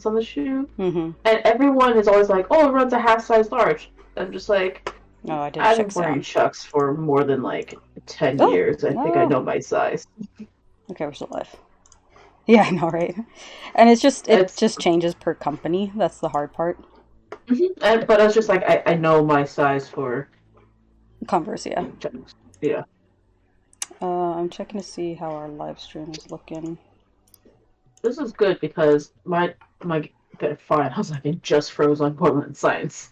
on the shoe, Mm-hmm. and everyone is always like, "Oh, it runs a half size large." I'm just like, Oh, I did I've check been wearing sound. Chucks for more than like 10 Oh, years. I think I no. know my size. Okay, we're still alive. Yeah, I know, right? And it It's just changes per company. That's the hard part. but I was just like, I know my size for Converse, yeah. Chucks. Yeah, I'm checking to see how our live stream is looking. this is good because my bit fine. I was like, it just froze on Borderlands Science.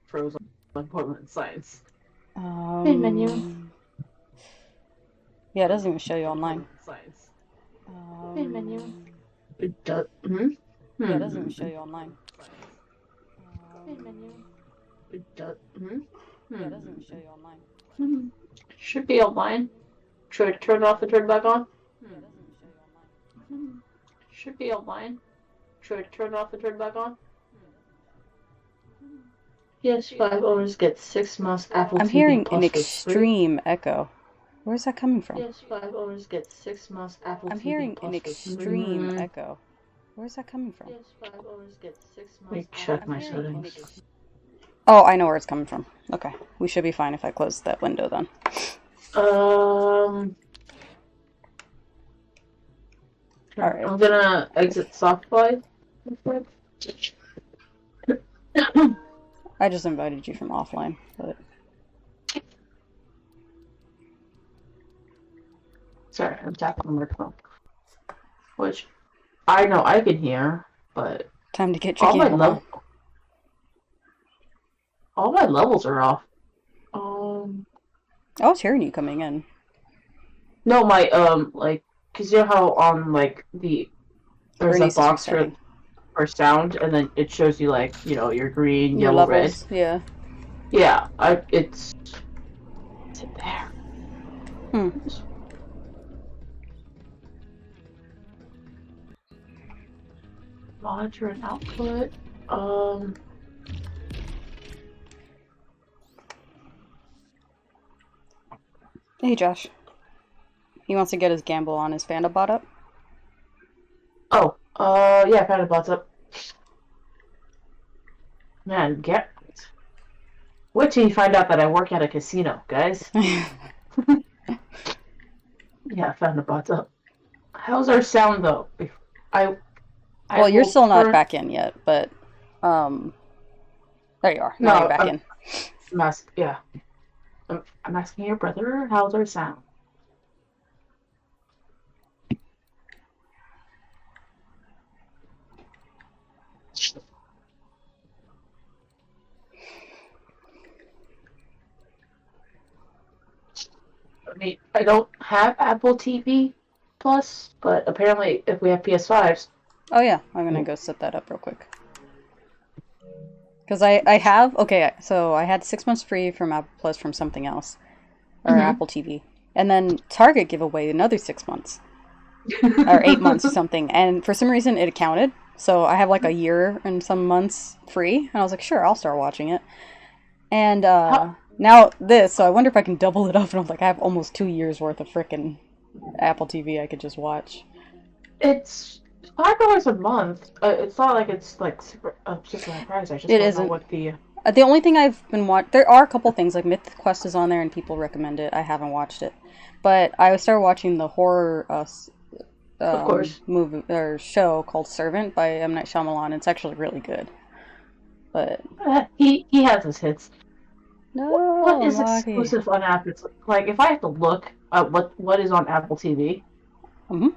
Froze on Borderlands Science. Main menu. Um, yeah, it doesn't even show you online. Borderlands Science. Main menu. Um, It does. Hmm. yeah, it doesn't even Hmm. show you online. Main menu. Um, It does. Hmm. yeah, it doesn't even Hmm. show you online. Hmm. Should be online. Should I turn it off and turn it back on? Yeah, it doesn't even show you online. Hmm. Should be online. Should I turn it off and turn it back on? PS5 owners get 6 months Apple I'm TV hearing an Plus for free. extreme echo. Where's that coming from? PS5 owners get 6 months Apple I'm TV hearing an Plus for extreme free. echo. Where's that coming from? PS5 owners get 6 months. Let me check my settings. Oh, I know where it's coming from. Okay, we should be fine if I close that window then. Um, All right. I'm gonna exit Softfly. I just invited you from offline, but Sorry, I'm tapping on my phone. Which I know I can hear, but time to get your all my gamble on. level all my levels are off. Um, I was hearing you coming in. no, my like, cause you know how on like there's a Bernice is box resetting. for sound, and then it shows you like your green, Your yellow, red. levels, yeah. Yeah, it's there. Hmm. Monitor and output. Um, Hey, Josh. He wants to get his gamble on his Fanda bot up. oh, yeah, I found a bots up. Man, get. Wait till you find out that I work at a casino, guys. Yeah, I found the bots up. How's our sound though? I I Well, you're will still not turn. back in yet, but um, there you are. Now you're No, back in. yeah. I'm asking your brother. How's our sound? I mean, I don't have Apple TV Plus, but apparently, if we have PS5s, Oh yeah, I'm gonna well, go set that up real quick. Because I have okay, so I had 6 months free from Apple Plus from something else or mm-hmm. Apple TV, and then Target gave away another 6 months or 8 months or something, and for some reason it counted. So I have like a year and some months free, and I was like, sure, I'll start watching it. And How, now this, so I wonder if I can double it up. And I'm like, I have almost 2 years worth of frickin' Apple TV I could just watch. it's $5 a month. It's not like it's like super high price. I just It don't know isn't. what the. The only thing I've been watching, there are a couple things like Myth Quest is on there and people recommend it. I haven't watched it, but I started watching the horror Of course, movie or show called Servant by M Night Shyamalan. It's actually really good. But he has his hits. What no, is Unlucky. exclusive on Apple? Like, if I have to look at what is on Apple TV, Mm-hmm.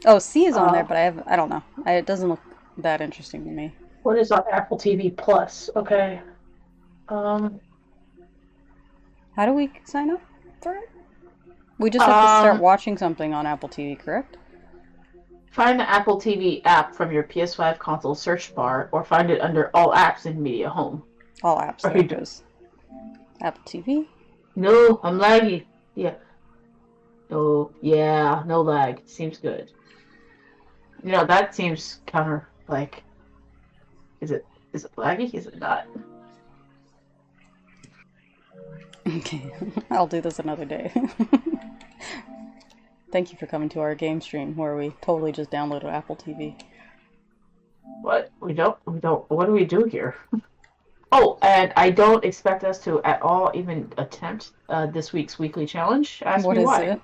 Oh, C is on there, uh, but I don't know. It doesn't look that interesting to me. what is on Apple TV Plus? Okay, um, How do we sign up for it? We just have to start um, watching something on Apple TV, correct? find the Apple TV app from your PS5 console search bar, or find it under All Apps in Media Home. All apps. There it goes. Apple TV. No, I'm laggy. Yeah. Oh, yeah, no lag. Seems good. That seems counter. Like, is it laggy? Is it not? Okay, I'll do this another day. Thank you for coming to our game stream where we totally just downloaded Apple TV. What? We don't. What do we do here? Oh, and I don't expect us to at all even attempt this week's weekly challenge. Ask What me is why. it?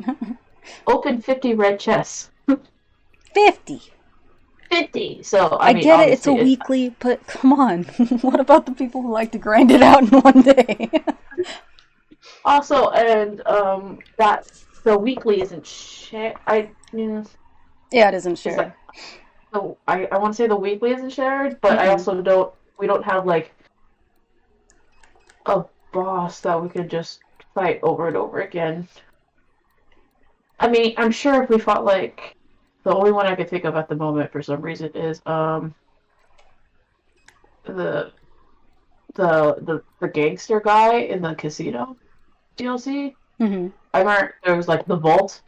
Open 50 red chests. 50! 50! So, I I mean, get it, it's a obviously, weekly, but come on. What about the people who like to grind it out in one day? also, and, that the weekly isn't shared. Yeah, it isn't It's shared. like, so I want to say the weekly isn't shared, but I Mm-mm. also we don't have, like, a boss that we could just fight over and over again. I mean, I'm sure if we fought, like, the only one I could think of at the moment for some reason is, the the gangster guy in the casino DLC. Mm-hmm. I remember there was like the vault,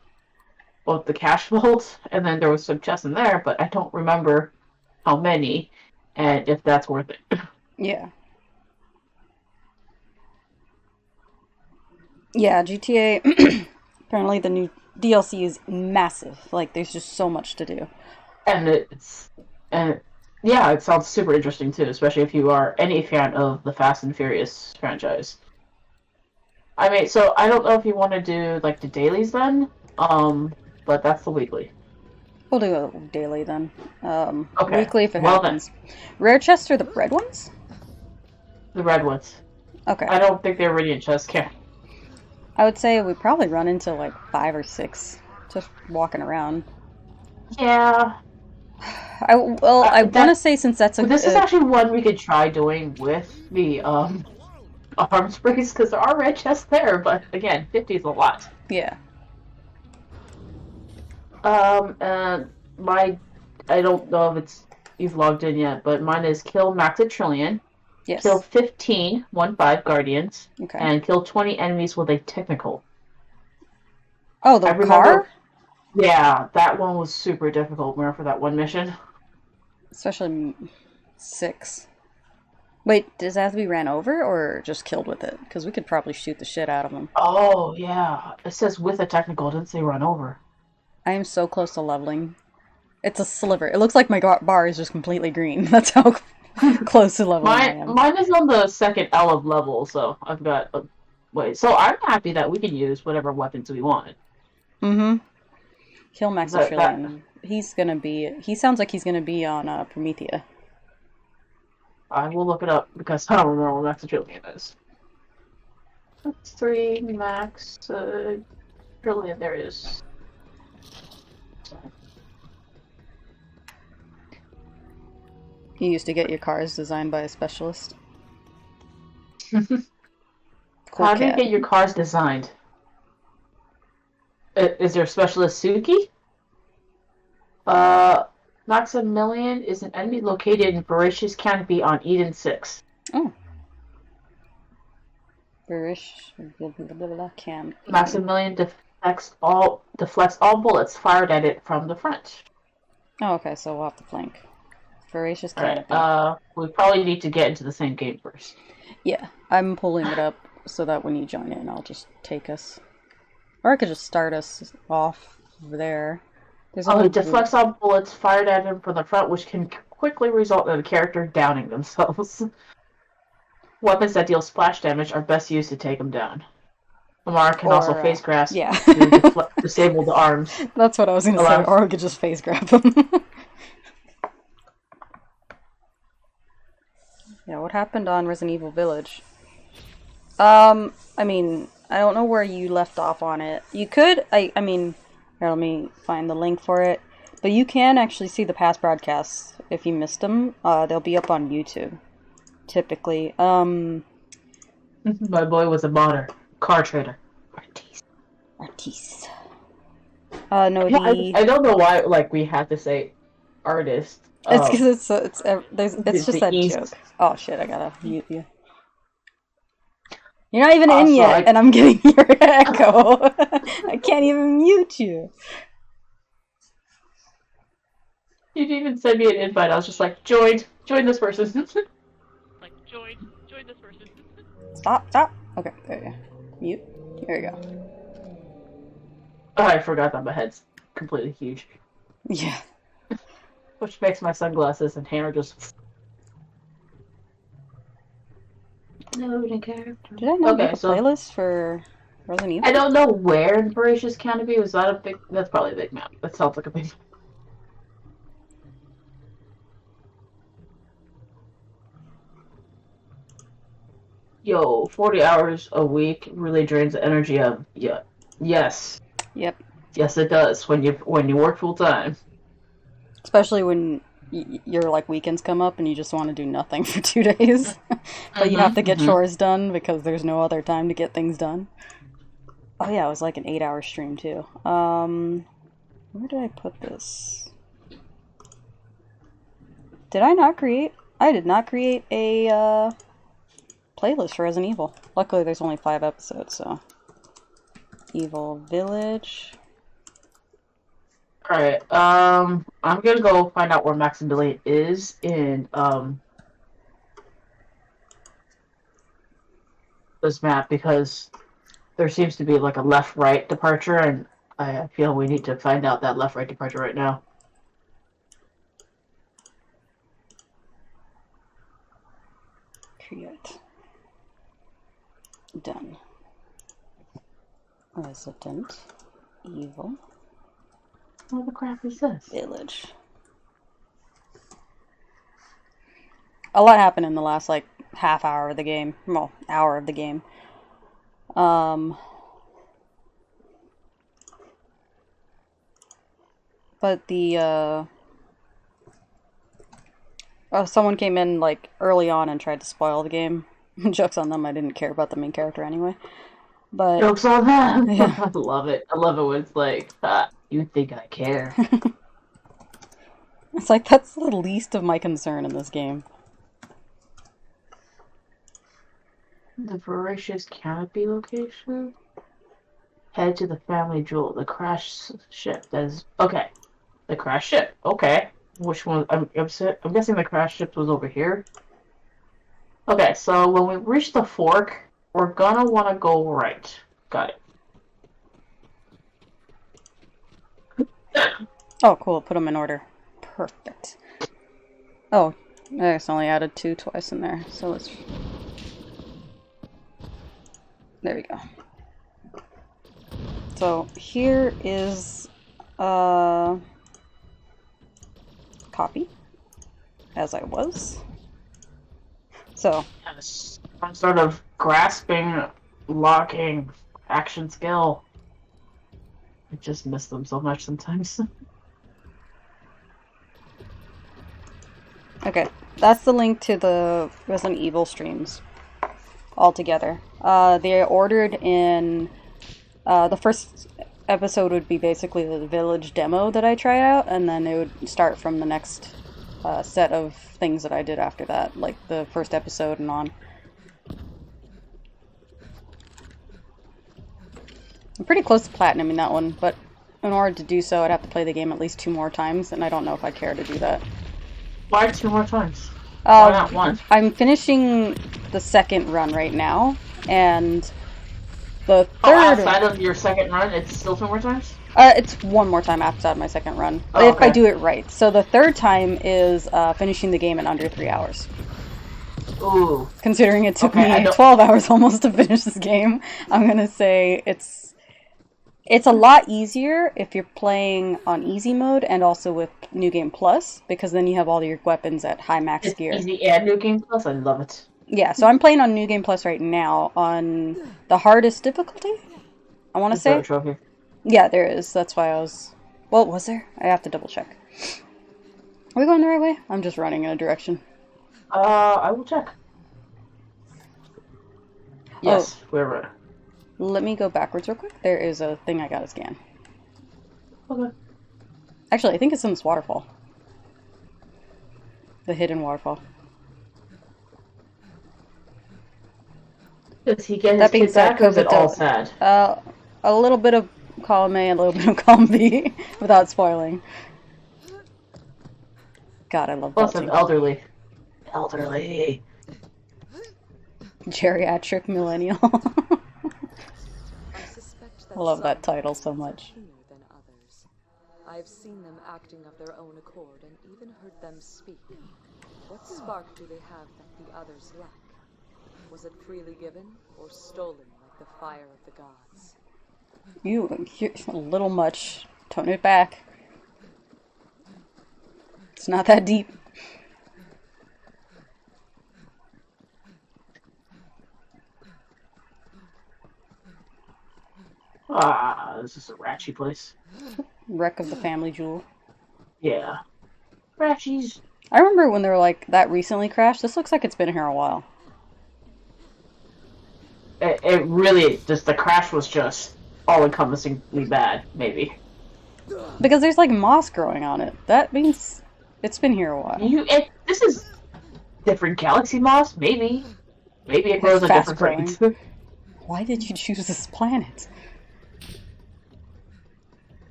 well, the cash vault, and then there was some chests in there, but I don't remember how many and if that's worth it. Yeah. Yeah, GTA, apparently the new DLC is massive. Like, there's just so much to do. And and yeah, it sounds super interesting too, especially if you are any fan of the Fast and Furious franchise. I mean, so I don't know if you want to do like the dailies then, but that's the weekly. We'll do it daily then. Okay, Weekly if it well then, happens. Rare chests are the red ones? the red ones. Okay. I don't think they're radiant chests count. I would say we probably run into like 5 or 6 just walking around. Yeah, I want to that say since that's this is actually one we could try doing with the arms brace because there are red chests there, but again, 50 is a lot. yeah. And my I don't know if it's you've logged in yet, but mine is kill max a trillion, kill Yes. 15 guardians, Okay. and kill 20 enemies with a technical. Oh, I the remember, car? yeah, that one was super difficult. Remember for that one mission? Especially 6. Wait, does that have to be ran over or just killed with it? Because we could probably shoot the shit out of them. Oh yeah, it says with a technical. It didn't say run over. I am so close to leveling. It's a sliver. It looks like my bar is just completely green. That's how close to leveling I am. Mine is on the second L of level, so I've got a wait. So I'm happy that we can use whatever weapons we want. Mm-hmm. Kill Max That Trillion. He's gonna be. He sounds like he's gonna be on Promethea. I will look it up because I don't remember what Max Trillion is. That's 3 Max Trillion. There it is. You used to get your cars designed by a specialist. Cool How do you cat. get your cars designed? Is there specialist Suki? Maximilian is an enemy located in Voracious Canopy on Eden 6. Oh. Verish. Cam. Maximilian deflects all bullets fired at it from the front. Oh, okay, so we'll have to flank. Voracious Alright, Canopy. we probably need to get into the same game first. Yeah, I'm pulling it up so that when you join in, I'll just take us. Or I could just start us off over there. There's a He deflects all bullets fired at him from the front, which can quickly result in the character downing themselves. Weapons that deal splash damage are best used to take them down. Lamar can also face grasp to disable the arms. That's what I was going to say, or we could just face grab them. Yeah, what happened on Resident Evil Village? I mean, I don't know where you left off on it. You could, I mean, here, let me find the link for it. But you can actually see the past broadcasts if you missed them. They'll be up on YouTube, typically. My boy was a modder. Car trader. Artiste. No, yeah, I don't know why, like, we had to say artist. It's because it's just that East. joke. Oh shit, I gotta mute you. You're not even in yet, and I'm getting your echo. I can't even mute you. You didn't even send me an invite. I was just like, join this person. Like, join this person. Stop. Okay, there you go. Mute. There you go. Oh, I forgot that my head's completely huge. Yeah. Which makes my sunglasses and hair just... Loading character. Did I not make Okay, a so... playlist for Resident Evil? I don't know where in Voracious Canopy. Was that a big... That's probably a big map. That sounds like a big... Yo, 40 hours a week really drains the energy of... Yeah. Yes. Yep. Yes, it does. When you work full time. Especially when your like weekends come up and you just want to do nothing for 2 days, but you have to get chores done because there's no other time to get things done. Oh yeah, it was like an 8-hour stream too. Where did I put this? Did I not create? I did not create a playlist for Resident Evil. Luckily, there's only 5 episodes, so. Evil Village. Alright, I'm gonna go find out where Maximilian is in, this map, because there seems to be, like, a left-right departure, and I feel we need to find out that left-right departure right now. Create. Done. Resident Evil What the crap is this? Village. A lot happened in the last, like, half hour of the game. Well, hour of the game. But the, oh, someone came in, like, early on and tried to spoil the game. Joke's on them, I didn't care about the main character anyway. But... Jokes on them! Yeah. I love it. I love it when it's like, you think I care. It's like, that's the least of my concern in this game. The Voracious Canopy location? Head to the family jewel. The crash ship. That is... Okay. The crash ship. Okay. Which one? I'm guessing the crash ship was over here. Okay, so when we reach the fork, we're gonna want to go right. Got it. Oh, cool. Put them in order. Perfect. Oh, I just only added 2 twice in there, so let's... There we go. So, here is a copy, as I was. So... Yes. Some sort of grasping, locking, action skill. I just miss them so much sometimes. Okay, that's the link to the Resident Evil streams altogether. They're ordered in... the first episode would be basically the village demo that I tried out, and then it would start from the next set of things that I did after that, like the first episode and on. I'm pretty close to platinum in that one, but in order to do so, I'd have to play the game at least 2 more times, and I don't know if I care to do that. Why 2 more times? Why not 1? I'm finishing the second run right now, and the third... Oh, outside of your second run, it's still 2 more times? It's 1 more time outside my second run, Oh, if I okay. do it right. So the third time is finishing the game in under 3 hours. Ooh. Considering it took Okay, me 12 hours almost to finish this game, I'm gonna say it's a lot easier if you're playing on easy mode and also with New Game Plus, because then you have all your weapons at high max It's gear. easy and New Game Plus. I love it. Yeah, so I'm playing on New Game Plus right now on the hardest difficulty, I want to Is there say. a trophy? Yeah, there is. That's why I was... Well, was there? I have to double check. Are we going the right way? I'm just running in a direction. I will check. Yes, we're right. Let me go backwards real quick. There is a thing I gotta scan. Okay. Actually, I think it's in this waterfall. The hidden waterfall. Does he get That his being kid said, back, or is it COVID all don't- sad? A little bit of column A and a little bit of column B, without spoiling. God, I love Plus, belting. an elderly. Elderly. Geriatric millennial. I love some that title so minds are much. keener than others. I've seen them acting of their own accord and even heard them speak. What spark do they have that the others lack? Was it freely given or stolen like the fire of the gods? You're a little much. Tone it back. It's not that deep. Ah, this is a ratchy place. Wreck of the family jewel. Yeah. Ratchies. I remember when they were like, that recently crashed. This looks like it's been here a while. It really just the crash was just all-encompassingly bad, maybe. Because there's like moss growing on it. That means it's been here a while. This is different galaxy moss, maybe. Maybe it grows at Fast different rates. Why did you choose this planet?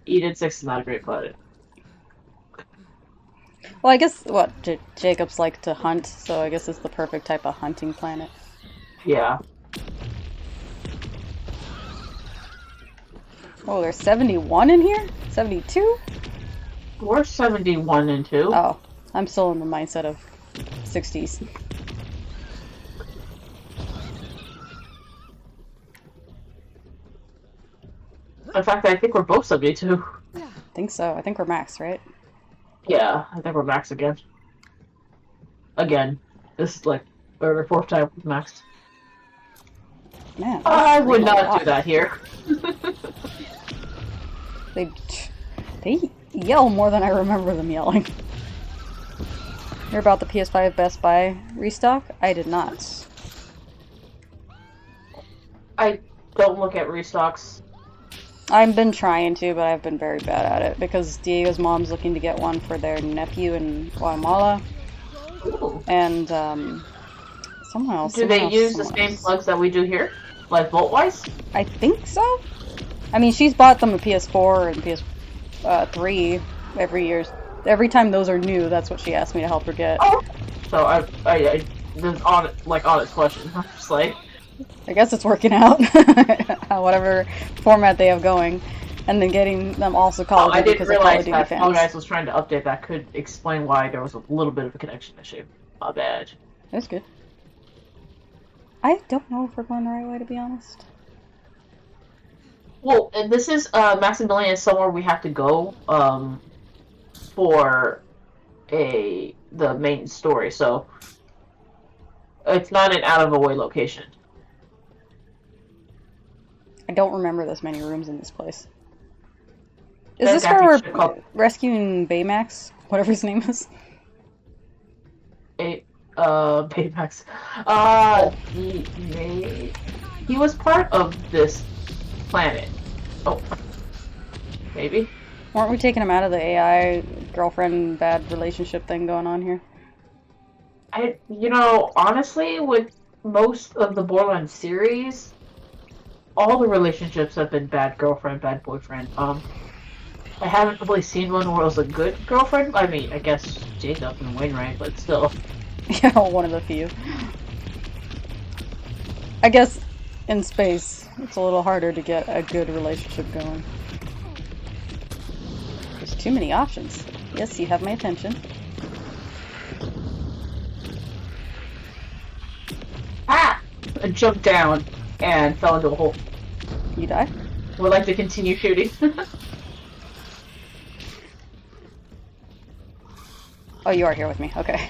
Eden 6 is not a great planet. Well, I guess, what, Jacobs like to hunt, so I guess it's the perfect type of hunting planet. Yeah. Oh, there's 71 in here? 72? We're 71 and 2. Oh, I'm still in the mindset of 60s. In fact, I think we're both 72. I think so. I think we're max, right? Yeah, I think we're max again. Again. This is like third or fourth time we've maxed. Man, I would not do that here. They yell more than I remember them yelling. Hear about the PS5 Best Buy restock? I did not. I don't look at restocks. I've been trying to, but I've been very bad at it because Diego's mom's looking to get one for their nephew in Guatemala. Ooh. And someone else. Do they use the same plugs that we do here? Like volt-wise? I think so. I mean, she's bought them a PS4 and PS3 every year. Every time those are new, that's what she asked me to help her get. Oh. So I this honest question. I'm just like, I guess it's working out. Whatever format they have going. And then getting them also Call of Duty I didn't because they're Call of realize Duty that fans. Fall Guys was trying to update that could explain why there was a little bit of a connection issue. My bad. That's good. I don't know if we're going the right way, to be honest. Well, and this is Maximilian is somewhere we have to go for the main story, so it's not an out of the way location. I don't remember this many rooms in this place. Is That's this where we're actually rescuing Baymax? Whatever his name is? Baymax. He was part of this planet. Oh. Maybe? Weren't we taking him out of the AI girlfriend bad relationship thing going on here? Honestly, with most of the Borderlands series, all the relationships have been bad girlfriend, bad boyfriend. I haven't really seen one where it was a good girlfriend. I mean, I guess Jacob and Wainwright, but still. Yeah, one of the few. I guess in space, it's a little harder to get a good relationship going. There's too many options. Yes, you have my attention. Ah! I jumped down and fell into a hole. You die? Would like to continue shooting. Oh, you are here with me. Okay.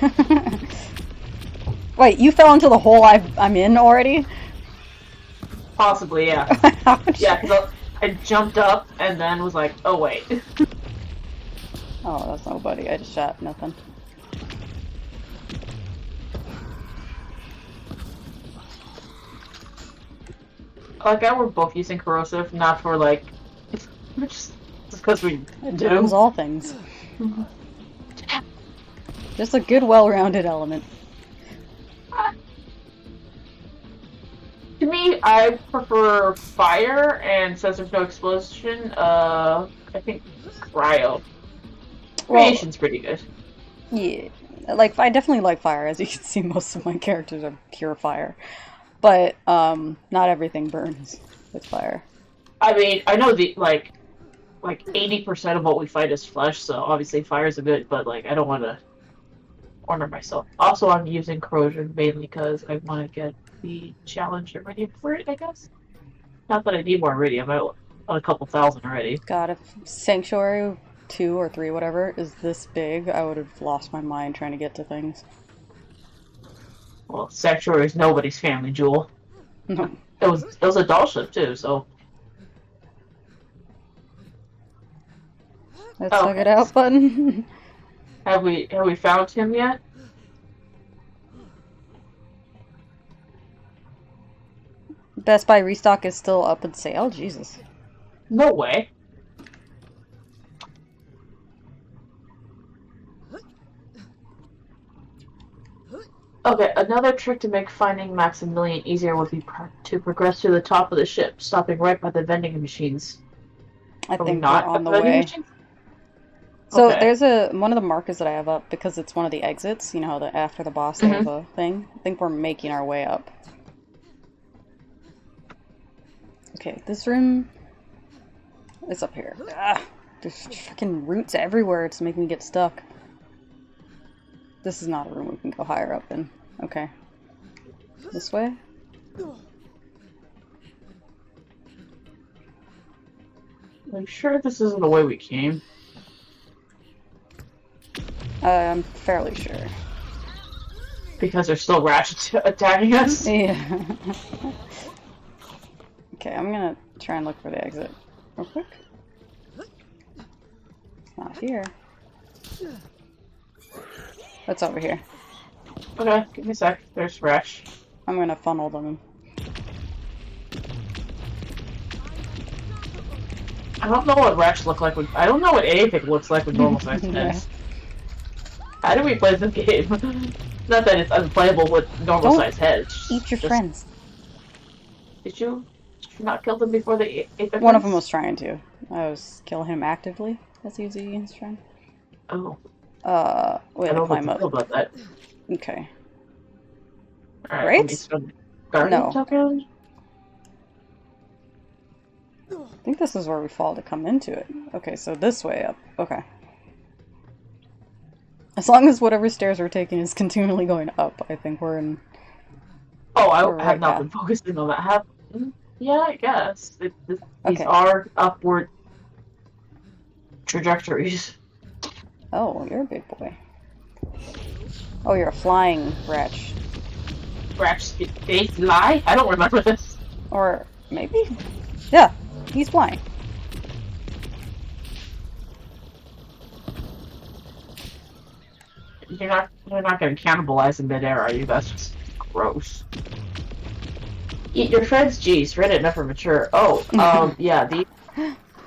Wait, you fell into the hole I'm in already? Possibly, yeah. Yeah, because I jumped up and then was like, oh wait. Oh, that's nobody. I just shot nothing. Like, we're both using corrosive, not for like, just because we It do. burns all things. Just a good, well-rounded element. To me, I prefer fire, and since there's no explosion, I think cryo. Creation's pretty good. Yeah, like I definitely like fire. As you can see, most of my characters are pure fire, but not everything burns with fire. I mean, I know like 80% of what we fight is flesh, so obviously fires are good, but like I don't want to corner myself. Also, I'm using corrosion mainly because I want to get the challenge ready for it, I guess. Not that I need more already. I'm at a couple thousand already. God, if Sanctuary 2 or 3, whatever, is this big, I would have lost my mind trying to get to things. Well, Sanctuary is nobody's family jewel. No. It was a doll ship too, so. Let's Okay. hug it out button. Have we found him yet? Best Buy restock is still up in sale? Jesus. No way. Okay, another trick to make finding Maximilian easier would be to progress to the top of the ship, stopping right by the vending machines. I Are we think not we're on at the vending way. machines? So Okay. there's one of the markers that I have up because it's one of the exits. You know how after the boss they have a thing? I think we're making our way up. Okay, this room is up here. Ah, there's freaking roots everywhere. It's making me get stuck. This is not a room we can go higher up in. Okay. This way? I'm sure this isn't the way we came. I'm fairly sure. Because there's still Ratchet attacking us? Yeah. Okay, I'm gonna try and look for the exit real quick. It's not here. What's over here? Okay, give me a sec. There's Ratchet. I'm gonna funnel them. I don't know what Ratchet look like. I don't know what anything looks like with normal sized Yeah. heads. How do we play this game? Not that it's unplayable with normal sized heads. Eat your Just- friends. Did you not kill them before they ate their One of friends? them was trying to. I was killing him actively as he was eating his friend. Oh, We I had to don't climb know up. about that. Okay. Alright, Right? let me spend Guardian No. token. I think this is where we fall to come into it. Okay, so this way up. Okay. As long as whatever stairs we're taking is continually going up, I think we're in... Oh, I We're have right not path. been focusing on that. Yeah, I guess. These Okay. are upward trajectories. Oh, you're a big boy. Oh, you're a flying wretch. Ratchet, they lie? I don't remember this. Or maybe? Yeah, he's flying. You're not gonna cannibalize in midair, are you? That's just gross. Eat your friends, geez, Reddit never mature. Oh, yeah,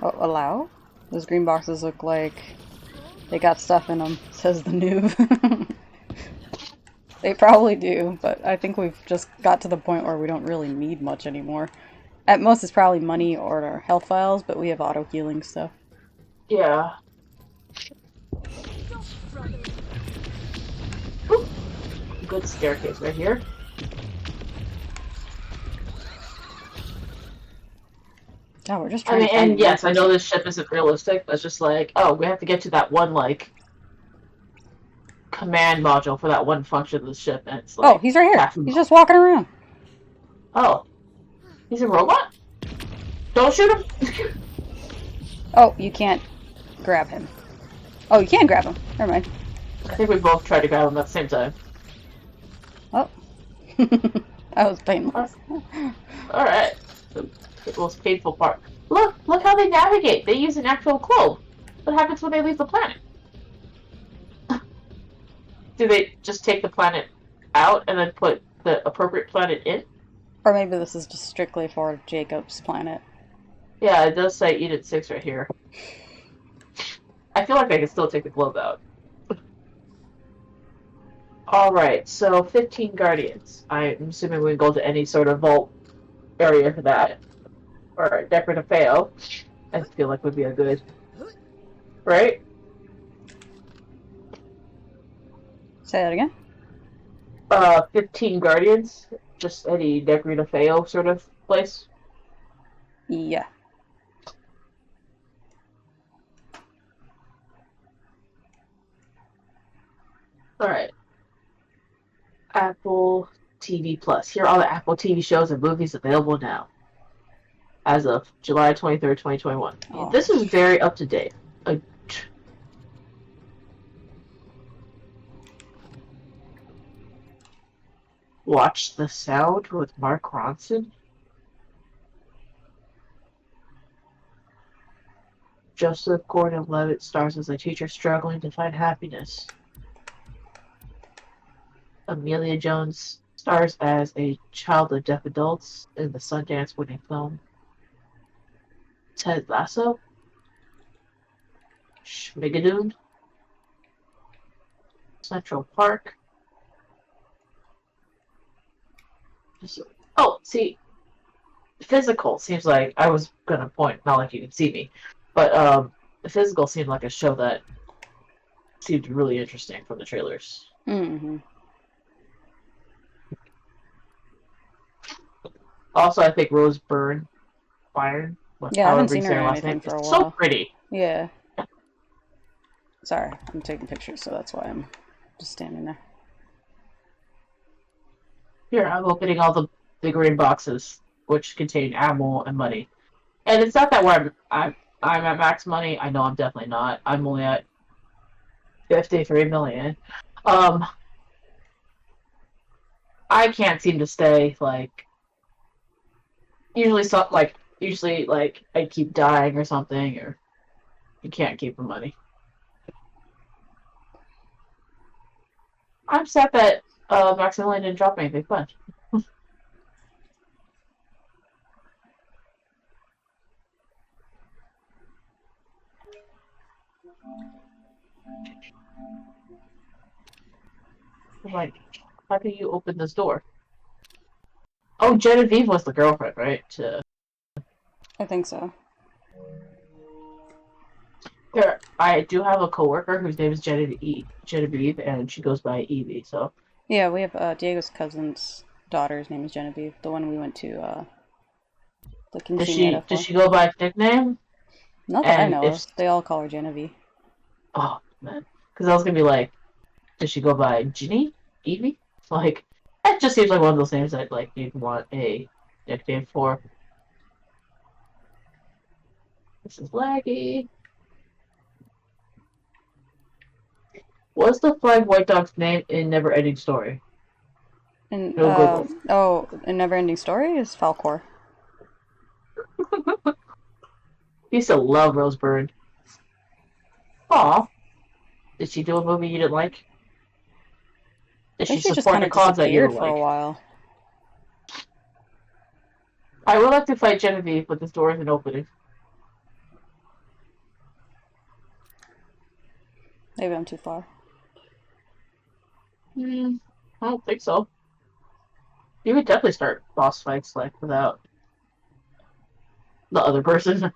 Oh, allow? Those green boxes look like they got stuff in them, says the noob. They probably do, but I think we've just got to the point where we don't really need much anymore. At most, it's probably money or our health files, but we have auto healing stuff. yeah. Ooh, good staircase right here. God, we're just I trying mean, to find and yes, I one know person. this ship isn't realistic, but it's just like, oh, we have to get to that one, like, command module for that one function of the ship, and it's like... Oh, he's right here. half a He's mile. just walking around. Oh. He's a robot? Don't shoot him! Oh, you can't grab him. Oh, you can grab him. Never mind. I think we both tried to grab him at the same time. Oh. That was painless. Alright. The most painful part. Look how they navigate. They use an actual globe. What happens when they leave the planet? Do they just take the planet out and then put the appropriate planet in? Or maybe this is just strictly for Jacob's planet. Yeah, it does say Unit 6 right here. I feel like I can still take the globe out. Alright, so 15 Guardians. I'm assuming we can go to any sort of vault area for that. Or Decorative Fail. I feel like would be a good... Right? Say that again? 15 Guardians. Just any Decorative Fail sort of place. Yeah. Alright. Apple TV Plus. Here are all the Apple TV shows and movies available now. As of July 23rd, 2021. Oh. This is very up to date. Watch The Sound with Mark Ronson. Joseph Gordon-Levitt stars as a teacher struggling to find happiness. Amelia Jones stars as a child of deaf adults in the Sundance-winning film Ted Lasso. Schmigadoon. Central Park. Oh, see, Physical seems like I was gonna point, not like you can see me, but Physical seemed like a show that seemed really interesting from the trailers. Mm-hmm. Also, I think Rose Byrne. Yeah, I haven't seen her in anything for a while. So pretty. Yeah. Sorry, I'm taking pictures, so that's why I'm just standing there. Here, I'm opening all the green boxes, which contain ammo and money. And it's not that where I'm at max money. I know I'm definitely not. I'm only at 53 million. I can't seem to stay like. Usually I keep dying or something, or you can't keep the money. I'm sad that Maximilian didn't drop anything fun. I'm like, how do you open this door? Oh, Genevieve was the girlfriend, right? I think so. Here, I do have a coworker whose name is Genevieve, and she goes by Evie. So yeah, we have Diego's cousin's daughter's name is Genevieve. The one we went to the quinceañera for. Does she go by a nickname? Not that I know of. They all call her Genevieve. Oh man, because I was gonna be like, does she go by Ginny? Evie? Like, that just seems like one of those names that like you'd want a nickname for. This is laggy. What's the flying white dog's name in Never Ending Story? And No in Never Ending Story is Falcor. Used to love Rose Byrne. Aw. Did she do a movie you didn't like? Did she just support kind the of cause that you disappeared didn't for a like? while. I would like to fight Genevieve, but this door isn't opening. Maybe I'm too far. I don't think so. You could definitely start boss fights like without the other person.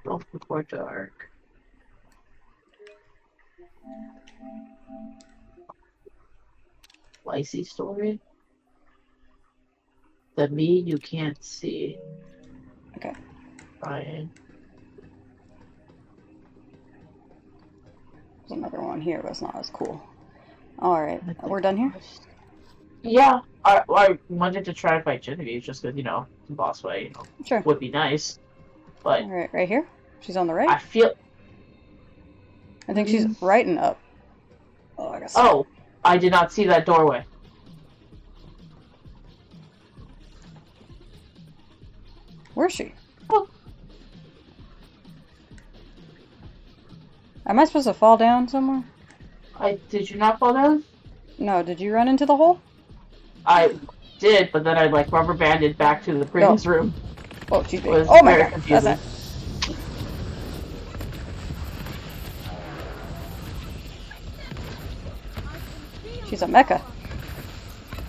Don't before dark. Lacey story. The me you can't see. Okay. Brian. There's another one here, but it's not as cool. Alright, we're done here? Yeah, I wanted to try to fight Genevieve just because, the boss fight, Sure. would be nice. But Alright, right here? She's on the right? I feel... I think she's right and up. Oh, I guess. Oh, I did not see that doorway. Where's she? Oh. Am I supposed to fall down somewhere? Did you not fall down? No, did you run into the hole? I did, but then I rubber banded back to the previous room. Oh, she's big. Was Oh my very god, confusing. that's it. She's a mecha.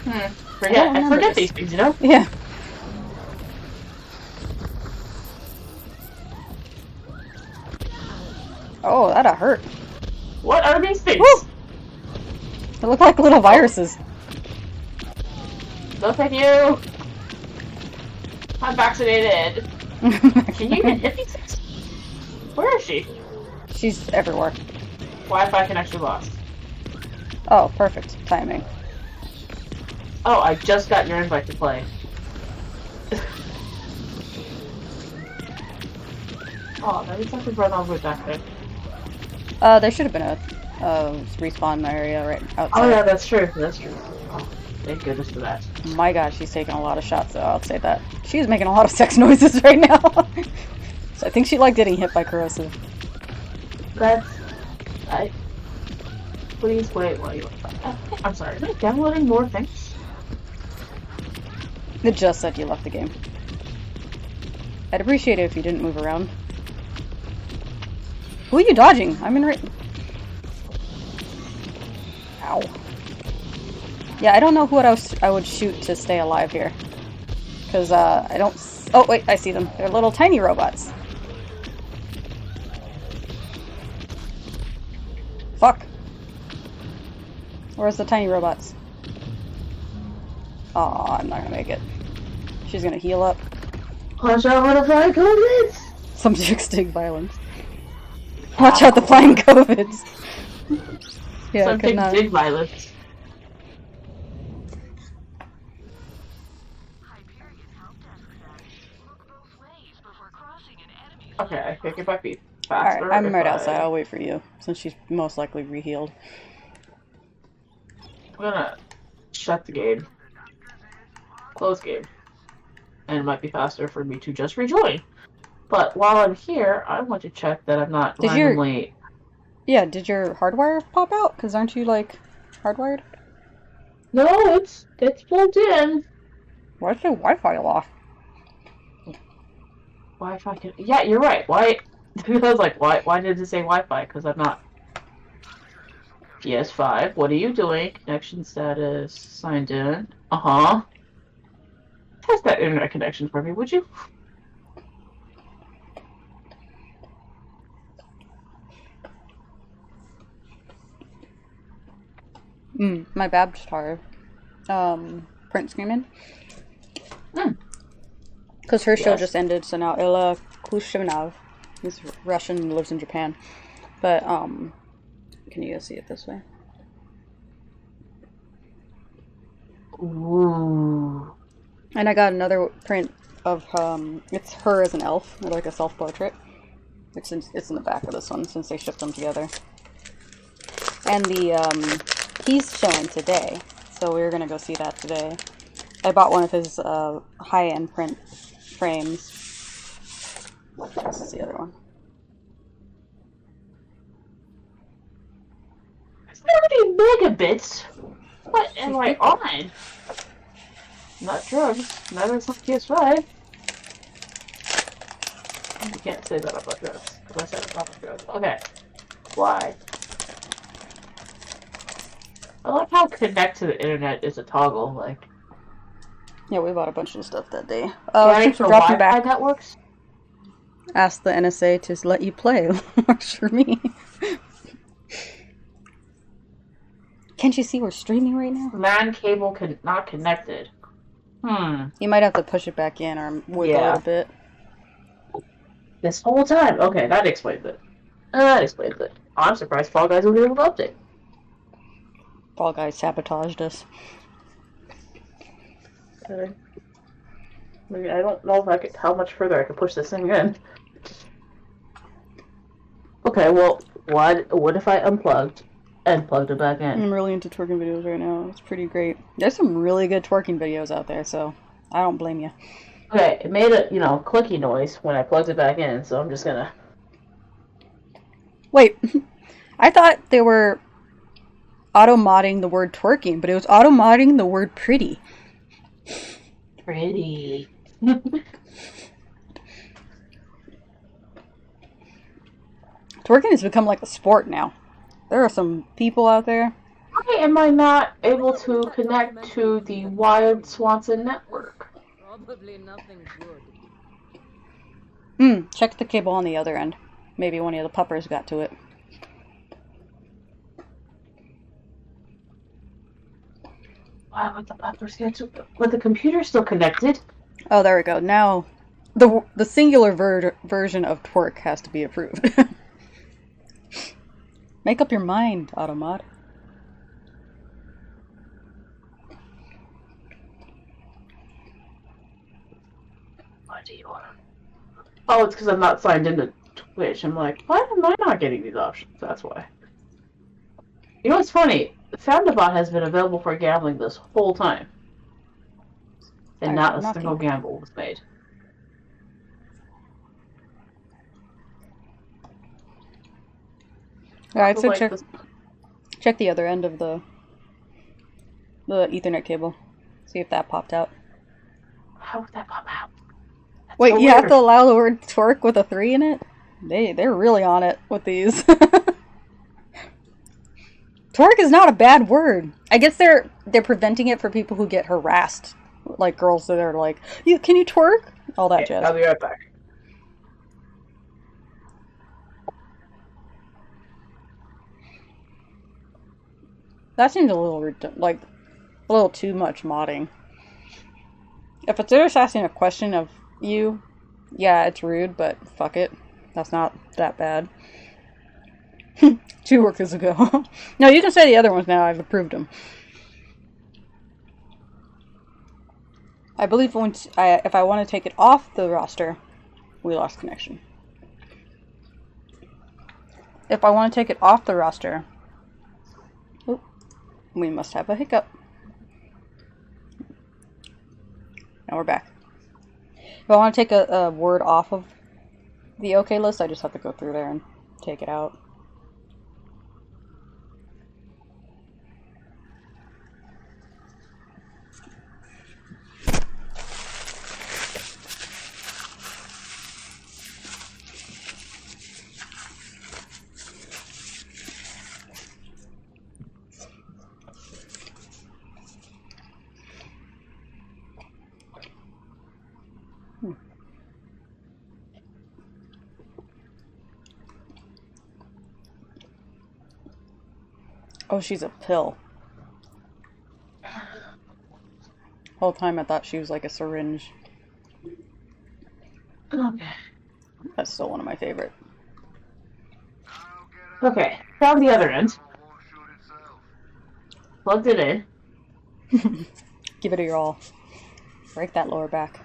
I remember forget this. these things, Yeah. Oh, that'd hurt. What are these things? Woo! They look like little viruses. No thank you. I'm vaccinated. Can you even hit these things? Where is she? She's everywhere. Wi-Fi connection lost. Oh, perfect timing. Oh, I just got your invite to play. Oh, that is actually run all the way back there. There should have been a respawn area right outside. Oh yeah, that's true. That's true. Oh, thank goodness for that. My God, she's taking a lot of shots, though. I'll say that. She's making a lot of sex noises right now. So I think she liked getting hit by corrosive. That's... Please wait while you... I'm sorry, am I downloading more things? It just said you left the game. I'd appreciate it if you didn't move around. Who are you dodging? I'm in right... Ow. Yeah, I don't know who I would shoot to stay alive here. Because, I don't... Oh, wait, I see them. They're little tiny robots. Fuck. Where's the tiny robots? Aw, I'm not gonna make it. She's gonna heal up. Watch out for the flying COVIDs! Some chicks dig violence. Watch out the flying COVIDs! Yeah, Some could chicks not. dig violence. Okay, I can get my feet faster. Alright, I'm right outside. I'll wait for you, since she's most likely re-healed. I'm gonna shut the game. Close game. And it might be faster for me to just rejoin. But while I'm here, I want to check that I'm not randomly... Yeah, did your hardwire pop out? Because aren't you, like, hardwired? No, it's plugged in. Why's the Wi-Fi off? Wi-Fi can... Yeah, you're right. Why... I was like, why did it say Wi-Fi? Because I'm not... PS5, what are you doing? Connection status, signed in. Uh-huh. Test that internet connection for me, would you? My Babstar. Print came in. Because her show just ended, so now Ila Kushinav, he's Russian and lives in Japan. But, can you guys see it this way? Ooh. And I got another print of, it's her as an elf, or like a self-portrait. It's in the back of this one, since they shipped them together. And he's showing today, so we were gonna go see that today. I bought one of his, high-end print frames. This is the other one. 30 megabits? What am I on? Not drugs. Neither is on PS5. You can't say that about drugs. Because I said it's not drugs. Okay. Why? I like how connect to the internet is a toggle, like... Yeah, we bought a bunch of stuff that day. Right for dropping Wi-Fi back. networks? Ask the NSA to let you play. Works for me. Can't you see we're streaming right now? LAN cable not connected. You might have to push it back in or wiggle it a bit. This whole time? Okay, that explains it. That explains it. I'm surprised Fall Guys was able to update. Fall Guys sabotaged us. Okay. Maybe I don't know if I could, how much further I could push this thing in. Okay, well, what if I unplugged and plugged it back in? I'm really into twerking videos right now. It's pretty great. There's some really good twerking videos out there, so I don't blame you. Okay, it made a, clicky noise when I plugged it back in, so I'm just gonna... Wait, I thought they were auto-modding the word twerking, but it was auto-modding the word pretty. Pretty. Twerking has become like a sport now. There are some people out there. Why am I not able to connect to the Wired Swanson network? Probably nothing good. Check the cable on the other end. Maybe one of the puppers got to it. Why would the puppers get to it? But the computer's still connected. Oh, there we go. Now The singular version of twerk has to be approved. Make up your mind, Automod. What do you want? Oh, it's because I'm not signed into Twitch. I'm like, why am I not getting these options? That's why. You know what's funny? Foundabot has been available for gambling this whole time. And not a single gamble was made. Alright, so check the other end of the Ethernet cable. See if that popped out. How would that pop out? That's Wait, so you weird. have to allow the word twerk with a 3 in it? They're really on it with these. Twerk is not a bad word. I guess they're preventing it for people who get harassed. Like girls that are like, can you twerk? All that jazz. I'll be right back. That seems a little a little too much modding. If it's just asking a question of you, yeah, it's rude, but fuck it. That's not that bad. 2 workers ago. No, you can say the other ones now. I've approved them. I believe if I want to take it off the roster, we lost connection. If I want to take it off the roster, we must have a hiccup. Now we're back. If I want to take a word off of the OK list, I just have to go through there and take it out. Oh, she's a pill. Whole time I thought she was like a syringe. Okay. That's still one of my favorite. Okay, found the other end. Plugged it in. Give it your all. Break that lower back.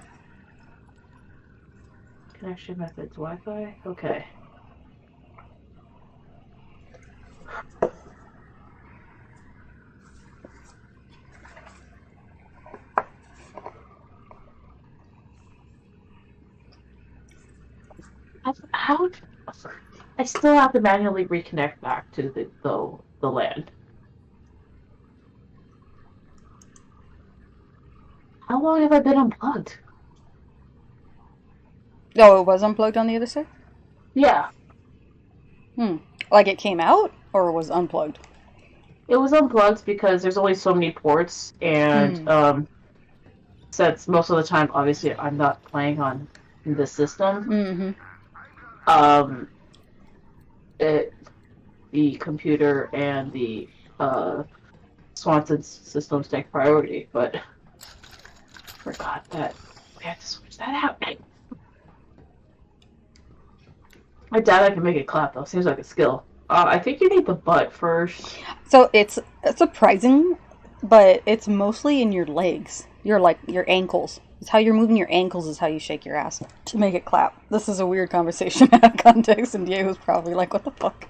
Connection methods, Wi-Fi? Okay. How? I still have to manually reconnect back to the land. How long have I been unplugged? Oh, it was unplugged on the other side? Yeah. Like it came out, or was unplugged? It was unplugged because there's only so many ports, and since most of the time, obviously, I'm not playing on the system. The computer and the Swanson systems take priority, but forgot that we had to switch that out. I doubt I can make it clap though. Seems like a skill. I think you need the butt first. So it's surprising, but it's mostly in your legs. Your ankles. It's how you're moving your ankles is how you shake your ass to make it clap. This is a weird conversation out of context, and Diego's probably like, what the fuck?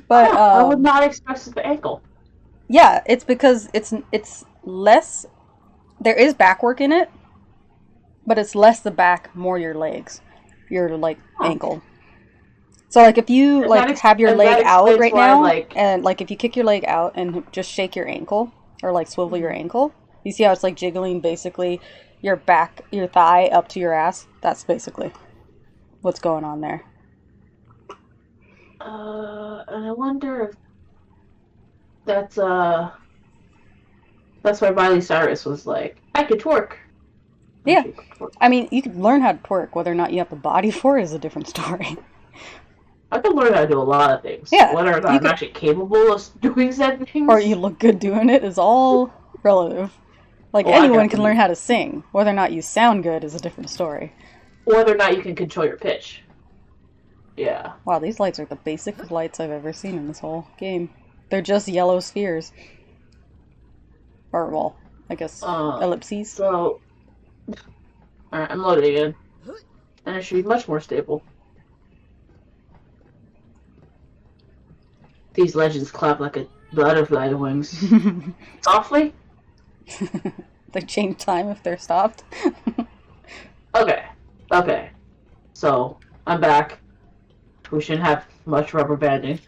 But I would not expect the ankle. Yeah, it's because it's less. There is back work in it, but it's less the back, more your legs, your ankle. So if you have your leg out right now, and if you kick your leg out and just shake your ankle or swivel your ankle, you see how it's jiggling basically your back, your thigh up to your ass. That's basically what's going on there. And I wonder if that's why Miley Cyrus was like, I could twerk. Yeah. I mean, you could learn how to twerk. Whether or not you have the body for it is a different story. I could learn how to do a lot of things. Yeah. Whether or not actually capable of doing said things. Or you look good doing it is all relative. Like, Well, I anyone got can the- learn how to sing. Whether or not you sound good is a different story. Whether or not you can control your pitch. Yeah. Wow, these lights are the basic lights I've ever seen in this whole game. They're just yellow spheres. Or, well, I guess ellipses. So, alright, I'm loading in. And it should be much more stable. These legends clap like a butterfly wings. Softly? They change time if they're stopped. Okay. Okay. So, I'm back. We shouldn't have much rubber banding.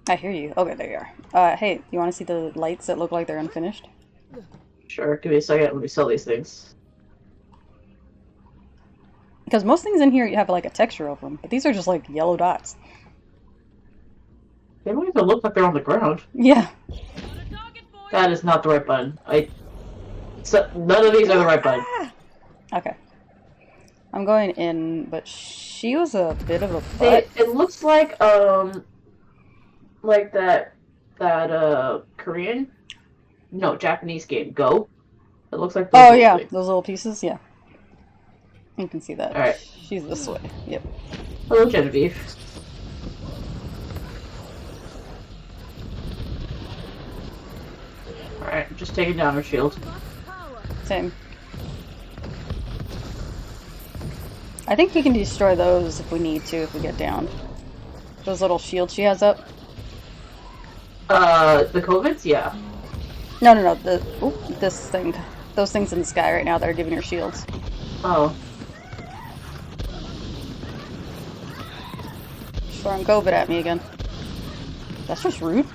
I hear you. Okay, there you are. Hey, you want to see the lights that look like they're unfinished? Sure, give me a second. Let me sell these things. Because most things in here you have like a texture over them, but these are just like yellow dots. They don't even look like they're on the ground. Yeah. That is not the right button. None of these are the right button. Okay. I'm going in, but she was a bit of a butt. It looks like that Korean, no, Japanese game Go. It looks like. Oh yeah, those little pieces. Yeah. You can see that. All right. She's this way. Yep. Hello, Genevieve. Alright, just taking down her shield. Same. I think we can destroy those if we need to, if we get down. Those little shields she has up. The COVIDs? Yeah. No. This thing. Those things in the sky right now that are giving her shields. Oh. She's throwing COVID at me again. That's just rude.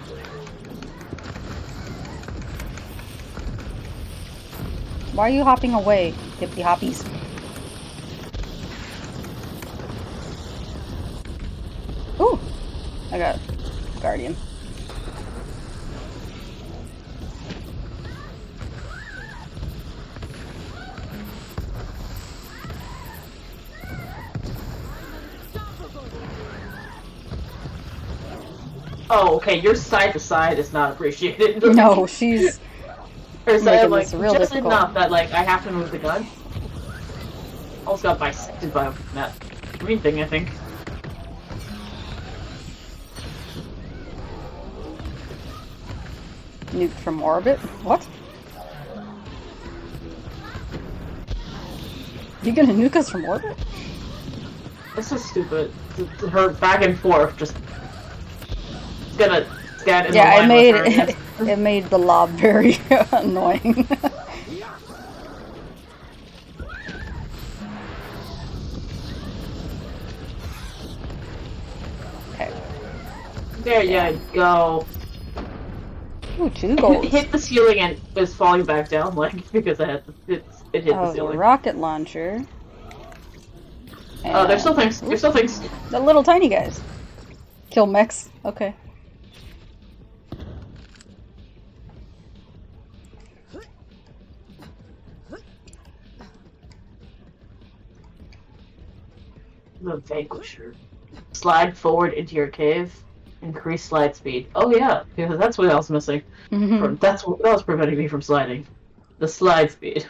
Why are you hopping away, hippie hoppies? Ooh! I got Guardian. Oh, okay, your side to side is not appreciated. No, she's Or is making that, like, this real just difficult. enough that, like, I have to move the gun? Also got bisected by that green thing, I think. Nuke from orbit? What? You gonna nuke us from orbit? This is stupid. Her back and forth just... It's gonna get in Yeah, the it line made with her, I guess. it made the lob very annoying. Okay. There you go. Ooh, 2 goals. Hit the ceiling and was falling back down, like, because it hit the Oh, the ceiling. rocket launcher. Oh, there's still And things. There's still things. the little tiny guys. Kill mechs. Okay. The Vanquisher. Slide forward into your cave. Increase slide speed. Oh yeah, because that's what I was missing. That was preventing me from sliding. The slide speed.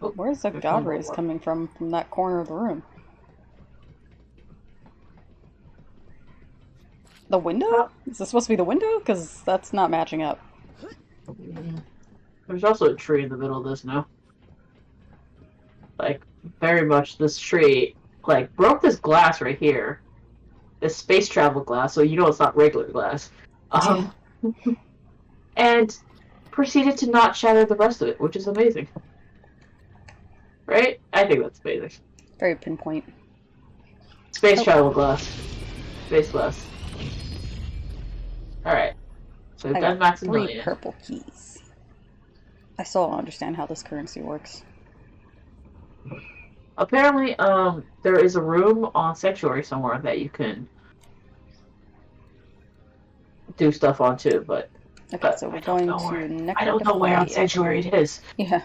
Oh, Where's the there's god one more rays one. coming from that corner of the room? The window? Is this supposed to be the window? Because that's not matching up. There's also a tree in the middle of this now. Like, very much this tree, like, broke this glass right here. This space travel glass, so you know it's not regular glass. And proceeded to not shatter the rest of it, which is amazing. Right? I think that's amazing. Very pinpoint. Space travel glass. Space glass. Alright. So we've I got got 3 Maximilian. purple keys. I still don't understand how this currency works. Apparently, there is a room on Sanctuary somewhere that you can do stuff on too, but Okay, so we're going to I don't know where on Sanctuary it is. Yeah.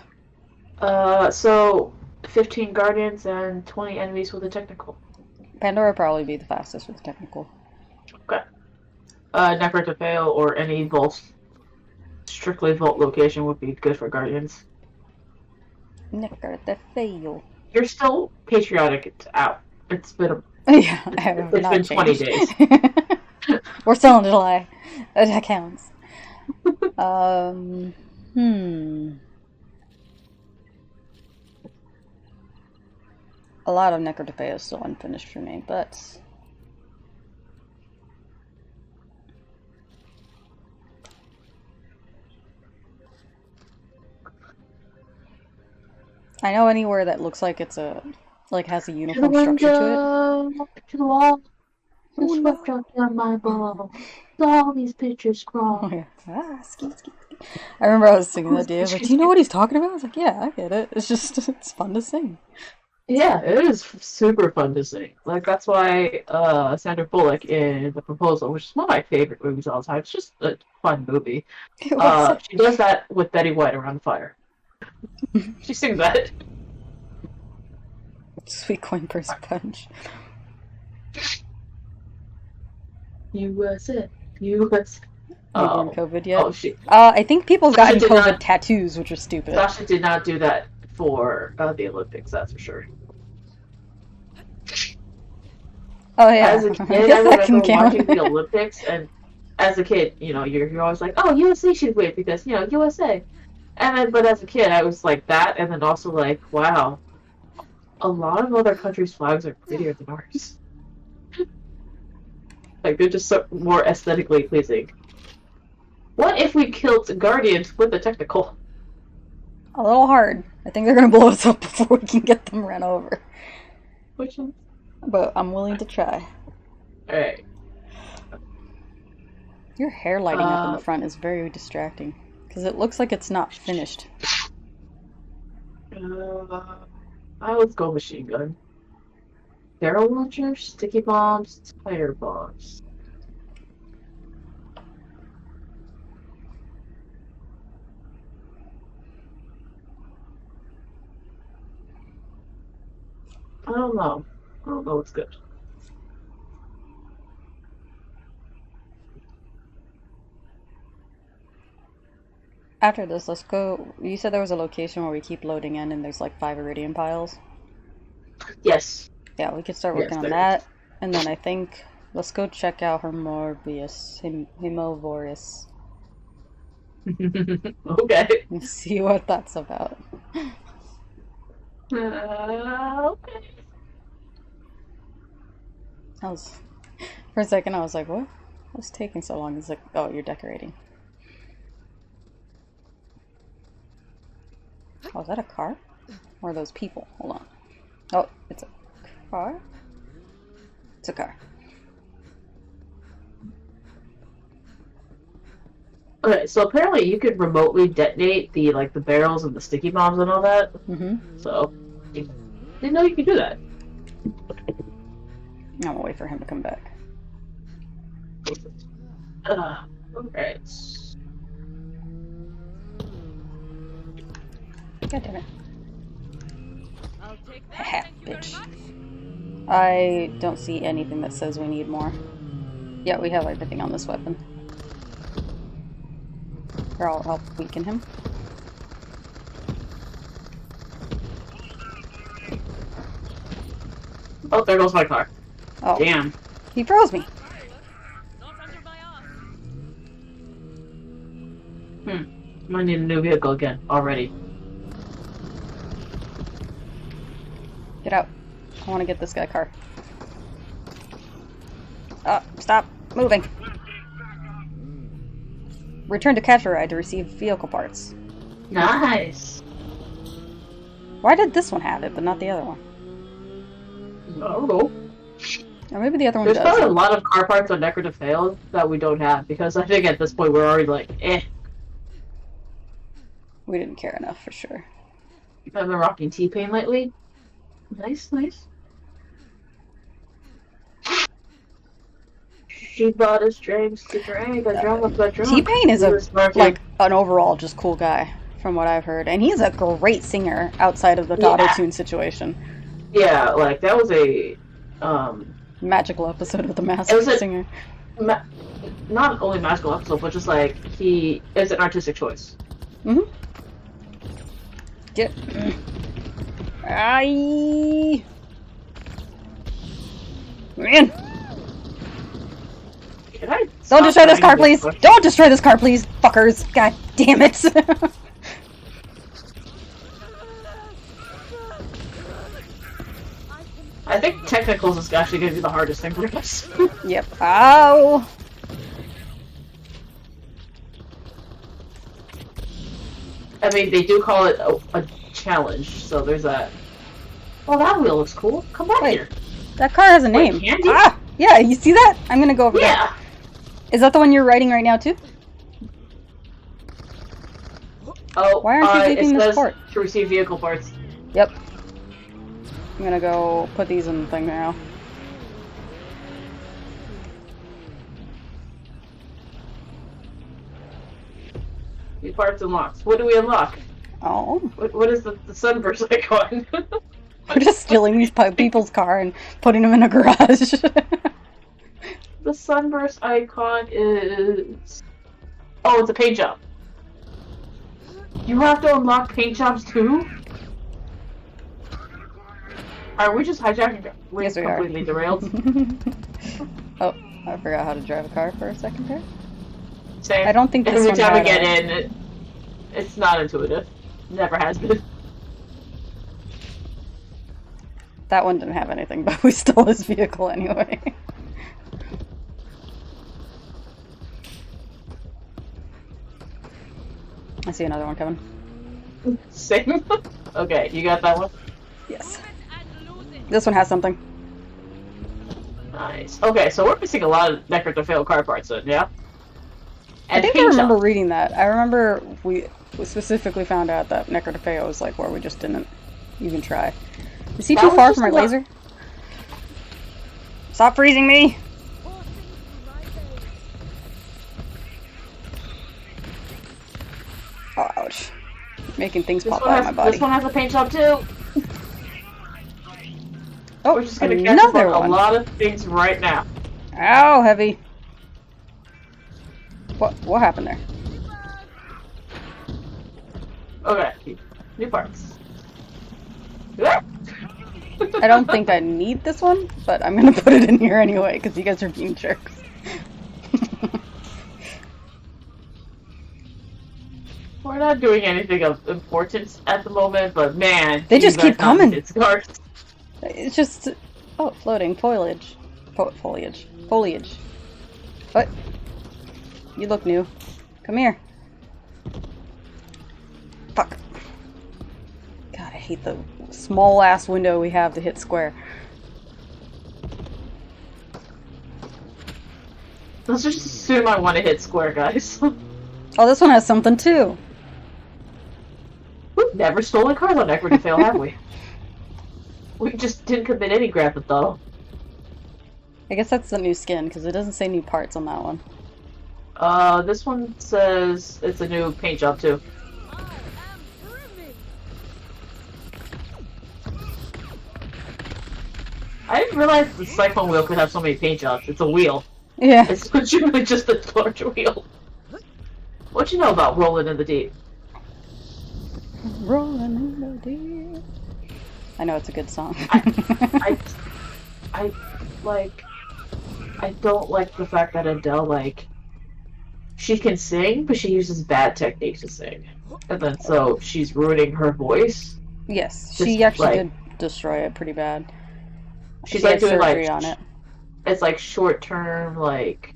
So 15 Guardians and 20 enemies with a technical. Pandora would probably be the fastest with technical. Okay. Never to fail or any bolts. strictly vault location would be good for Guardians. Necker the fail. You're still patriotic. It's out. It's been Yeah, I have it's not been 20 changed. days. We're still in July. That counts. A lot of Necrotopia is still unfinished for me, but I know anywhere that looks like it's has a uniform structure to To the wall. Oh, Just no. swept up down my ball. All these pictures it. crawl. Oh yeah. Ski. I remember I was singing that day. I was like, do you know what he's talking about? I was like, yeah, I get it. It's just, it's fun to sing. Yeah, it is super fun to sing. Like, that's why Sandra Bullock in The Proposal, which is one of my favorite movies of all time, it's just a fun movie. It was She does that with Betty White around the fire. She sings that. Sweet Coin Purse Punch. USA. Newborn COVID yet? Oh, shit. I think people have Sasha gotten did COVID not- tattoos, which are stupid. Sasha did not do that for the Olympics, that's for sure. Oh yeah, As a I kid, I guess that can remember watching count. the Olympics, and as a kid, you're always like, oh, USA should win because, USA. And then, but as a kid, I was like that, and then also like, wow, a lot of other countries' flags are prettier than ours. Like, they're just so more aesthetically pleasing. What if we killed Guardians with a technical? A little hard. I think they're gonna blow us up before we can get them run over. Which one? But I'm willing to try. Alright. Your hair lighting up in the front is very distracting. Because it looks like it's not finished. Let's go machine gun. Barrel launchers, sticky bombs, tire bombs. I don't know. I don't know what's good. After this, let's go. You said there was a location where we keep loading in and there's like 5 iridium piles. Yes. Yeah, we could start working on there that. And then I think let's go check out Hemovorus. Okay. And see what that's about. Okay. For a second, I was like, what? What's taking so long? It's like, oh, you're decorating. Oh, is that a car? Or are those people? Hold on. Oh, it's a car? It's a car. Okay, so apparently you could remotely detonate the barrels and the sticky bombs and all that. Mm-hmm. So, didn't know you could do that. I'm gonna wait for him to come back. Alright. God damn it. I'll take that. Haha, Thank you very bitch. much. I don't see anything that says we need more. Yeah, we have everything on this weapon. Here, I'll weaken him. Oh, there goes my car. Oh, Damn. he froze me. Not under my arm. I need a new vehicle again, already. Get out. I want to get this guy a car. Stop moving. Return to Catcher Ride to receive vehicle parts. Nice. Why did this one have it, but not the other one? I don't know. Or maybe the other one There's does. probably a lot of car parts on Necro to Fail that we don't have, because I think at this point we're already like, eh. We didn't care enough for sure. I've been rocking T-Pain lately. Nice, nice. She bought us drinks to drink. I drank up that drunk. T-Pain is He was smoking. like an overall just cool guy, from what I've heard, and he's a great singer outside of the Yeah. auto-tune situation. Yeah, like that was a Magical episode of The It Masked was a- Singer. ma- not only magical episode, but just like he is an artistic choice. Mm-hmm. Get. Aye. Man. Can I Don't destroy this car, please! question? Don't destroy this car, please, fuckers! God damn it! I think technicals is actually going to be the hardest thing for us. Yep. Ow! I mean, they do call it a challenge, so there's that. Oh, that wheel looks cool. Come back Wait. here. That car has a Wait, name. Candy? Ah! Yeah, you see that? I'm gonna go over there. Yeah. Is that the one you're writing right now, too? Oh, Why aren't you it leaving this says port? to receive vehicle parts. Yep. I'm gonna go put these in the thing now. New parts unlocked. What do we unlock? Oh. What is the sunburst icon? We're just stealing these people's car and putting them in a garage. The sunburst icon is... Oh, it's a paint job. You have to unlock paint jobs too? Are we just hijacking? We're Yes, we are. completely derailed. Oh, I forgot how to drive a car for a second there. Same. I don't think this Every one time we had get a- in, it's not intuitive. Never has been. That one didn't have anything, but we stole his vehicle anyway. I see another one coming. Same. Okay, you got that one? Yes. And lose it. This one has something. Nice. Okay, so we're missing a lot of Nectar to fail car parts then, yeah? I And think I paint remember job. reading that. I remember we specifically found out that Necrotafeo was like where we just didn't even try. Is he That too was far just from my a lot- laser? Stop freezing me! Oh, ouch. Making things pop out of my body. This one has a paint job too. Oh, We're just gonna catch another up on one. a lot of things right now. Ow, heavy. What happened there? Okay, new parts. I don't think I need this one, but I'm gonna put it in here anyway because you guys are being jerks. We're not doing anything of importance at the moment, but man, They just you guys keep coming. It's cars. It's just floating foliage, foliage. What? You look new. Come here. Fuck. God, I hate the small ass window we have to hit square. Let's just assume I want to hit square, guys. Oh, this one has something too. We've never stolen cars on Equity Fail, have we? We just didn't commit any grand theft auto. I guess that's the new skin because it doesn't say new parts on that one. This one says it's a new paint job too. I am brimming. I didn't realize the cyclone wheel could have so many paint jobs. It's a wheel. Yeah. It's legitimately just a large wheel. What you know about rolling in the deep? Rolling in the deep. I know it's a good song. I don't like the fact that Adele, like, she can sing, but she uses bad techniques to sing. And then, so, she's ruining her voice. Yes, Just, she actually like- did destroy it pretty bad. She's She like had doing, surgery like, on it. it's like short-term, like,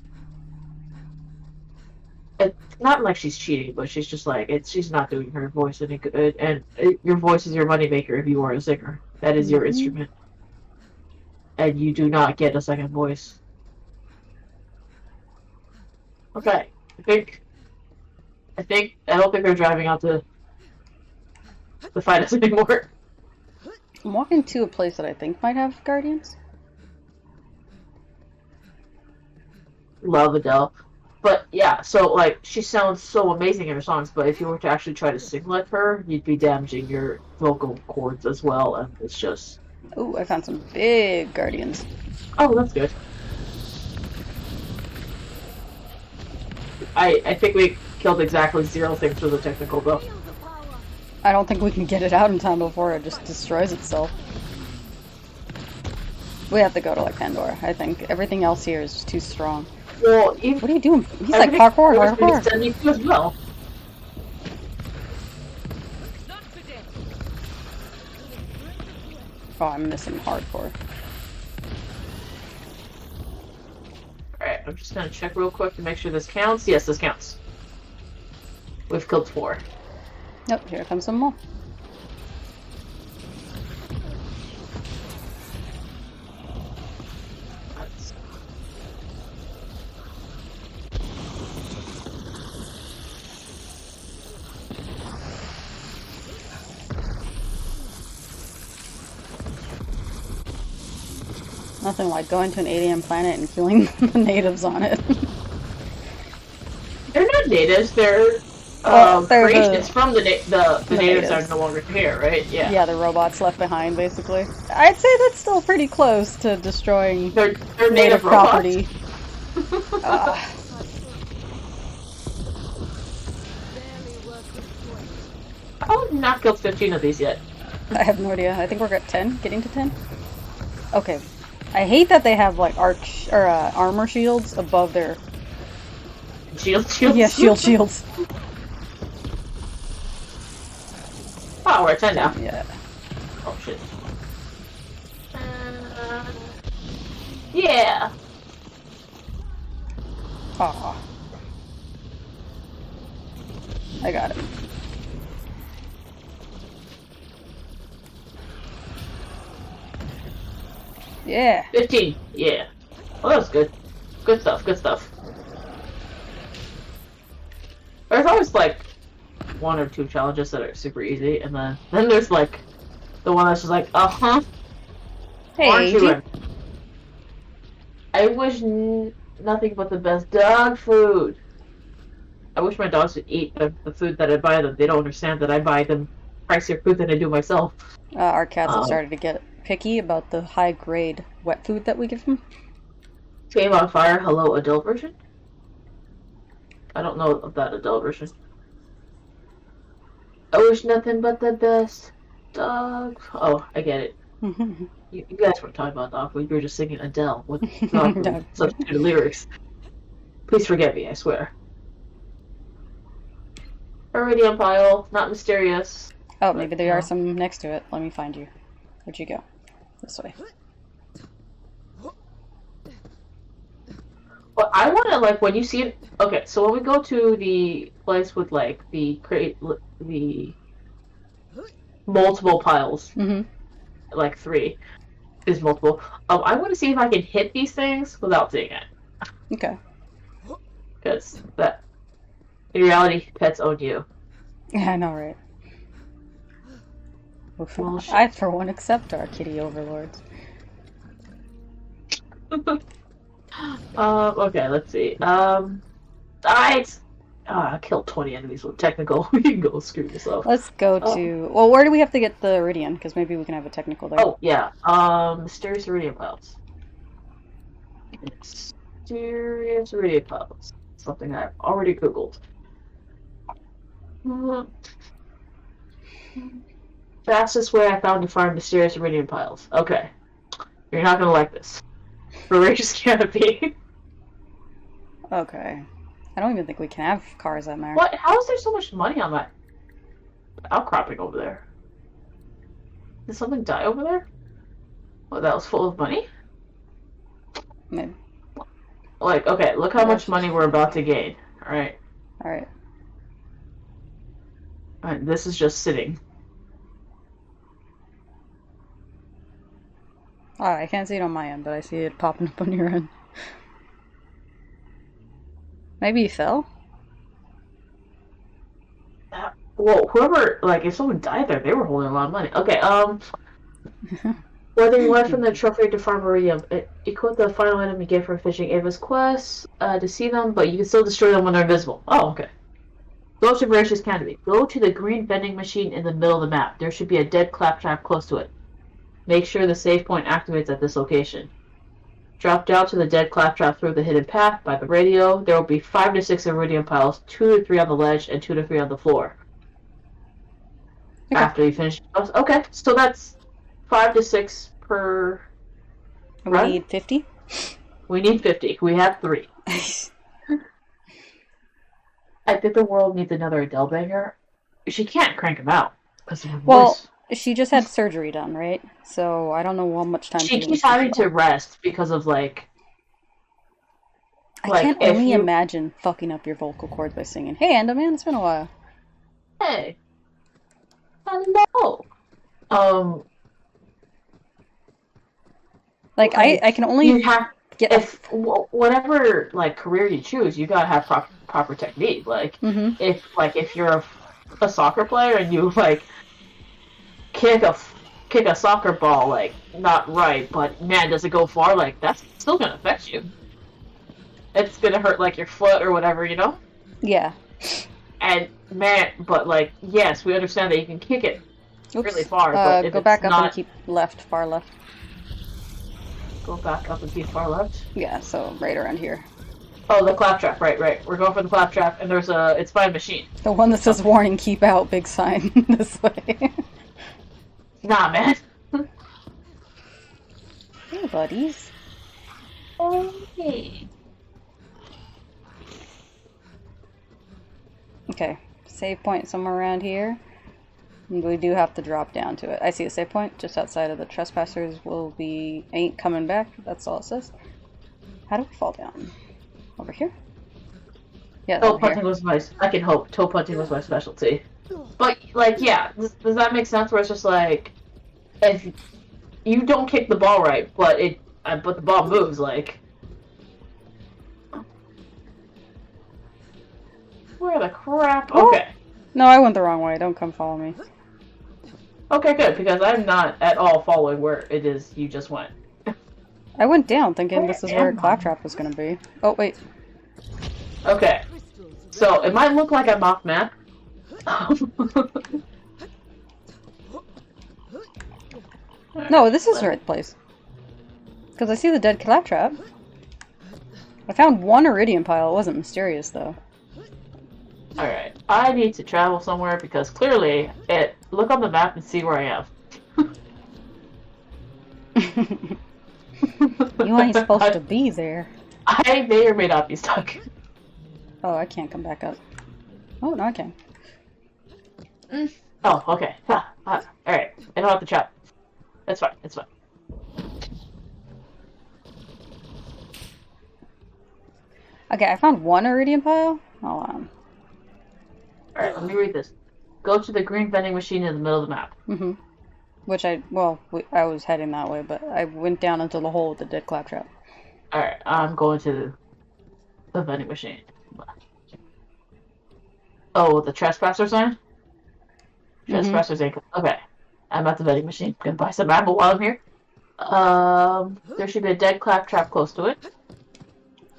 it's not like she's cheating, but she's just like, she's not doing her voice any good. And your voice is your moneymaker if you are a singer. That is your Mhm. instrument. And you do not get a second voice. Okay, I don't think they're driving out to fight us anymore. I'm walking to a place that I think might have guardians. Love Adele. But yeah, so like, she sounds so amazing in her songs, but if you were to actually try to sing like her, you'd be damaging your vocal cords as well, and it's just... Ooh, I found some big guardians. Oh, that's good. I think we killed exactly 0 things with the technical, though. Feel the power. I don't think we can get it out in time before it just destroys itself. We have to go to like Pandora. I think everything else here is just too strong. Well, even What are you doing? He's like parkour, parkour. As well. Not today. Oh, I'm missing hardcore. Alright, I'm just gonna check real quick to make sure this counts. Yes, this counts. We've killed 4. Nope, here comes some more. That's... Nothing like going to an alien planet and killing the natives on it. They're not natives, they're they're creations from the natives natives. are no longer here, right? Yeah. Yeah, the robots left behind, basically. I'd say that's still pretty close to destroying They're native native property. Barely worth the sweat. I've not killed 15 of these yet. I have no idea. I think we're at 10, getting to 10. Okay. I hate that they have like armor shields above their Shields? yeah shields. Oh, we're at 10 now. Yeah. Oh, shit. Yeah. Aw. I got it. Yeah. 15. Yeah. Well, that was good. Good stuff, good stuff. There's always like 1 or 2 challenges that are super easy, and then there's like the one that's just like, uh-huh. Hey, Aren't you do you- in? I wish nothing but the best dog food. I wish my dogs would eat the food that I buy them. They don't understand that I buy them pricier food than I do myself. our cats have started to get picky about the high grade wet food that we give them. Game on Fire, hello, adult version? I don't know of that adult version. I wish nothing but the best dog. Oh, I get it. You guys weren't talking about dog food. You were just singing Adele with dog food, Dog food. substituted lyrics. Please forgive me, I swear. Iridium pile, not mysterious. Oh, maybe there No. are some next to it. Let me find you. Where'd you go? This way. Well, I want to, like, when you see it... Okay, so when we go to the place with, like, the multiple piles, Mm-hmm. like 3 is multiple, I want to see if I can hit these things without seeing it. Okay. Because that... In reality, pets own you. Yeah, I know, right? Oof. Well, shit. I, for one, accept our kitty overlords. Okay, let's see. I killed 20 enemies with technical. You can go screw yourself. Let's go to... Well, where do we have to get the Iridian? Because maybe we can have a technical there. Oh, yeah. Mysterious Iridium Piles. Mysterious Iridium Piles. Something I've already Googled. Fastest way I found to find mysterious Iridium Piles. Okay. You're not gonna like this. Voracious Canopy. Okay. I don't even think we can have cars that matter. What? How is there so much money on that outcropping over there? Did something die over there? Oh, that was full of money? Maybe. Like, okay, look how much money we're about to gain. Alright. Alright. Alright, this is just sitting. Oh, I can't see it on my end, but I see it popping up on your end. Maybe you fell? Well, whoever, like, if someone died there, they were holding a lot of money. Okay, whether you went from the trophy to farm iridium, equip the final item you get from fishing Ava's quest to see them, but you can still destroy them when they're invisible. Oh, okay. Go to Voracious Canopy. Go to the green vending machine in the middle of the map. There should be a dead claptrap close to it. Make sure the save point activates at this location. Drop down to the dead claptrap through the hidden path by the radio. There will be 5 to 6 iridium piles, 2 to 3 on the ledge, and 2 to 3 on the floor. Okay. After you finish. Okay, so that's 5 to 6 per. We run? need 50. We need 50. We have 3. I think the world needs another Adele banger. She can't crank them out. Well, she just had surgery done, right? So I don't know how much time she can keeps having to rest because of like. I can't only imagine fucking up your vocal cords by singing. Hey, Anda, man, it's been a while. Hey. Hello. Like I can only get if whatever like career you choose, you gotta have proper technique. Like if you're a soccer player and you like kick a soccer ball like not right, but man, does it go far? Like that's still gonna affect you. It's gonna hurt like your foot or whatever, you know. Yeah. And man, but like yes, we understand that you can kick it really far. But if go back up and keep left, far left. Go back up and keep far left. Yeah, so right around here. Oh, the claptrap, right. We're going for the claptrap, and it's by a machine. The one that says warning, keep out, big sign this way. Nah, man. Hey, buddies. Okay. Okay, save point somewhere around here. And we do have to drop down to it. I see a save point just outside of the trespassers ain't coming back. That's all it says. How do we fall down? Over here? Yeah, toe punting was I can hope toe punting was my specialty. But like, yeah, does that make sense? Where it's just like, if you don't kick the ball right, but the ball moves, like. Where the crap? Okay. No, I went the wrong way. Don't come follow me. Okay, good, because I'm not at all following where it is you just went. I went down thinking this is where claptrap was going to be. Oh, wait. Okay. So, it might look like I'm off map. No, this is the right place. Because I see the dead claptrap. I found one iridium pile. It wasn't mysterious, though. Alright, I need to travel somewhere because clearly, look on the map and see where I am. You ain't supposed to be there. I may or may not be stuck. Oh, I can't come back up. Oh, no, I can. Oh, okay. Alright, I don't have to trap. That's fine, it's fine. Okay, I found one iridium pile. Hold on. Alright, let me read this. Go to the green vending machine in the middle of the map. Mm-hmm. Which I was heading that way, but I went down into the hole with the dead claptrap. Alright, I'm going to the vending machine. Oh, the trespasser sign? Trespassers ain't. Okay. I'm at the vending machine. Gonna buy some ammo while I'm here. There should be a dead claptrap close to it.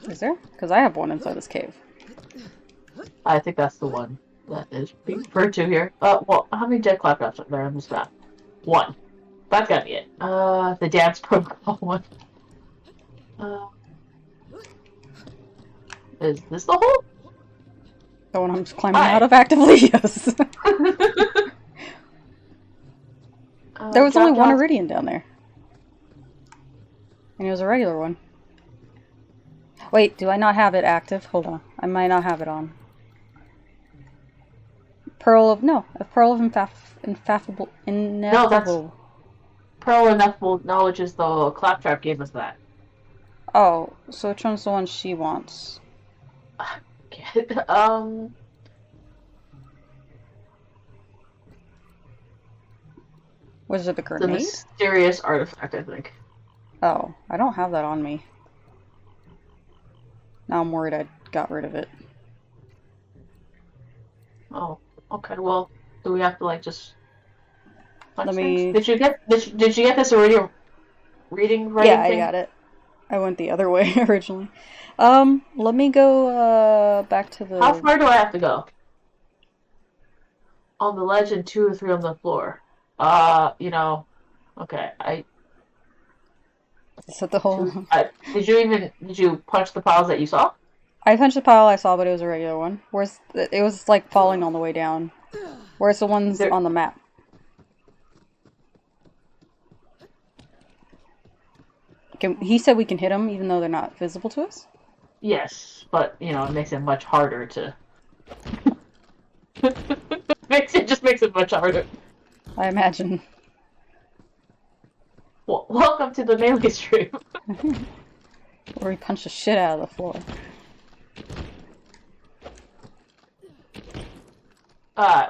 Is there? Because I have one inside this cave. I think that's the one that is being referred to here. Well, how many dead claptraps are there on this map? 1. That's gotta be it. The dance protocol one. Is this the hole? The one I'm just climbing out of actively? Yes. There was only one iridium down there. And it was a regular one. Wait, do I not have it active? Hold on. I might not have it on. A pearl of ineffable. No, that's Pearl Ineffable Knowledge is the claptrap gave us that. Oh, so which one's the one she wants? Was it the grenade? The mysterious artifact, I think. Oh, I don't have that on me. Now I'm worried I got rid of it. Oh, okay. Well, do we have to like just? Let me. Did you get this already? Reading right? Yeah, I got it. I went the other way originally. Let me go back to the. How far do I have to go? On the ledge and 2 or 3 on the floor. Okay. Is that the whole? Did you punch the piles that you saw? I punched the pile I saw, but it was a regular one. It was like falling on the way down. Where's the ones There- on the map? He said we can hit them even though they're not visible to us? Yes, but you know it makes it much harder to. It just makes it much harder. I imagine. Well, welcome to the melee stream. Where he punched the shit out of the floor.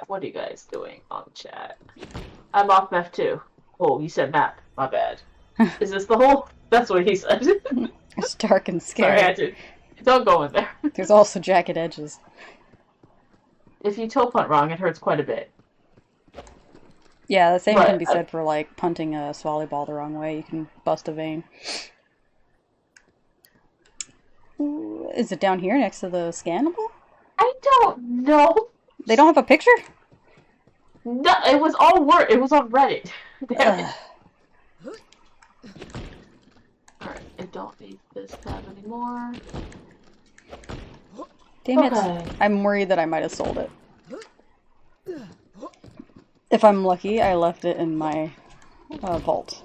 What are you guys doing on chat? I'm off F2. Oh, you said map. My bad. Is this the hole? That's what he said. It's dark and Sorry, scary. don't go in there. There's also jagged edges. If you toe punt wrong, it hurts quite a bit. Yeah, the same But, can be said for like punting a swally ball the wrong way. You can bust a vein. Ooh, is it down here next to the scannable? I don't know. They don't have a picture? No, it was all word. It was on Reddit. Damn it. Alright, I don't need this tab anymore. Damn it. Okay. I'm worried that I might have sold it. If I'm lucky, I left it in my vault.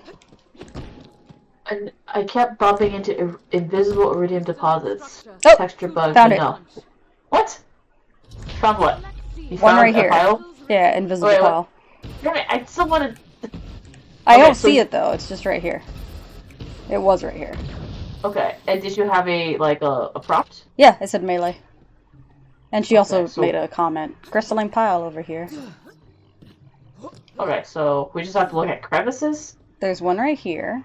And I kept bumping into invisible iridium deposits. Oh, Texture bugs. found it. No. What? Found what? Let's see. You One found right a here. file? Yeah, invisible Wait, what? pile. Damn it, I still wanted. I Okay, don't so- see it though, it's just right here. It was right here. Okay, and did you have a prompt? Yeah, it said melee. And she also so- made a comment. Crystalline pile over here. Okay, so we just have to look at crevices. There's one right here.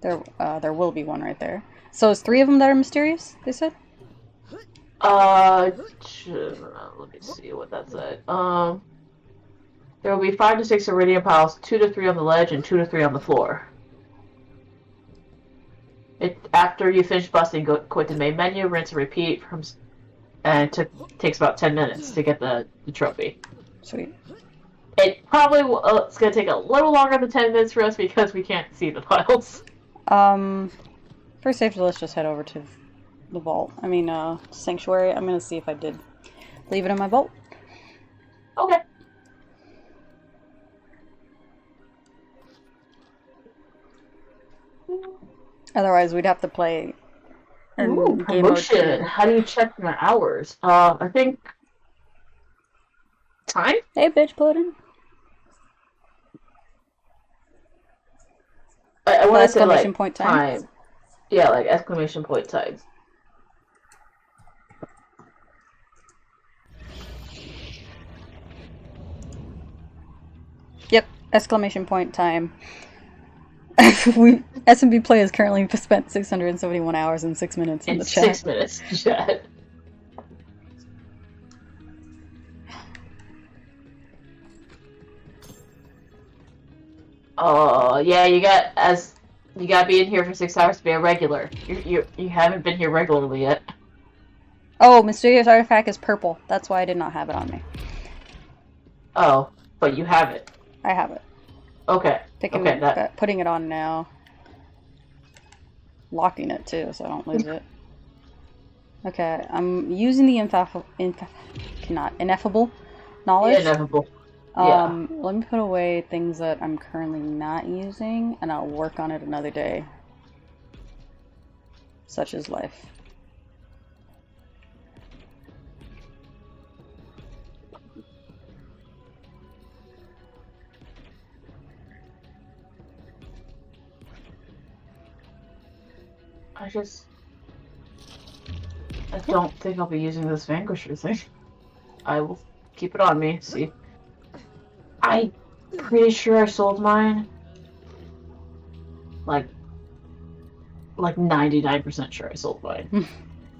There will be one right there. So it's 3 of them that are mysterious, they said? Let me see what that said. There will be 5 to 6 iridium piles, 2 to 3 on the ledge, and 2 to 3 on the floor. After you finish busting, go quit the main menu, rinse and repeat, and it takes about 10 minutes to get the trophy. Sweet. It probably it's going to take a little longer than 10 minutes for us because we can't see the piles. For safety, let's just head over to the vault. I mean, sanctuary. I'm gonna see if I did leave it in my vault. Okay. Otherwise, we'd have to play in Ooh, game mode promotion. 2. How do you check my hours? I think time? Hey, bitch pudding. I want to say Exclamation like point time? Yeah, like exclamation point time. Yep, exclamation point time. SMB play has currently spent 671 hours and 6 minutes in the chat. 6 minutes chat. Oh yeah, you gotta be in here for 6 hours to be a regular. You haven't been here regularly yet. Oh, mysterious artifact is purple. That's why I did not have it on me. Oh, but you have it. I have it. Okay. Putting it on now. Locking it too, so I don't lose it. Okay, I'm using the ineffable knowledge. Ineffable. Yeah. Let me put away things that I'm currently not using, and I'll work on it another day. Such as life. I don't think I'll be using this Vanquisher thing. I will keep it on me, see. I'm pretty sure I sold mine. Like 99% sure I sold mine.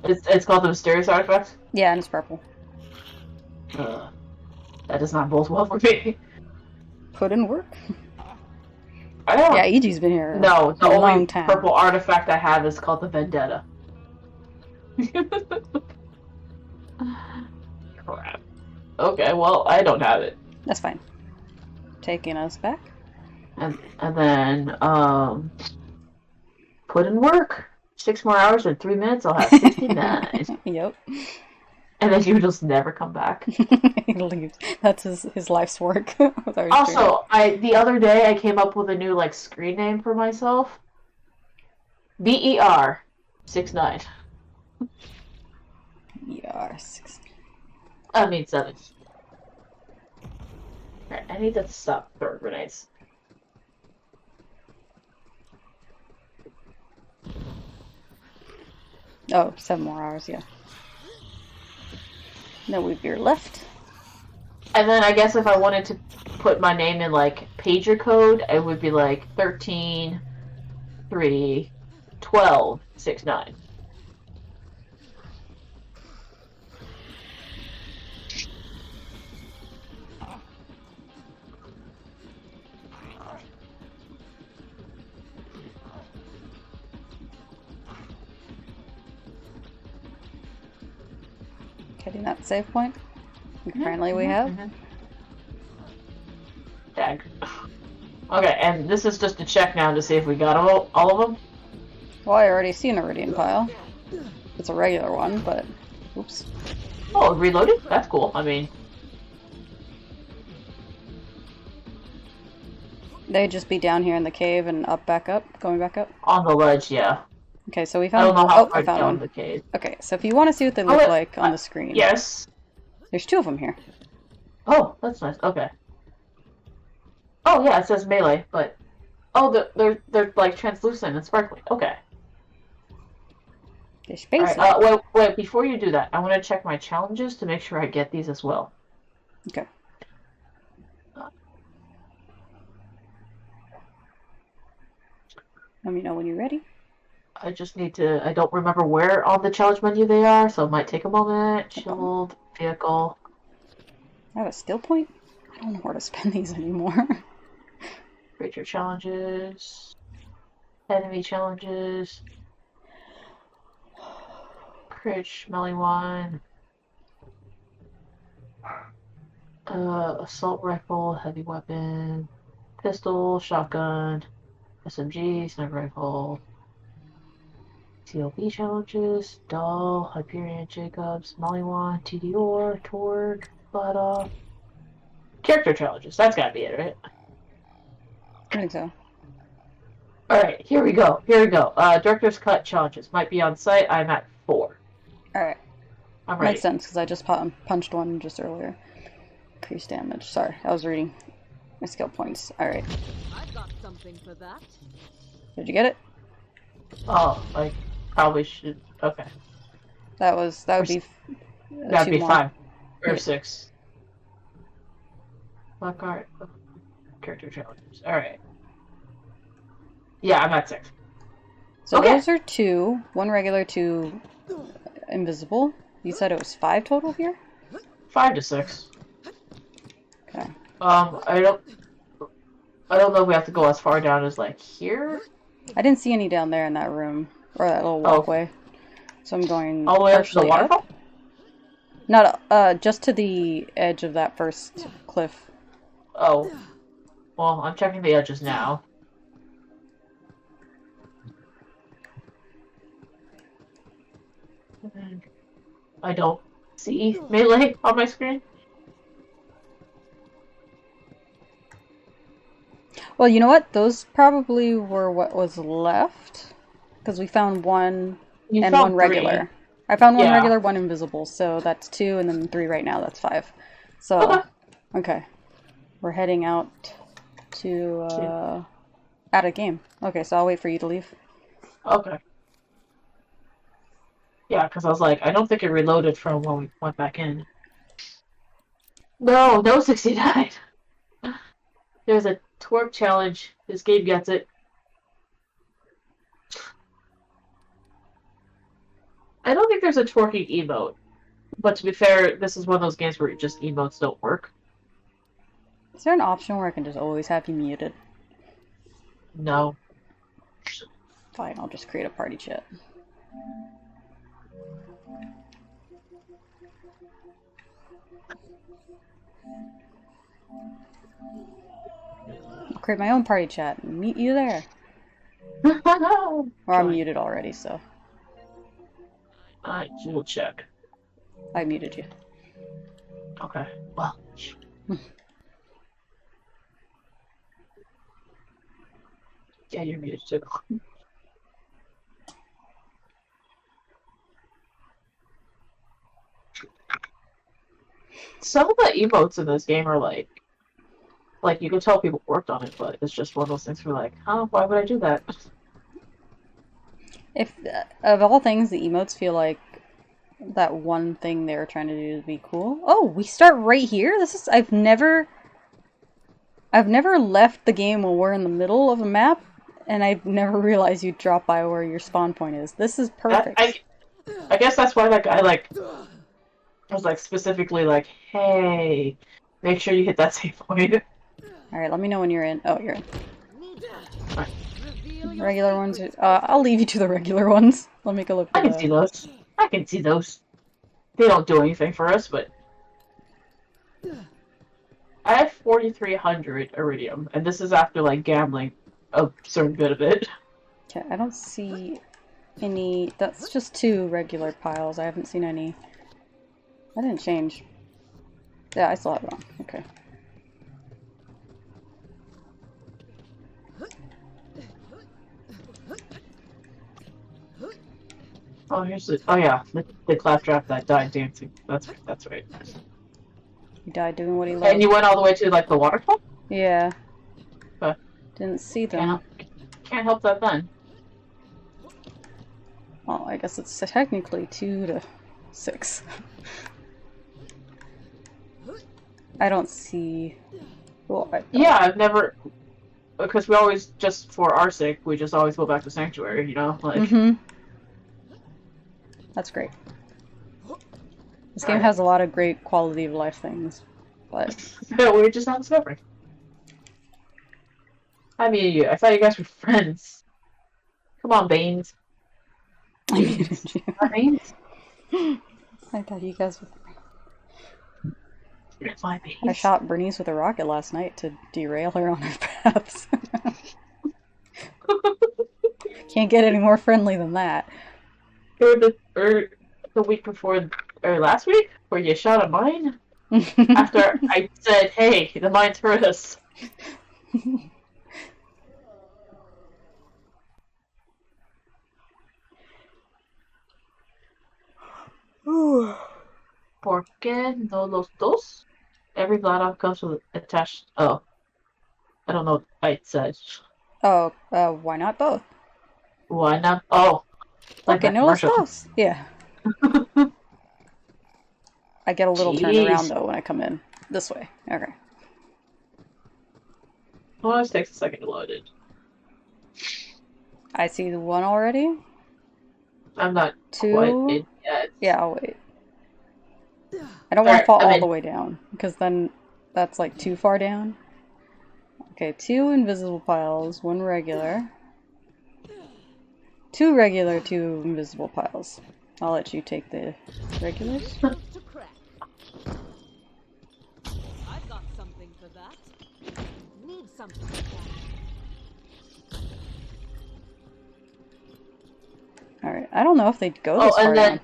It's called the Mysterious Artifact? Yeah, and it's purple. That does not bode well for me. Put in work. I don't. Yeah, EG's been here No, the a only long time. purple artifact I have is called the Vendetta. Crap. Okay, well, I don't have it. That's fine. Taking us back. And then, put in work. 6 more hours and 3 minutes, I'll have 69. Yep. And then you just never come back. He leaves. That's his life's work. With our stream. Also, the other day I came up with a new like screen name for myself. BER69. ER6. I mean 7. Alright, I need to stop throwing grenades. Oh, 7 more hours, yeah. No, we've your left. And then I guess if I wanted to put my name in like pager code, it would be like 13 3 12 6 9. Getting that save point. Apparently we have. Dag. Okay, and this is just a check now to see if we got all of them. Well, I already see an Iridian pile. It's a regular one, but... Oops. Oh, reloaded? That's cool. I mean... They'd just be down here in the cave and back up, going back up. On the ledge, yeah. Okay, so we I found don't know how I far found down one. the cave. Okay, so if you want to see what they look like on the screen. Yes. There's 2 of them here. Oh, that's nice. Okay. Oh, yeah, it says melee, but... Oh, they're like translucent and sparkly. Okay. They're space. Alright, wait, before you do that, I want to check my challenges to make sure I get these as well. Okay. Let me know when you're ready. I just need to... I don't remember where on the challenge menu they are, so it might take a moment. Shield, vehicle... I have a skill point? I don't know where to spend these anymore. Creature challenges... Enemy challenges... Critch, melee one... assault rifle, heavy weapon... Pistol, shotgun... SMG, sniper rifle... TLB challenges, Doll, Hyperion, Jacobs, Mollywan, TDOR, Torg, Off. Character challenges, that's gotta be it, right? I think so. Alright, here we go. Director's Cut challenges. Might be on site, I'm at 4. Alright. I'm ready. Makes sense, because I just punched one just earlier. Increased damage. Sorry, I was reading my skill points. Alright. I got something for that. Did you get it? Oh, I probably should... Okay. That would be... That'd 2 be more. 5. Or Yeah. 6. Black art. Character challenges. Alright. Yeah, I'm at 6. So Okay. those are 2. 1 regular, 2 invisible. You said it was 5 total here? 5 to 6. Okay. I don't know if we have to go as far down as, like, here? I didn't see any down there in that room. Or that little walkway. So I'm going All the way up to the partially up. waterfall? Not, just to the edge of that first cliff. Oh. Well, I'm checking the edges now. I don't see melee on my screen. Well, you know what? Those probably were what was left. Because we found 1 You and found 1 regular. 3. I found 1 Yeah. regular, 1 invisible. So that's 2, and then 3 right now. That's 5. So, okay. We're heading out to, out of game. Okay, so I'll wait for you to leave. Okay. Yeah, because I was like, I don't think it reloaded from when we went back in. No 69. There's a twerk challenge. This game gets it. I don't think there's a twerking emote. But to be fair, this is one of those games where just emotes don't work. Is there an option where I can just always have you muted? No. Fine, I'll just create a party chat. I'll create my own party chat and meet you there. Or I'm Join. muted already, so Alright, we'll check. I muted you. Okay. Well. Yeah, you're muted too. Some of the emotes in this game are like you can tell people worked on it, but it's just one of those things where like, huh, why would I do that? If of all things, the emotes feel like that one thing they were trying to do to be cool. Oh, we start right here. I've never left the game when we're in the middle of a map, and I've never realized you drop by where your spawn point is. This is perfect. I guess that's why that guy like was like specifically like, hey, make sure you hit that save point. Alright, let me know when you're in. Oh, you're in. Right. Regular ones are, I'll leave you to the regular ones. Let me go look for I can see those. I can see those. They don't do anything for us, but I have 4,300 iridium, and this is after like gambling a certain bit of it. Okay, I don't see any. That's just 2 regular piles. I haven't seen any. I didn't change. Yeah, I still have it on. Okay. Oh, here's the. Oh yeah, the claptrap that died dancing. That's right. He died doing what he loved. And you went all the way to like the waterfall. Yeah. But didn't see them. Can't help that then. Well, I guess it's technically 2 to 6. I don't see. Well, yeah, I've never. Because we always, just for our sake, we just always go back to Sanctuary, you know? Like. Mm-hmm. That's great. This game has a lot of great quality of life things, but we're just not discovering. I mean, I thought you guys were friends. Come on, Baines. I muted you. Baines? I thought you guys were. My Baines. I shot Bernice with a rocket last night to derail her on her paths. Can't get any more friendly than that. Or the week before, or last week, where you shot a mine? After I said, hey, the mine's hurt us. ¿Por qué no los dos? Every blood comes with attached. Oh. I don't know what I said. Oh, why not both? Why not? Oh. Like that no los commercial. dos. Yeah. I get a little turn around though when I come in. This way. Okay. Well, it takes a second to load it. I see the 1 already. I'm not 2 quite in yet. Yeah, I'll wait. I don't want to fall all the way down, because then that's like too far down. Okay, 2 invisible piles, 1 regular. 2 regular, 2 invisible piles. I'll let you take the regulars. To crack. I've got something for that. Need something for that. Alright, I don't know if they'd go this far down.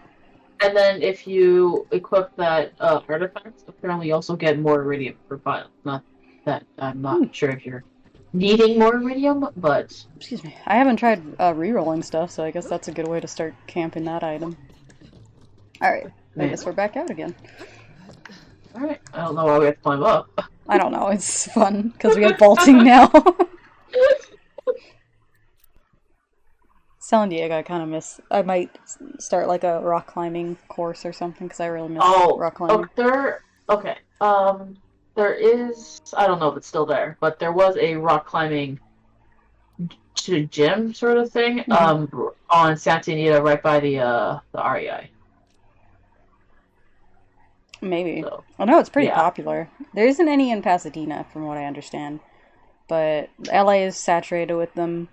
And then if you equip that artifact, apparently you also get more iridium per pile. Not that I'm not sure if you're needing more iridium, but Excuse me. I haven't tried re-rolling stuff, so I guess that's a good way to start camping that item. Alright, I guess we're back out again. Alright, I don't know why we have to climb up. I don't know, it's fun, because we have vaulting now. San Diego, I kind of miss. I might start like a rock climbing course or something, because I really miss rock climbing. Okay, there is, I don't know if it's still there, but there was a rock climbing gym sort of thing on Santa Anita right by the REI. Maybe. So, I know it's pretty popular. There isn't any in Pasadena, from what I understand. But LA is saturated with them.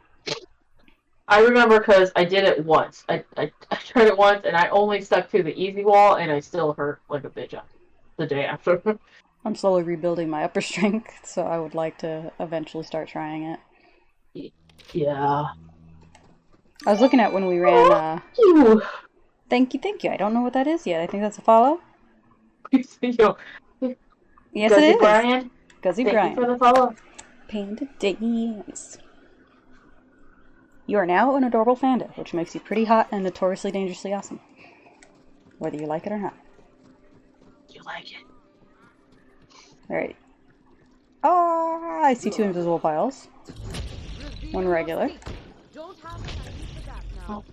I remember because I did it once. I tried it once, and I only stuck to the easy wall, and I still hurt like a bitch the day after. I'm slowly rebuilding my upper strength, so I would like to eventually start trying it. Yeah. I was looking at when we ran, You. thank you. I don't know what that is yet. I think that's a follow. Yo, Yes, it Guzzy is. Brian, Guzzy thank you for Brian. the follow. Panda Dance. You are now an adorable panda, which makes you pretty hot and notoriously dangerously awesome. Whether you like it or not. You like it? Alright. Oh, I see 2 invisible piles. One regular. Don't have an ID for that now.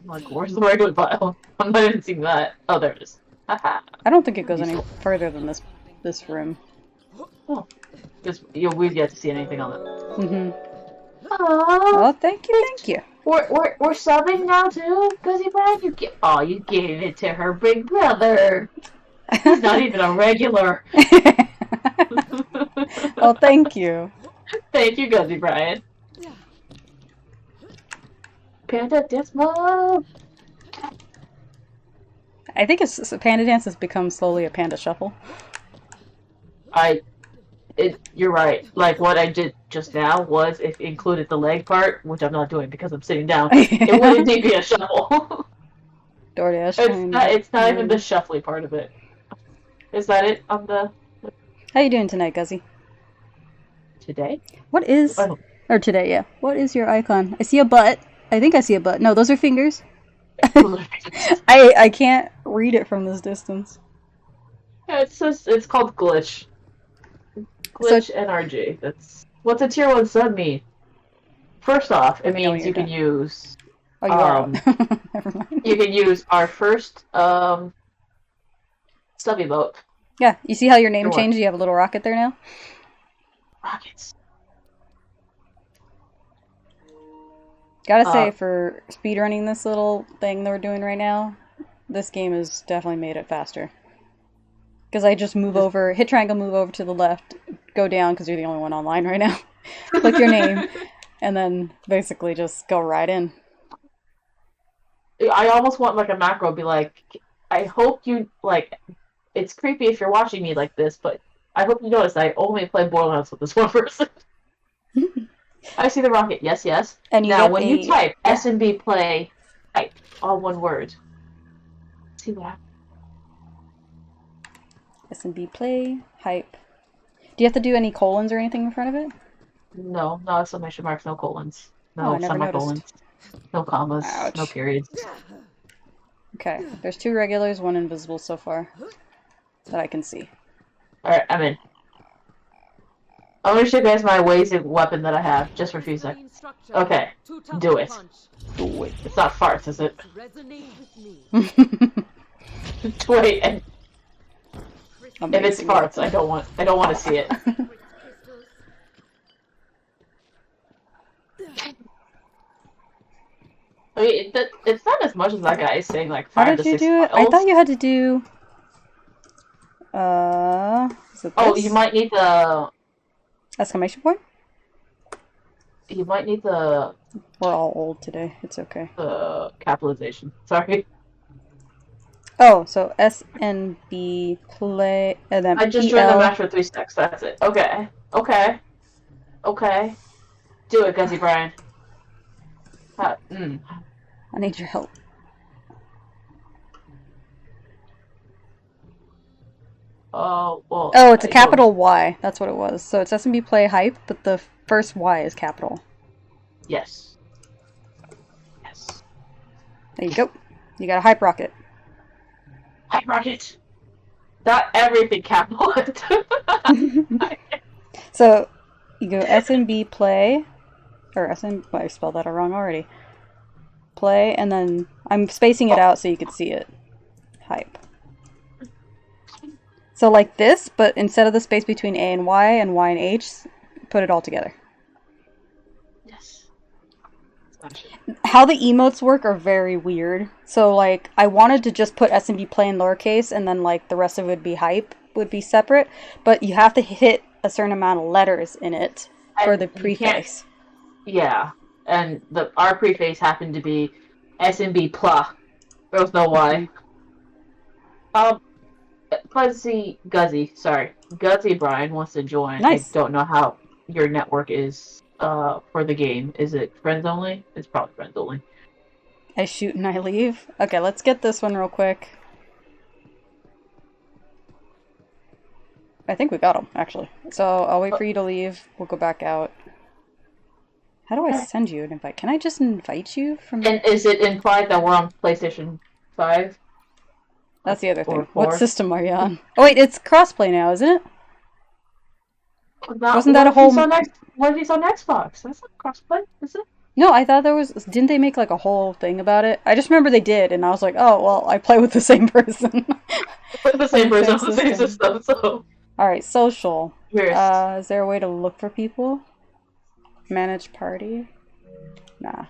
I'm like, where's the regular file? I'm not even seeing that. Oh, there it is. Haha. I don't think it goes any further than this room. Oh, we've yet to see anything on it. Mm-hmm. Aww. Oh, thank you. We're subbing now too, Guzzy Brian. You gave it to her big brother. He's not even a regular. Oh, thank you. Thank you, Guzzy Brian. Panda Dance Mob. I think it's Panda Dance has become slowly a Panda Shuffle. You're right. Like what I did just now was it included the leg part, which I'm not doing because I'm sitting down. It would indeed be a shuffle. DoorDash. It's not even the shuffly part of it. Is that it on the How you doing tonight, Guzzy? today? What is Oh. or today? Yeah. What is your icon? I see a butt. I think I see a butt. No, those are fingers. I can't read it from this distance. Yeah, it's called glitch. Glitch NRG. What's a tier 1 sub mean? First off, it means you can use. Oh, you are. Never mind. You can use our first sub emote. Yeah, you see how your name changed? You have a little rocket there now. Rockets. Gotta say, for speedrunning this little thing that we're doing right now, this game has definitely made it faster. Because I just move over, hit triangle, move over to the left, go down because you're the only one online right now. Click your name, and then basically just go right in. I almost want like a macro be like, I hope you like. It's creepy if you're watching me like this, but I hope you notice I only play Borderlands with this one person. I see the rocket. Yes, yes. And you now, when you type SMB play, type all one word. See what happens. SMB play, hype. Do you have to do any colons or anything in front of it? No exclamation marks, no colons. No I never semicolons. noticed. No commas. Ouch. No periods. Okay, there's 2 regulars, 1 invisible so far. That I can see. Alright, I'm in. I'm gonna show you guys my amazing weapon that I have, just for a few seconds. Okay, do it. Do it. It's not farts, is it? Resonate with me. Wait, and if it's farts, I don't want to see it. I mean, it's not as much as that guy is saying, like, 5 to 6 How did you do it? I thought you had to do... is it this? Oh, you might need the... Exclamation point? You might need the... We're all old today. It's okay. Capitalization. Sorry. Oh, so SNB play... And then I just joined the match for 3 stacks. That's it. Okay. Okay. Okay. Do it, Guzzy Brian. I need your help. Oh, well... Oh, it's a capital Y. That's what it was. So it's SMB play hype, but the first Y is capital. Yes. Yes. There you go. You got a hype rocket. Hype rocket! Not everything capitalized. So, you go SMB play, or SM, well, I spelled that wrong already. Play, and then I'm spacing it out so you can see it. Hype. So like this, but instead of the space between A and Y and H, put it all together. Yes. How the emotes work are very weird. So like, I wanted to just put SMB play in lowercase, and then like the rest of it would be hype, would be separate, but you have to hit a certain amount of letters in it for the preface. Yeah, and our preface happened to be SMB pla. There was no Y. Guzzy Brian wants to join. Nice. I don't know how your network is for the game? Is it friends only? It's probably friends only. I shoot and I leave. Okay, let's get this one real quick. I think we got them, actually. So I'll wait for you to leave. We'll go back out. How do I send you an invite? Can I just invite you from... And is it implied that we're on PlayStation 5? That's the other thing. Or What 4? system are you on? Oh wait, it's crossplay now, isn't it? Not, Wasn't that a whole... What if he's on Xbox? That's not crossplay, is it? No, I thought there was... Didn't they make like a whole thing about it? I just remember they did, and I was like, oh, well, I play with the same person. With the same person on the same system, so... Alright, social. Weird. Is there a way to look for people? Manage party? Nah.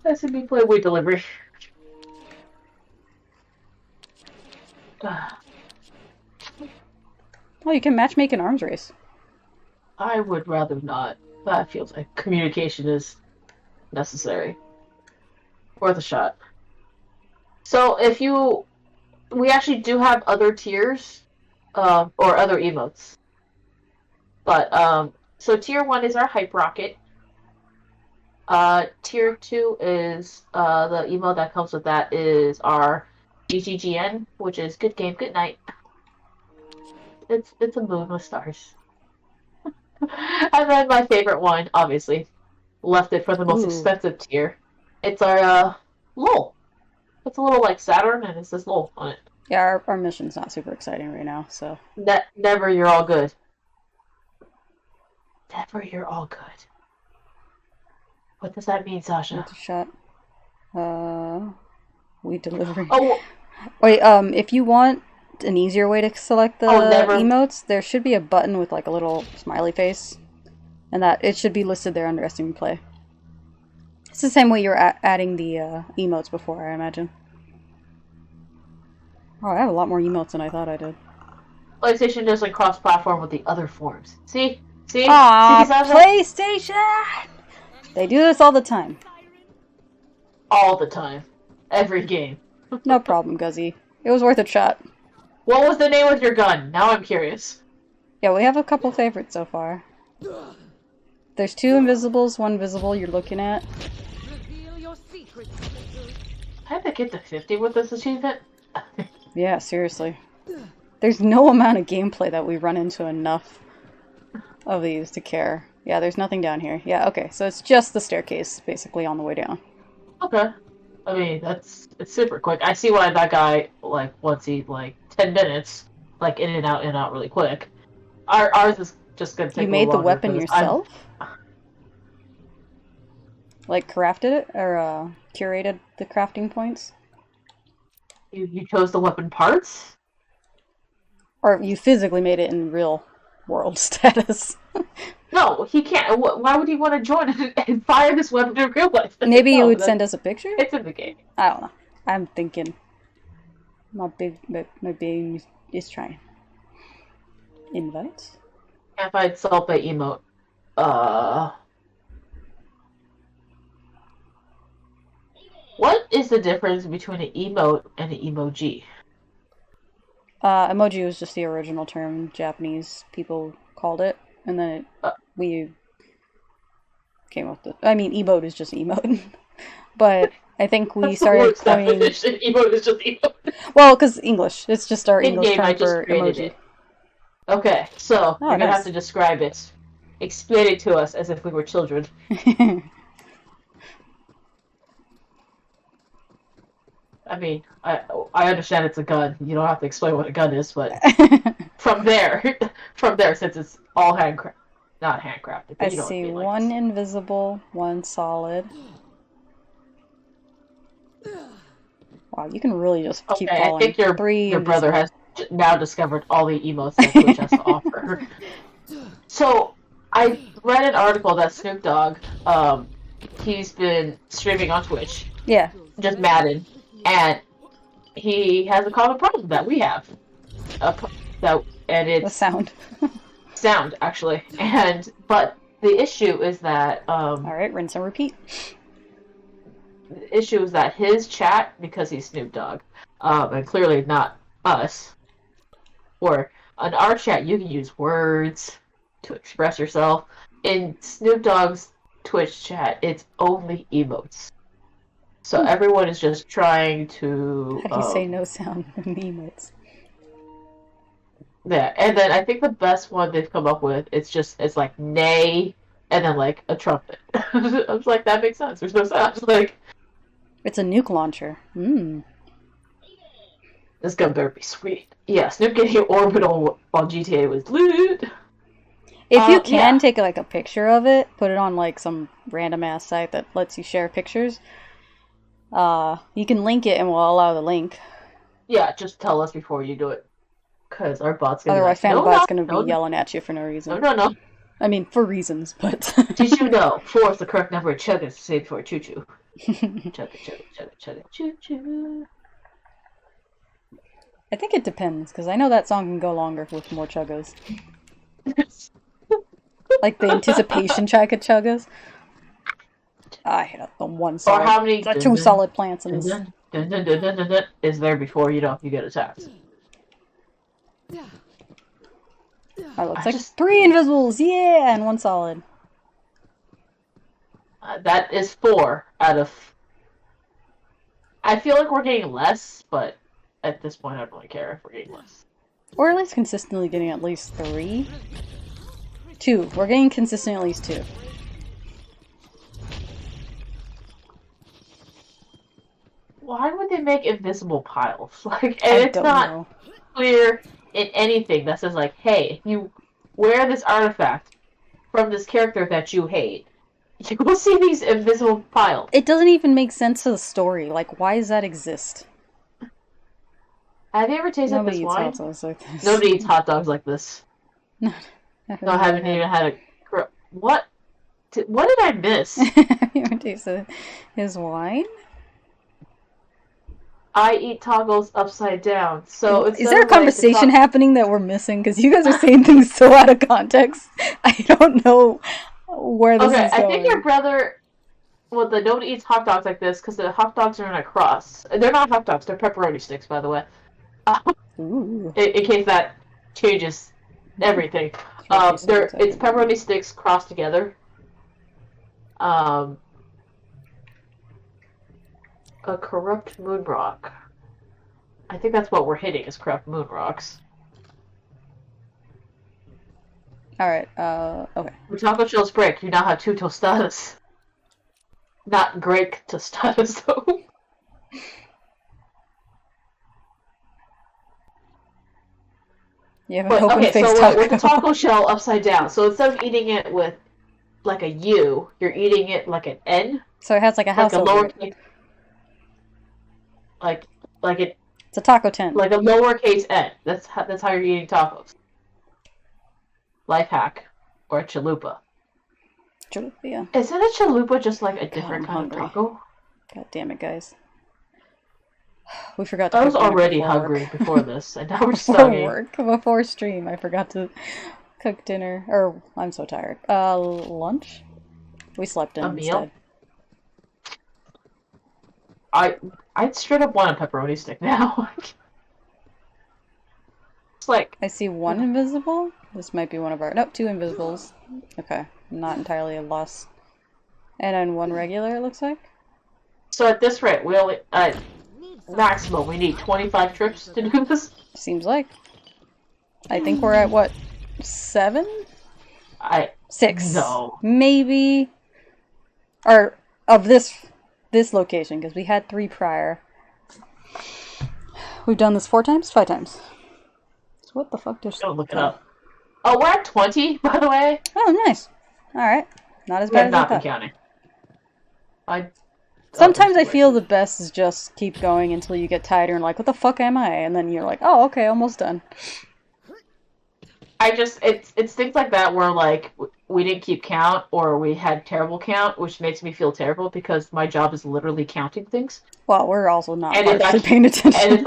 That should be play with delivery. Oh, you can matchmake an arms race. I would rather not. That feels like communication is necessary. Worth a shot. So if you... We actually do have other tiers, or other emotes. But, so tier 1 is our hype rocket. Tier 2 is, the emote that comes with that is our GGGN, which is good game, good night. It's a moon with stars. And then my favorite one, obviously, left it for the most expensive tier. It's our, LOL. It's a little like Saturn, and it says LOL on it. Yeah, our mission's not super exciting right now, so... Never, you're all good. Never, you're all good. What does that mean, Sasha? What's a shot? We deliver. Oh! Wait, if you want an easier way to select the emotes, there should be a button with like a little smiley face. And that it should be listed there under Estimate Play. It's the same way you were adding the emotes before, I imagine. Oh, I have a lot more emotes than I thought I did. PlayStation doesn't cross-platform with the other forms. See? See? Aww, See, Sasha? PlayStation! They do this all the time. All the time. Every game. No problem, Guzzy. It was worth a shot. What was the name of your gun? Now I'm curious. Yeah, we have a couple favorites so far. There's 2 invisibles, 1 visible you're looking at. Reveal your secrets. How did I get to 50 with this achievement? Yeah, seriously. There's no amount of gameplay that we run into enough of these to care. Yeah, there's nothing down here. Yeah, okay, so it's just the staircase, basically, on the way down. Okay. I mean, it's super quick. I see why that guy, like, wants to eat, like, 10 minutes, like, in and out really quick. Ours is just gonna take You made the longer weapon yourself? Like, crafted it? Or, curated the crafting points? You chose the weapon parts? Or you physically made it in real world status? No, he can't. Why would he want to join and fire this weapon in real life? Maybe no, you would send us a picture? It's in the game. I don't know. I'm thinking. My brain is trying. Invite? Can't find Sulpay emote. What is the difference between an emote and an emoji? Emoji was just the original term Japanese people called it, and then we came up with... I mean, emote is just emote. But I think we started coining... Emote is just emote. Well, because English. It's just our English term for emoji. It. Okay, so you're gonna have to describe it. Explain it to us as if we were children. I mean, I understand it's a gun. You don't have to explain what a gun is, but from there, since it's all not handcrafted. I see one invisible, one solid. Wow, you can really just keep calling. I think your brother has now discovered all the emotes that Twitch has to offer. So, I read an article that Snoop Dogg, he's been streaming on Twitch. Yeah. Just Madden. And he has a common problem that we have. And it's... The sound. Sound, actually. But the issue is that... Alright, rinse and repeat. The issue is that his chat, because he's Snoop Dogg, and clearly not us, or on our chat you can use words, to express yourself. In Snoop Dogg's Twitch chat, it's only emotes. So everyone is just trying to. How do you say no sound in the emotes? Yeah, and then I think the best one they've come up with, it's like nay, and then like a trumpet. I was like, that makes sense. There's no sound. Like, it's a nuke launcher. this gun better be sweet. Yeah, Snoop getting orbital on GTA was lit. If you can take like a picture of it, put it on like some random ass site that lets you share pictures. You can link it and we'll allow the link. Yeah, just tell us before you do it. Because our bot's gonna Otherwise, be like, Fanbot's gonna be yelling at you for no reason. No. I mean, for reasons, but... Did you know 4 is the correct number of chuggas saved for a choo-choo? Chugga, choo-choo. I think it depends, because I know that song can go longer with more chuggas. Like the anticipation chuggas. I hit up the one side. Or how many... The 2 solid plants in this. Is there before you get attacked. Oh, looks like 3 invisibles, yeah, and 1 solid. That is 4 out of... I feel like we're getting less, but at this point I don't really care if we're getting less. Or at least consistently getting at least 3. 2. We're getting consistently at least 2. Why would they make invisible piles? Like, and it's not clear in anything that says like, hey, if you wear this artifact from this character that you hate, you will see these invisible piles. It doesn't even make sense to the story. Like, why does that exist? Have you ever tasted this wine? Nobody eats hot dogs like this. Nobody eats hot dogs like this. No, I haven't even had a... What? What did I miss? Have you ever tasted his wine? I eat toggles upside down. So is there a conversation happening that we're missing? Because you guys are saying things so out of context. I don't know where this is going. I think your brother... Well, nobody eats hot dogs like this because the hot dogs are in a cross. They're not hot dogs. They're pepperoni sticks, by the way. In case that changes everything. It's pepperoni sticks crossed together. A corrupt moon rock. I think that's what we're hitting is corrupt moon rocks. Alright, okay. When taco shells break, you now have 2 tostadas. Not great tostadas, though. You have an open face taco. With the taco shell upside down, so instead of eating it with like a U, you're eating it like an N. So it has like a house over it. It's a taco tent. Like a lowercase n. That's how you're eating tacos. Life hack. Or a chalupa. Chalupa, yeah. Isn't a chalupa just like a different kind of taco? God damn it, guys. We forgot to I was already hungry before this, and now we're studying. Before stream, I forgot to cook dinner. Or, I'm so tired. Lunch? We slept in instead. I'd straight up want a pepperoni stick now. It's like... I see 1 invisible. This might be one of our... Nope, 2 invisibles. Okay, not entirely a loss. And then 1 regular, it looks like. So at this rate, we only... maximum, we need 25 trips to do this? Seems like. I think we're at, what, 7? 6. No. Maybe. Or, of this location, because we had 3 prior. We've done this 4 times? 5 times. So what the fuck does... Don't look it up. Oh, we're at 20, by the way. Oh, nice. Alright. Not as bad as I thought. Not been counting. Sometimes I feel the best is just keep going until you get tired and like, what the fuck am I? And then you're like, oh, okay, almost done. It's things like that where, like, we didn't keep count or we had terrible count, which makes me feel terrible because my job is literally counting things. Well, we're also not actually paying attention.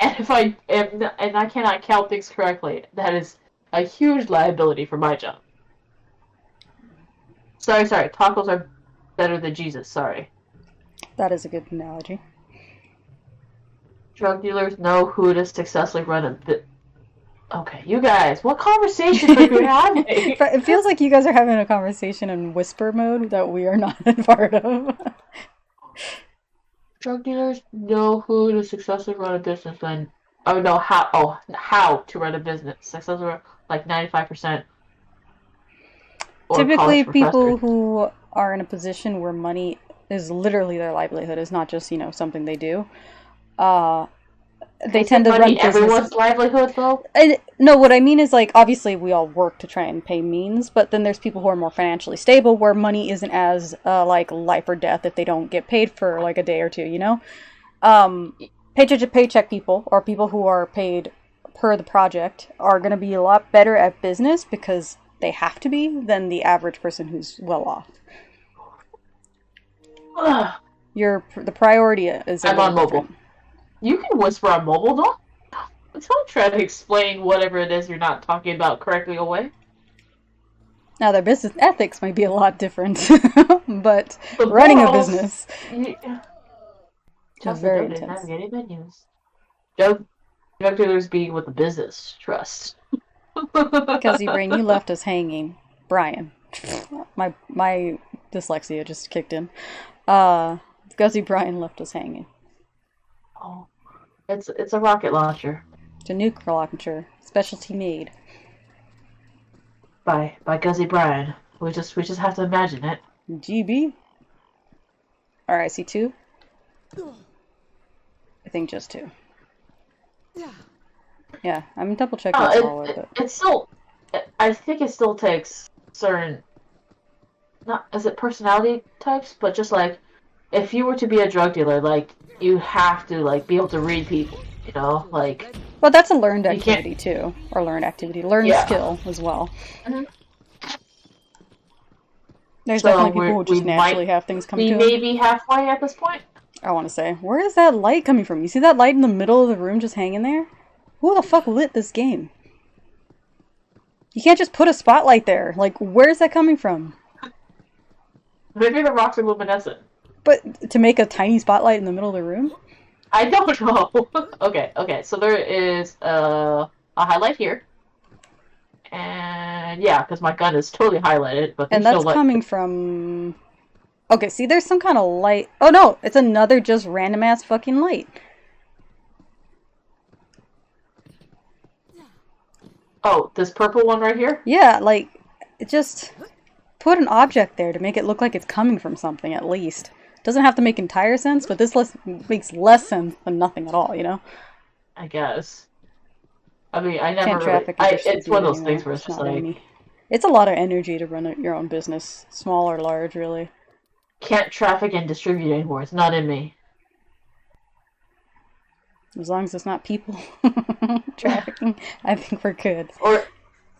And I cannot count things correctly, that is a huge liability for my job. Sorry, tacos are better than Jesus, sorry. That is a good analogy. Drug dealers know who to successfully run a Okay, you guys, what conversation are you having? It feels like you guys are having a conversation in whisper mode that we are not a part of. Drug dealers know who to successfully run a business and know how to run a business successfully, like 95%, or Typically, college professors. people who are in a position where money is literally their livelihood, is not just, something they do. Uh, they tend Isn't to run money businesses. everyone's livelihood though? No, what I mean is, like, obviously we all work to try and pay means, but then there's people who are more financially stable where money isn't as, like, life or death if they don't get paid for, like, a day or two, Paycheck to paycheck people, or people who are paid per the project, are going to be a lot better at business because they have to be than the average person who's well off. Ugh, The priority is a I'm little on mobile. different. You can whisper on mobile, don't try to explain whatever it is you're not talking about correctly away. Now, their business ethics might be a lot different, but The running a morals. business is Just very don't intense. navigate menus. Drug dealers be with the business. Trust. Guzzy Brain, you left us hanging. Brian. My dyslexia just kicked in. Guzzy Brian left us hanging. Oh, it's a rocket launcher. It's a nuclear launcher, specialty made. By Guzzy Bryan. We just have to imagine it. GB? Alright, I see 2. I think just 2. Yeah, I'm double checking it's all of it. It's still. I think it still takes certain. Not is it personality types, but just like if you were to be a drug dealer, like you have to like be able to read people. Like. Well, that's a learned activity too, or learned skill as well. Mm-hmm. There's definitely people who just naturally have things come to them. We may be halfway at this point. I want to say, where is that light coming from? You see that light in the middle of the room just hanging there? Who the fuck lit this game? You can't just put a spotlight there. Like, where's that coming from? Maybe the rocks are luminescent. But to make a tiny spotlight in the middle of the room? I don't know. Okay. So there is a highlight here. And yeah, because my gun is totally highlighted. And that's coming from... Okay, see, there's some kind of light. Oh no, it's another just random ass fucking light. Oh, this purple one right here? Yeah, like, it just put an object there to make it look like it's coming from something, at least. Doesn't have to make entire sense, but this makes less sense than nothing at all, I guess. I mean, I never Can't traffic it's one of those things where it's just like... It's a lot of energy to run your own business, small or large, really. Can't traffic and distribute anymore. It's not in me. As long as it's not people trafficking, I think we're good. Or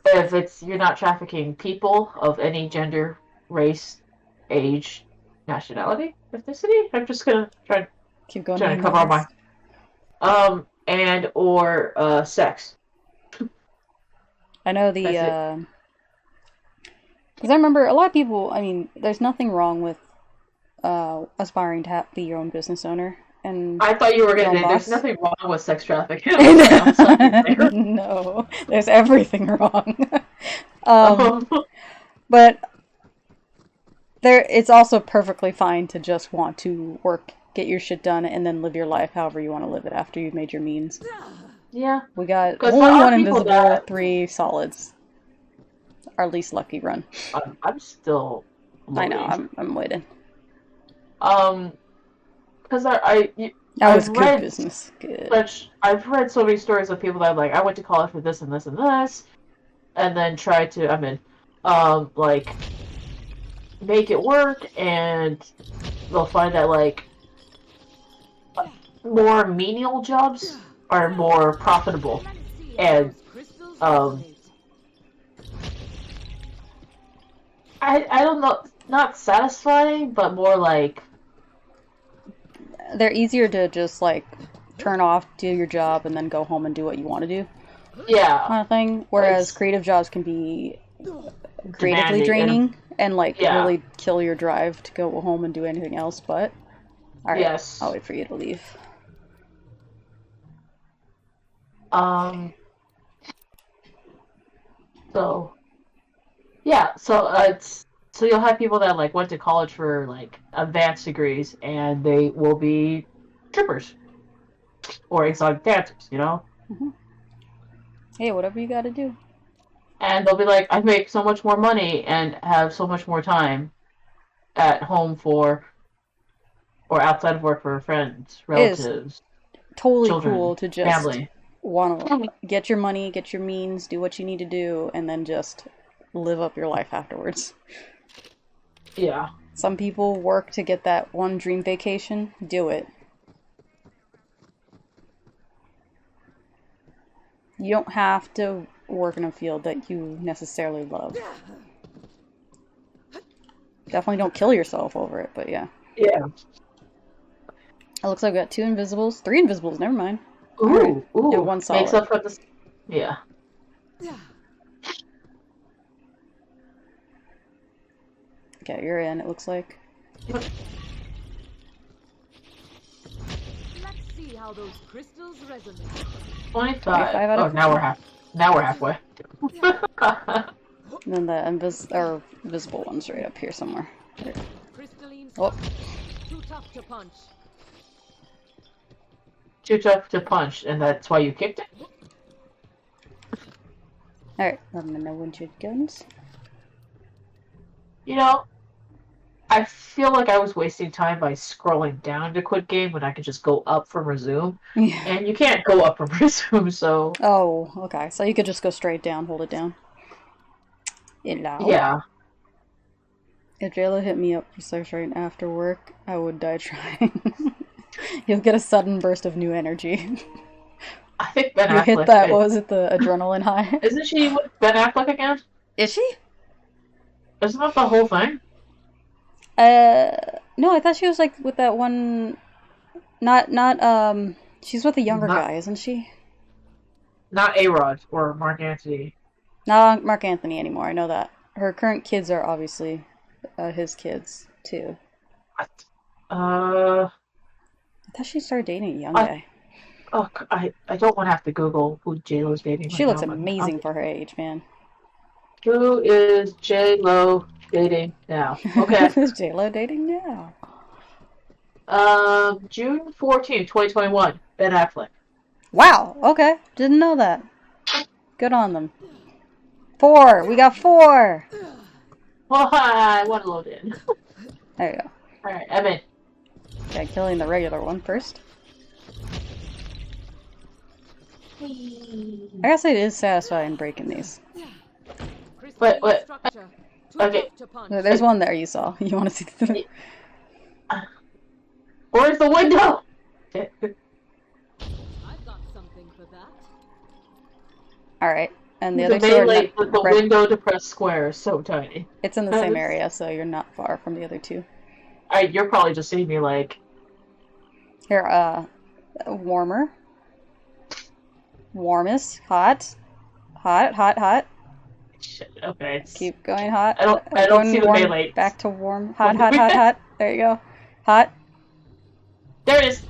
if you're not trafficking people of any gender, race, age, nationality, ethnicity. I'm just gonna try to cover all my and or sex. I know because I remember a lot of people. I mean, there's nothing wrong with aspiring to be your own business owner. And I thought you were going to say there's nothing wrong with sex trafficking. No, there's everything wrong. But it's also perfectly fine to just want to work, get your shit done, and then live your life however you want to live it after you've made your means. Yeah. We got only one invisible, 3 solids. Our least lucky run. I'm still loading. I know, I'm waiting. Because that was good business. Good. I've read so many stories of people that like I went to college for this and this and this, and then tried to like make it work, and they'll find that like more menial jobs are more profitable, and I don't know, not satisfying, but more like. They're easier to just, like, turn off, do your job, and then go home and do what you want to do. Yeah. Kind of thing. Whereas creative jobs can be creatively draining and really kill your drive to go home and do anything else, but... Alright, yes. I'll wait for you to leave. So yeah, so you'll have people that like went to college for like advanced degrees, and they will be strippers or exotic dancers, Hey, whatever you gotta do. and they'll be like, I make so much more money and have so much more time at home for or outside of work for friends, It is relatives, totally cool children, to just family. want to get your money, get your means, do what you need to do, and then just live up your life afterwards. Yeah. Some people work to get that one dream vacation. Do it. You don't have to work in a field that you necessarily love. Definitely don't kill yourself over it, but yeah. Yeah. It looks like we got 2 invisibles. 3 invisibles, never mind. Ooh, Alright. ooh. And 1 solid. Makes up for this. Yeah. Okay, you're in, it looks like. Let's see how those crystals resonate. 25. 25 out Oh, of now 50. we're halfway. And then the invisible one's right up here somewhere. There. Crystalline Oh. too tough to punch. Too tough to punch, and that's why you kicked it? Alright, let me know when your guns. I feel like I was wasting time by scrolling down to quit game when I could just go up from resume. Yeah. And you can't go up from resume, so... Oh, okay. So you could just go straight down, hold it down. Yeah. If JLo hit me up for sex right after work, I would die trying. You'll get a sudden burst of new energy. I think Ben You Affleck... hit that, what was it, the adrenaline high? Isn't she with Ben Affleck again? Is she? Isn't that the whole thing? No, I thought she was like with that one. She's with a younger guy, isn't she? Not A-Rod or Mark Antony. Not Mark Anthony anymore. I know that. Her current kids are obviously his kids too. What? I thought she started dating a young guy. Oh, I don't want to have to Google who J-Lo's dating. She right looks now, amazing for her age, man. Who is J-Lo dating now? Okay. Who's JLo dating now? June 14th, 2021. Ben Affleck. Wow. Okay, didn't know that. Good on them. 4. We got 4. Well, I want to load in. There you go. Alright, I'm in. Okay, killing the regular one first. I gotta say it is satisfying breaking these. Wait. Structure, too Okay. tough to punch. There's one there you saw. You want to see the... Where's the window? I've got something for that. Alright, and the The other 2 are melee with the red. window to press square is so tiny. It's in the same area, so you're not far from the other 2. Alright, you're probably just seeing me like... Here, warmer. Warmest. Hot. Hot. Shit, okay. Keep going hot. I don't Going see the warm, melee. back to warm. Hot. There you go. Hot. There it is!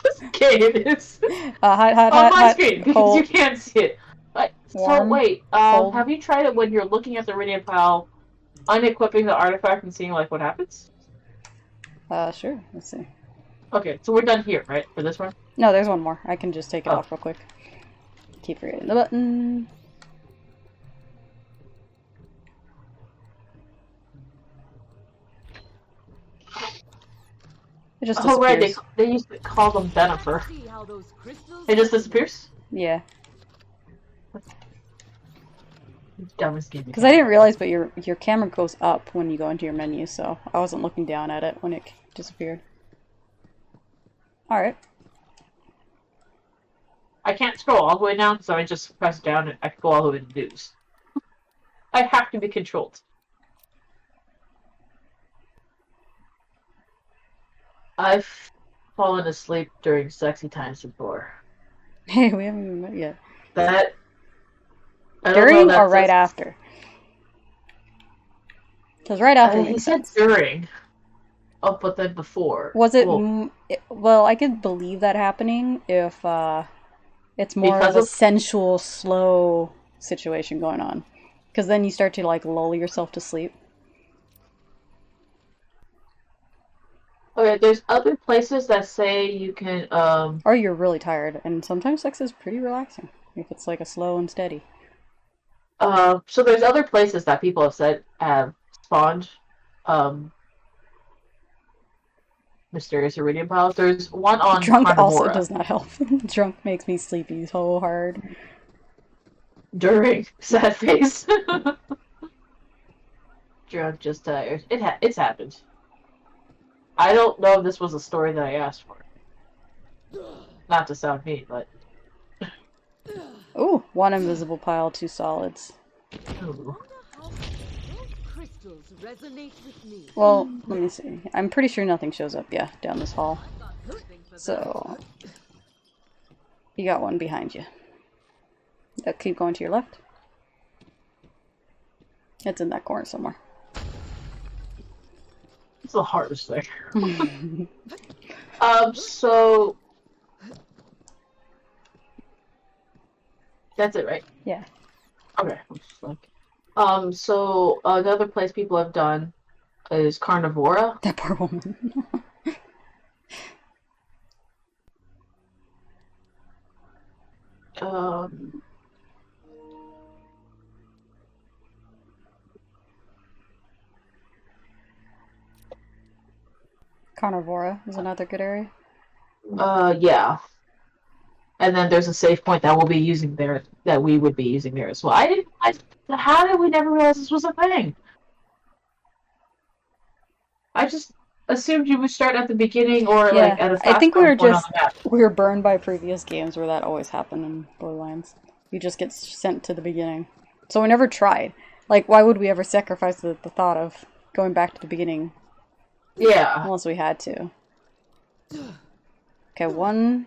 This game is... Hot, on my hot. screen, because Cold. you can't see it. So Warm, wait, cold. have you tried it when you're looking at the Iridium Pal, unequipping the artifact and seeing like what happens? Sure. Let's see. Okay, so we're done here, right? For this one? No, there's one more. I can just take it Oh. off real quick. Keep forgetting the button. It just disappears. Oh right, they used to call them Benifer. See how those crystals It just disappears? Yeah. Dumbest game. Because I didn't realize, but your camera goes up when you go into your menu, so I wasn't looking down at it when it disappeared. Alright. I can't scroll all the way down, so I just press down and I can go all the way to news. I have to be controlled. I've fallen asleep during sexy times before. Hey, we haven't even met yet. That... I don't During know, or right after? Because right after he makes said sense. during. Oh, but then before. Was it... Well, well, I could believe that happening if it's more Because of a of- sensual, slow situation going on. Because then you start to like lull yourself to sleep. Okay, there's other places that say you can, Or you're really tired, and sometimes sex is pretty relaxing if it's like a slow and steady. so there's other places that people have said have spawned, um, mysterious iridium piles. There's one on Drunk also Carnivora does not help. Drunk makes me sleepy so hard. during sad face. Drunk, just tired. It's happened. I don't know if this was a story that I asked for. Not to sound mean, but Ooh, one invisible pile, 2 solids. ooh. How those crystals resonate with me. Well, let me see. I'm pretty sure nothing shows up, yeah, down this hall. Something for that. So, you got one behind you. Keep going to your left. It's in that corner somewhere. It's the hardest thing. So that's it, right? Yeah. Okay. So another place people have done is Carnivora. That poor woman. Um, Carnivora is another good area. yeah. And then there's a save point that we'll be using there, that we would be using there as well. How did we never realize this was a thing? I just assumed you would start at the beginning or Yeah, like at a I think we faster were point on just the map. we were burned by previous games where that always happened in Borderlands. You just get sent to the beginning. So we never tried. Like, why would we ever sacrifice the thought of going back to the beginning Yeah. unless we had to? Okay,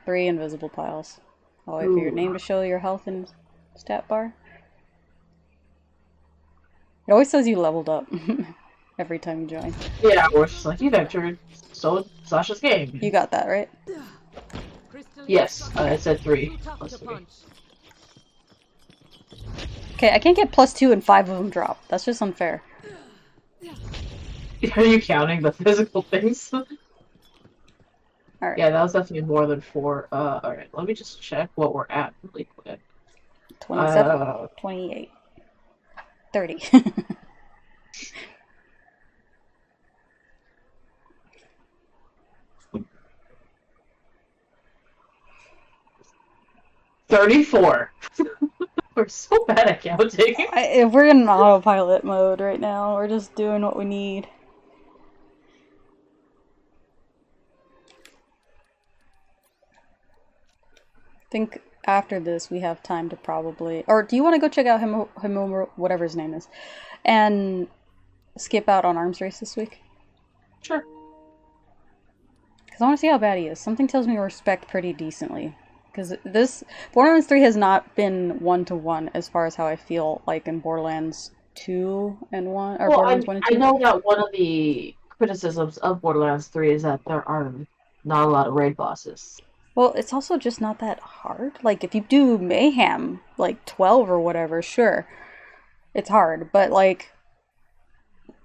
3 invisible piles. I'll wait for your Ooh. name to show your health and stat bar. It always says you leveled up every time you join. Yeah, we're just like, you've entered Sasha's game. You got that, right? Yes, it said 3. Too tough Plus to 3. punch. Okay, I can't get +2 and 5 of them drop. That's just unfair. Are you counting the physical things? Alright. Yeah, that was definitely more than 4. Alright, let me just check what we're at really quick. 27, 28, 30. $34. We're so bad at counting. If we're in autopilot mode right now, we're just doing what we need. I think after this we have time to probably... Or do you want to go check out him or whatever his name is, and skip out on Arms Race this week? Sure. Because I want to see how bad he is. Something tells me we respect pretty decently. Because this... Borderlands 3 has not been one-to-one as far as how I feel like in Borderlands 2 and 1... Or Well, Borderlands 1 and 2. I know that one of the criticisms of Borderlands 3 is that there are not a lot of raid bosses. Well, it's also just not that hard. Like, if you do Mayhem, like 12 or whatever, sure. It's hard, but like...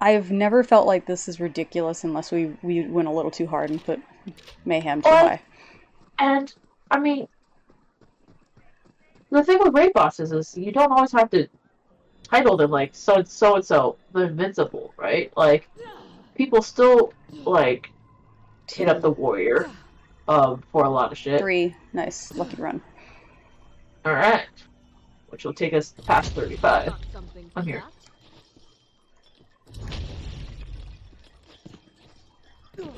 I've never felt like this is ridiculous unless we went a little too hard and put Mayhem too high. And, I mean... The thing with raid bosses is you don't always have to title them like so-and-so, they're invincible, right? Like, people still, like, hit up the warrior for a lot of shit. 3, nice, lucky run. Alright. Which will take us past 35. Got something for I'm here. that?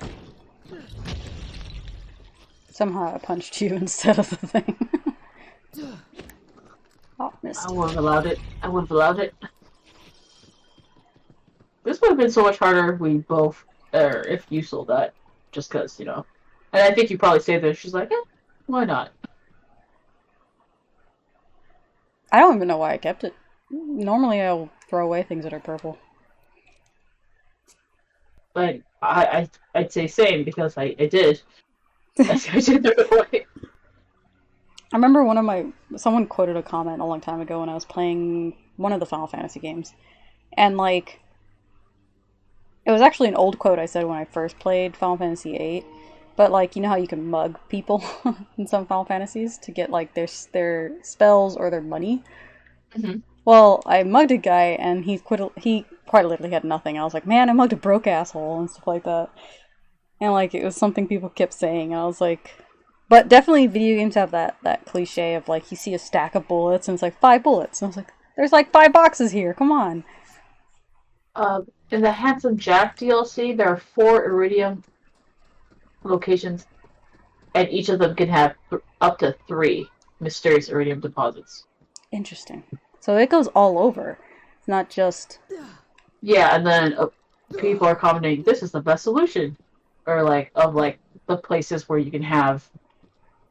Somehow I punched you instead of the thing. Oh, missed. I would have allowed it. I would have allowed it. This would have been so much harder if we both, or if you sold that, just because, you know. And I think you probably saved it. She's like, why not? I don't even know why I kept it. Normally I'll throw away things that are purple. But I'd say same because I did. I did throw it away. I remember someone quoted a comment a long time ago when I was playing one of the Final Fantasy games, and like it was actually an old quote I said when I first played Final Fantasy VIII. But like you know how you can mug people in some Final Fantasies to get like their spells or their money. Mhm. Well, I mugged a guy and he quite literally had nothing. I was like, man, I mugged a broke asshole and stuff like that. And like it was something people kept saying. And I was like, but definitely video games have that cliche of like you see a stack of bullets and it's like 5 bullets. And I was like, there's like 5 boxes here. Come on. In the Handsome Jack DLC, there are 4 Iridium locations, and each of them can have up to 3 mysterious Iridium deposits. Interesting. So it goes all over. It's not just. Yeah, and then people are commenting, "This is the best solution," or like the places where you can have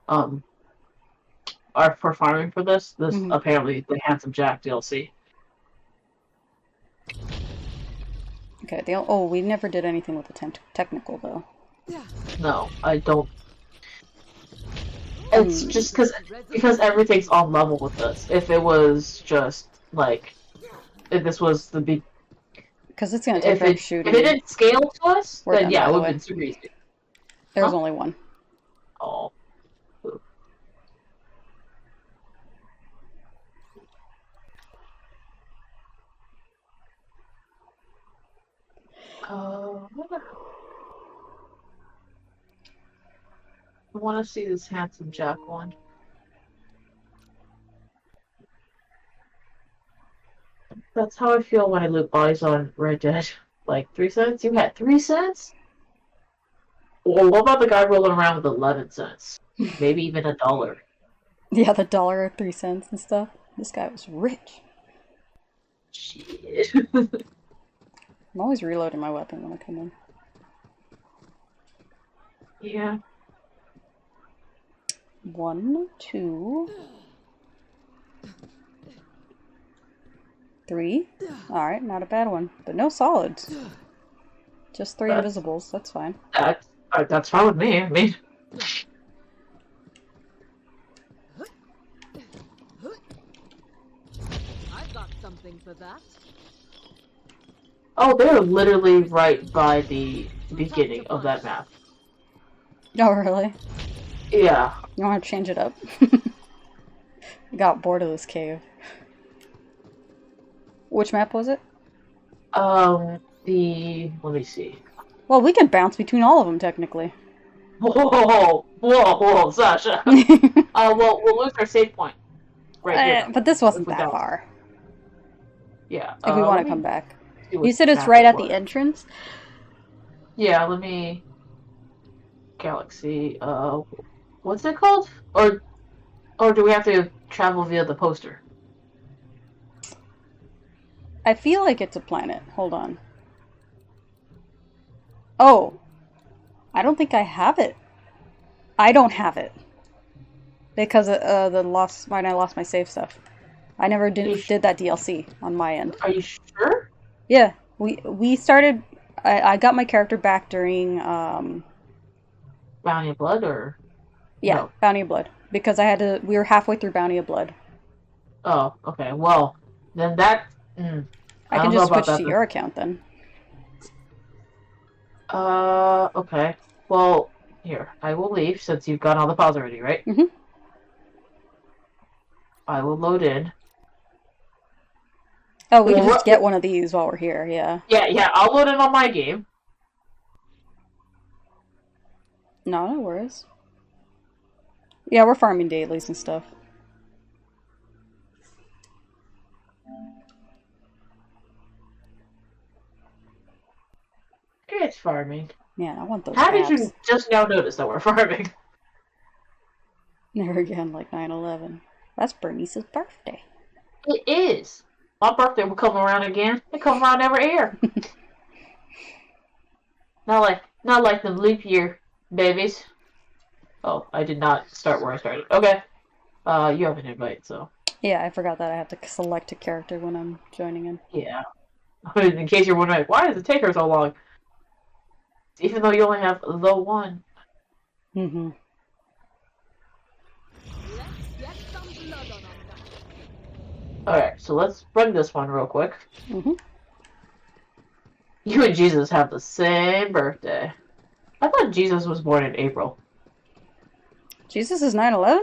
are for farming for this. This Mhm. apparently the Handsome Jack DLC. Okay. We never did anything with the technical though. No, I don't. It's just because everything's on level with this. If it was just like if this was the big Because it's gonna take forever shooting. if it didn't scale to us, We're then done, yeah, by it the would way. have been super easy. There was Huh? only one. Oh. I want to see this Handsome Jack one. That's how I feel when I loot bodies on Red Dead. Like 3 cents? You had 3 cents? Well, what about the guy rolling around with 11 cents? Maybe even $1. Yeah, the $1.03 and stuff. This guy was rich. Shit. I'm always reloading my weapon when I come in. Yeah. 1, 2, 3. Alright, not a bad one. But no solids. Just 3 invisibles, that's fine. That's fine with me. I mean, I've got something for that. oh, they're literally right by the beginning of that map. Oh, really? Yeah. You want to change it up? I got bored of this cave. Which map was it? Let me see. Well, we can bounce between all of them, technically. Whoa, Sasha. Well, we'll lose our save point. Right here. But this wasn't that far. Yeah. If we want to come back. See what You said it's map right it at was. the entrance? Yeah, let me... Galaxy, what's it called? Or do we have to travel via the poster? I feel like it's a planet. Hold on. Oh. I don't think I have it. I don't have it. Because when I lost my save stuff. I never did that DLC on my end. Are you sure? Yeah. We started... I got my character back during... Bounty of Blood, or... Yeah, No. Bounty of Blood. Because we were halfway through Bounty of Blood. Oh, okay. Well, then that... I can just switch to your account then. Okay. Well, here. I will leave since you've got all the files already, right? Mm-hmm. I will load in. Oh, we can just get one of these while we're here, yeah. Yeah, I'll load in on my game. No worries. Yeah, we're farming dailies and stuff. It's farming. Man, I want those How apps. did you just now notice that we're farming? Never again, like 9/11. That's Bernice's birthday. It is. My birthday will come around again. It come around every year. Not like the leap year babies. Oh, I did not start where I started. Okay. You have an invite, so. Yeah, I forgot that I have to select a character when I'm joining in. Yeah. In case you're wondering, why does it take her so long? Even though you only have the one. Mm-hmm. Let's Alright, so let's run this one real quick. Mm-hmm. You and Jesus have the same birthday. I thought Jesus was born in April. Jesus is 9/11?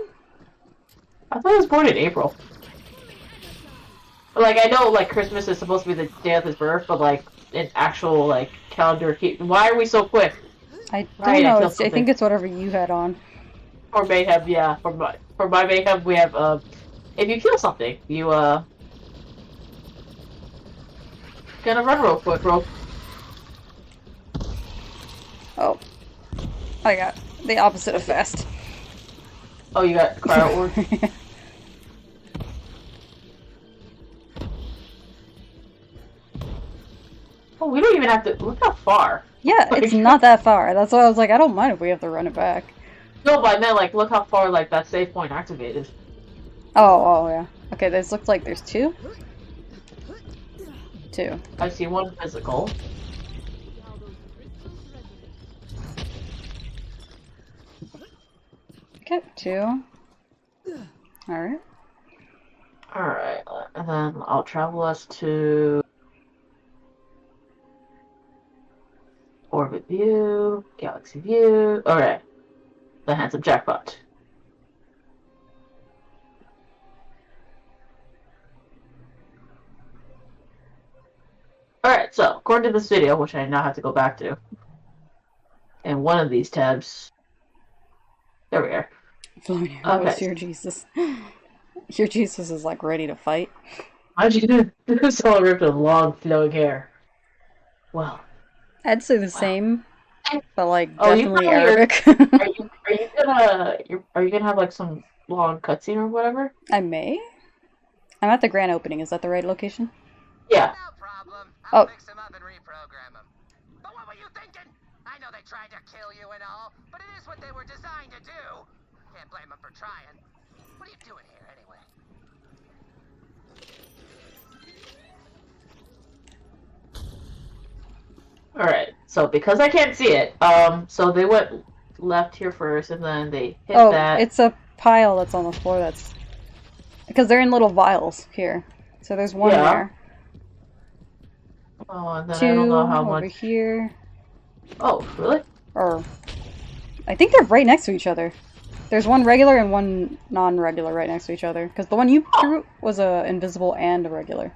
I thought he was born in April. Like, I know, like, Christmas is supposed to be the day of his birth, but, like, in actual, like, calendar... Why are we so quick? I don't Right, I know. killed I something. think it's whatever you had on. For mayhem, yeah. For my mayhem, we have, if you kill something, you, gonna run real quick, bro. Oh. I got the opposite of fast. Oh, you got cryo orb? Oh, we don't even have to... Look how far. Yeah, it's not that far. That's why I was like, I don't mind if we have to run it back. No, but I meant, like, look how far, like, that save point activated. Oh, yeah. Okay, this looks like there's two. Two. I see one physical. Okay, two. Alright. Alright, and then I'll travel us to... Orbit View, Galaxy View. Alright. The Handsome Jackpot. Alright, so, according to this video, which I now have to go back to, in one of these tabs... There we are. Floating Okay. voice, your Jesus. Your Jesus is like ready to fight. How'd you do this? Someone ripped with long flowing hair. Well. I'd say the same, but like Oh, definitely you Arabic. are you gonna have like some long cutscene or whatever? I may. I'm at the grand opening. Is that the right location? Yeah. No problem. Oh. I'll fix them up and reprogram them. But what were you thinking? I know they tried to kill you and all, but it is what they were designed to do. Can't blame them for trying. What are you doing here anyway? Alright, so because I can't see it, so they went left here first and then they hit Oh, that. it's a pile that's on the floor that's... Because they're in little vials here. So there's one Yeah. there. Oh, and then Two I don't know how over much. here. Oh, really? Or... I think they're right next to each other. There's one regular and one non-regular right next to each other. Because the one you threw was a invisible and a regular.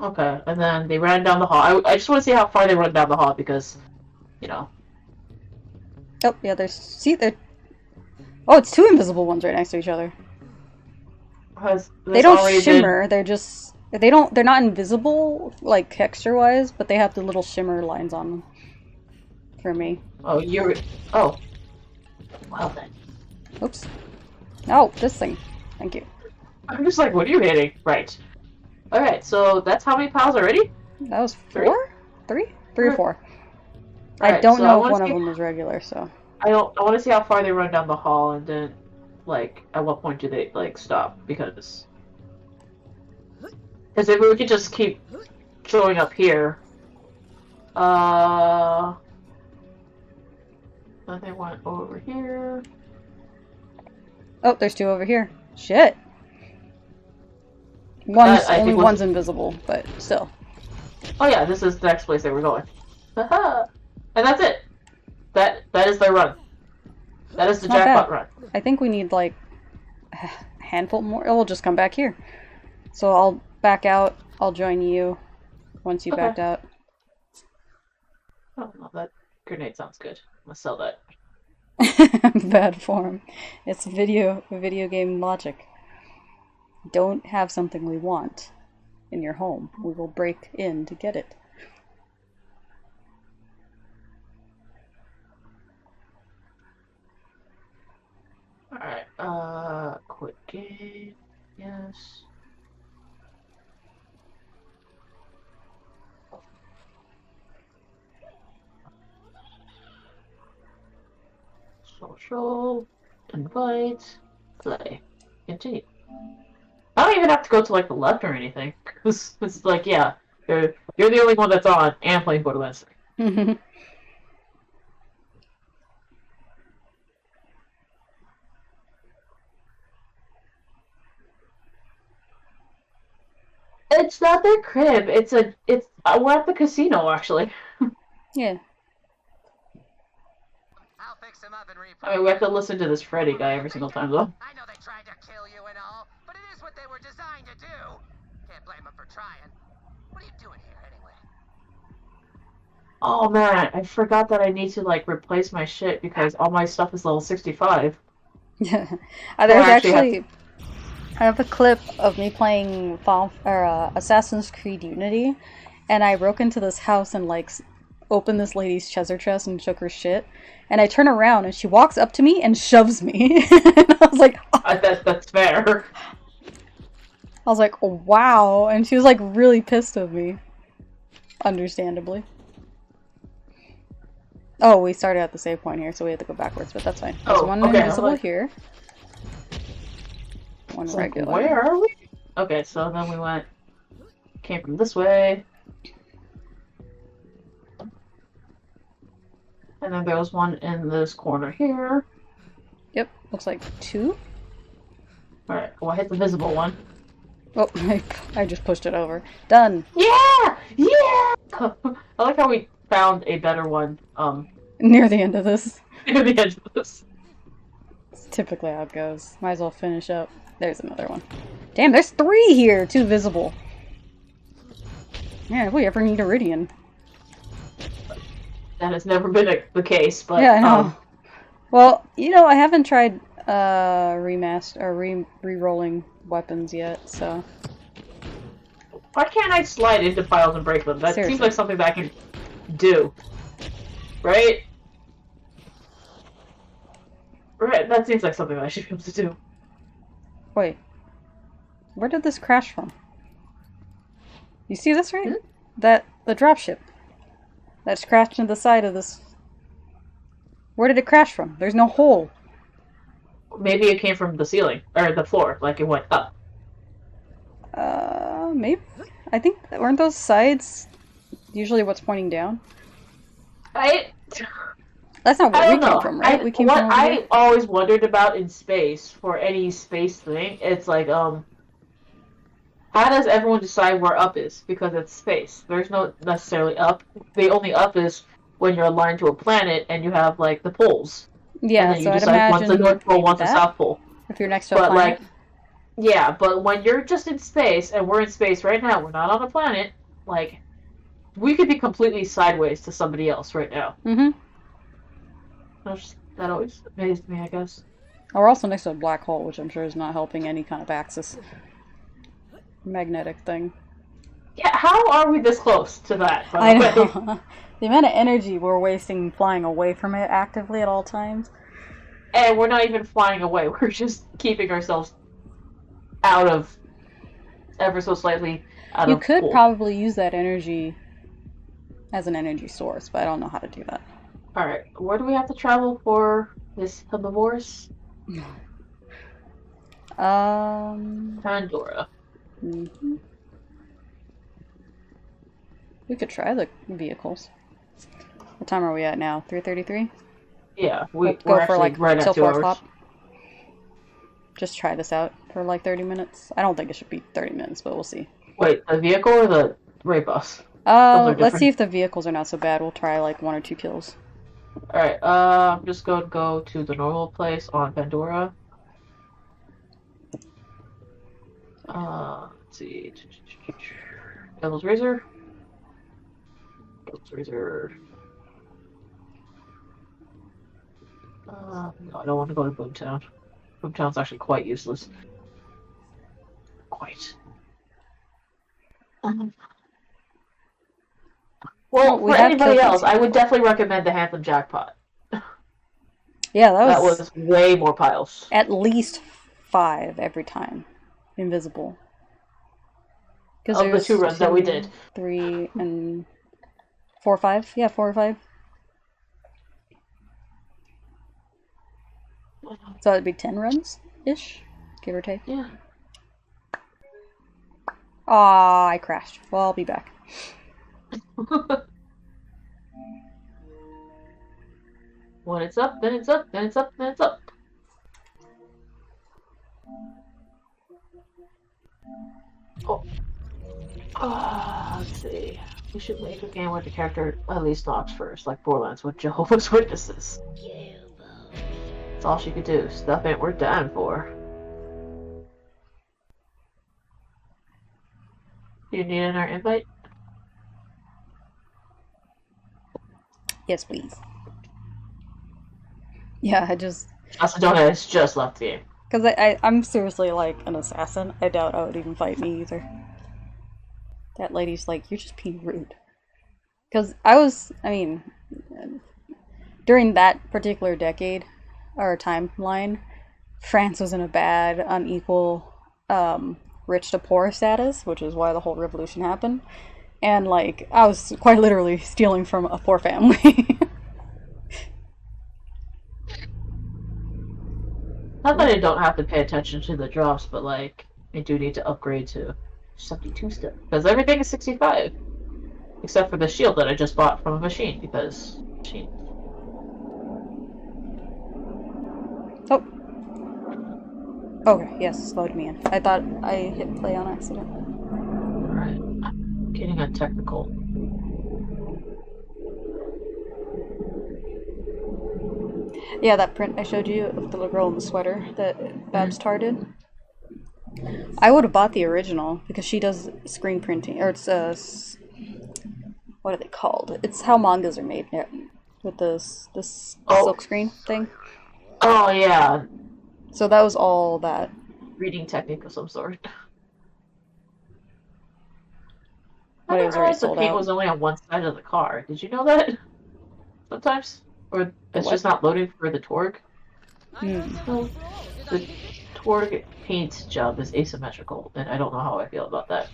Okay, and then they ran down the hall. I just want to see how far they run down the hall because, you know. Oh, yeah, there's... See, there... Oh, it's two invisible ones right next to each other. They don't shimmer, they're just... They're not invisible, like, texture-wise, but they have the little shimmer lines on them. For me. Oh, you're... Oh. Well then. Oops. No, this thing. Thank you. I'm just like, what are you hitting? Right. Alright, so that's how many piles already? That was Three? four? Three or four? I Alright, don't so know I if wanna one of see- them was regular, so... I want to see how far they run down the hall and then, like, at what point do they, like, stop? Because if we could just keep showing up here... Then they went over here... Oh, there's two over here. Shit! One's, I only think one's invisible, but still. Oh yeah, this is the next place they were going. Haha! And that's it! That is their run. That is the Not jackpot bad. run. I think we need, like, a handful more. Oh, we'll just come back here. So I'll back out. I'll join you once you Okay. backed out. Oh no, that grenade sounds good. I'm gonna sell that. Bad form. It's video game logic. Don't have something we want in your home. We will break in to get it. Alright, quit game. Yes. Social, invite, play, continue. I don't even have to go to like the left or anything. It's like, yeah, you're the only one that's on and playing Borderlands 3. It's not their crib. We're at the casino actually. Yeah. I'll fix him up and reprogram. I mean, we have to listen to this Freddy guy every single time though. I know they tried to kill you and all, but it is what they were designed to do. Can't blame them for trying. What are you doing here anyway? Oh man, I forgot that I need to like replace my shit because all my stuff is level 65. Yeah. So There's I actually actually I have a clip of me playing Assassin's Creed Unity, and I broke into this house and like opened this lady's treasure chest and took her shit. And I turn around and she walks up to me and shoves me. And I was like, oh. That's fair. I was like, oh, wow. And she was like really pissed at me. Understandably. Oh, we started at the save point here, so we have to go backwards, but that's fine. There's one invisible here. One regular. Where are we? Okay, so then we came from this way. And then there was one in this corner here. Yep, looks like 2. Alright, well I hit the visible one. Oh, I just pushed it over. Done! Yeah! Yeah! I like how we found a better one, Near the end of this. near the edge of this. It's typically how it goes. Might as well finish up. There's another one. Damn, there's 3 here! 2 visible. Yeah, if we ever need Iridian. That has never been the case, but Yeah, I know. Well, you know, I haven't tried re-rolling weapons yet, so. why can't I slide into piles and break them? That Seriously. seems like something that I can do. Right? Right, that seems like something that I should be able to do. Wait. Where did this crash from? You see this, right? The dropship. That's crashed into the side of this. Where did it crash from? There's no hole. Maybe it came from the ceiling, or the floor, like it went up. Maybe? I think, weren't those sides usually what's pointing down? That's not I where we don't came know. from, right? We came what from over I here? always wondered about in space, for any space thing, it's like, how does everyone decide where up is? Because it's space. There's no necessarily up. The only up is when you're aligned to a planet and you have, like, the poles. Yeah, And then so you I'd decide one's the imagine North Pole, maybe one's the that, South Pole. if you're next to a But, planet. like, yeah, but when you're just in space, and we're in space right now, we're not on a planet, like, we could be completely sideways to somebody else right now. Mm-hmm. That always amazed me, I guess. Oh, we're also next to a black hole, which I'm sure is not helping any kind of axis. Magnetic thing. Yeah, how are we this close to that? I By the way? know. The amount of energy we're wasting flying away from it actively at all times. And we're not even flying away. We're just keeping ourselves out of, ever so slightly out You of could pool. probably use that energy as an energy source, but I don't know how to do that. Alright, where do we have to travel for this herbivores? Pandora. Mm-hmm. We could try the vehicles. What time are we at now? 3:33? Yeah, We'll we're go for actually like right at till 2 4 hours. o'clock. Just try this out for like 30 minutes. I don't think it should be 30 minutes, but we'll see. Wait, the vehicle or the raid bus? are Let's different. see if the vehicles are not so bad. We'll try like 1 or 2 kills. Alright, I'm just going to go to the normal place on Pandora. Let's see. Devil's Razor. Devil's Razor. No, I don't want to go to Boomtown. Boomtown's actually quite useless. Quite. Well, we for have anybody killed else, these I would definitely recommend the Handsome Jackpot. Yeah, That was way more piles. at least 5 every time. Invisible. Of the there's 2 runs that we did. 3 and 4 or 5? Yeah, 4 or 5. So that'd be 10 runs-ish, give or take. Yeah. Aw, I crashed. Well, I'll be back. When it's up, then it's up, then it's up, then it's up. Oh. Let's see. We should make a game where the character at least talks first, like Borderlands with Jehovah's Witnesses. That's all she could do. Stuff ain't worth dying for. Do you need another invite? Yes, please. Yeah, Macedonia has just left the game. Because I'm seriously like an assassin. I doubt I would even fight me either. That lady's like, you're just being rude. Because during that particular decade, or timeline, France was in a bad, unequal, rich to poor status, which is why the whole revolution happened. And, like, I was quite literally stealing from a poor family. Not that I don't have to pay attention to the drops, but, like, I do need to upgrade to 72 still. Because everything is 65. Except for the shield that I just bought from a machine, because... machine. Oh. Okay, yes, slowed me in. I thought I hit play on accident. Alright. I'm getting a technical. Yeah, that print I showed you of the little girl in the sweater that Babs Tar did. I would have bought the original because she does screen printing, or it's what are they called? It's how mangas are made with this silk screen thing. Oh yeah, So that was all that. reading technique of some sort. But I it didn't was already realize the sold paint out. was only on one side of the car. Did you know that? Sometimes? Or it's What? just not loading for the Torg? Hmm. The Torg paint job is asymmetrical, and I don't know how I feel about that.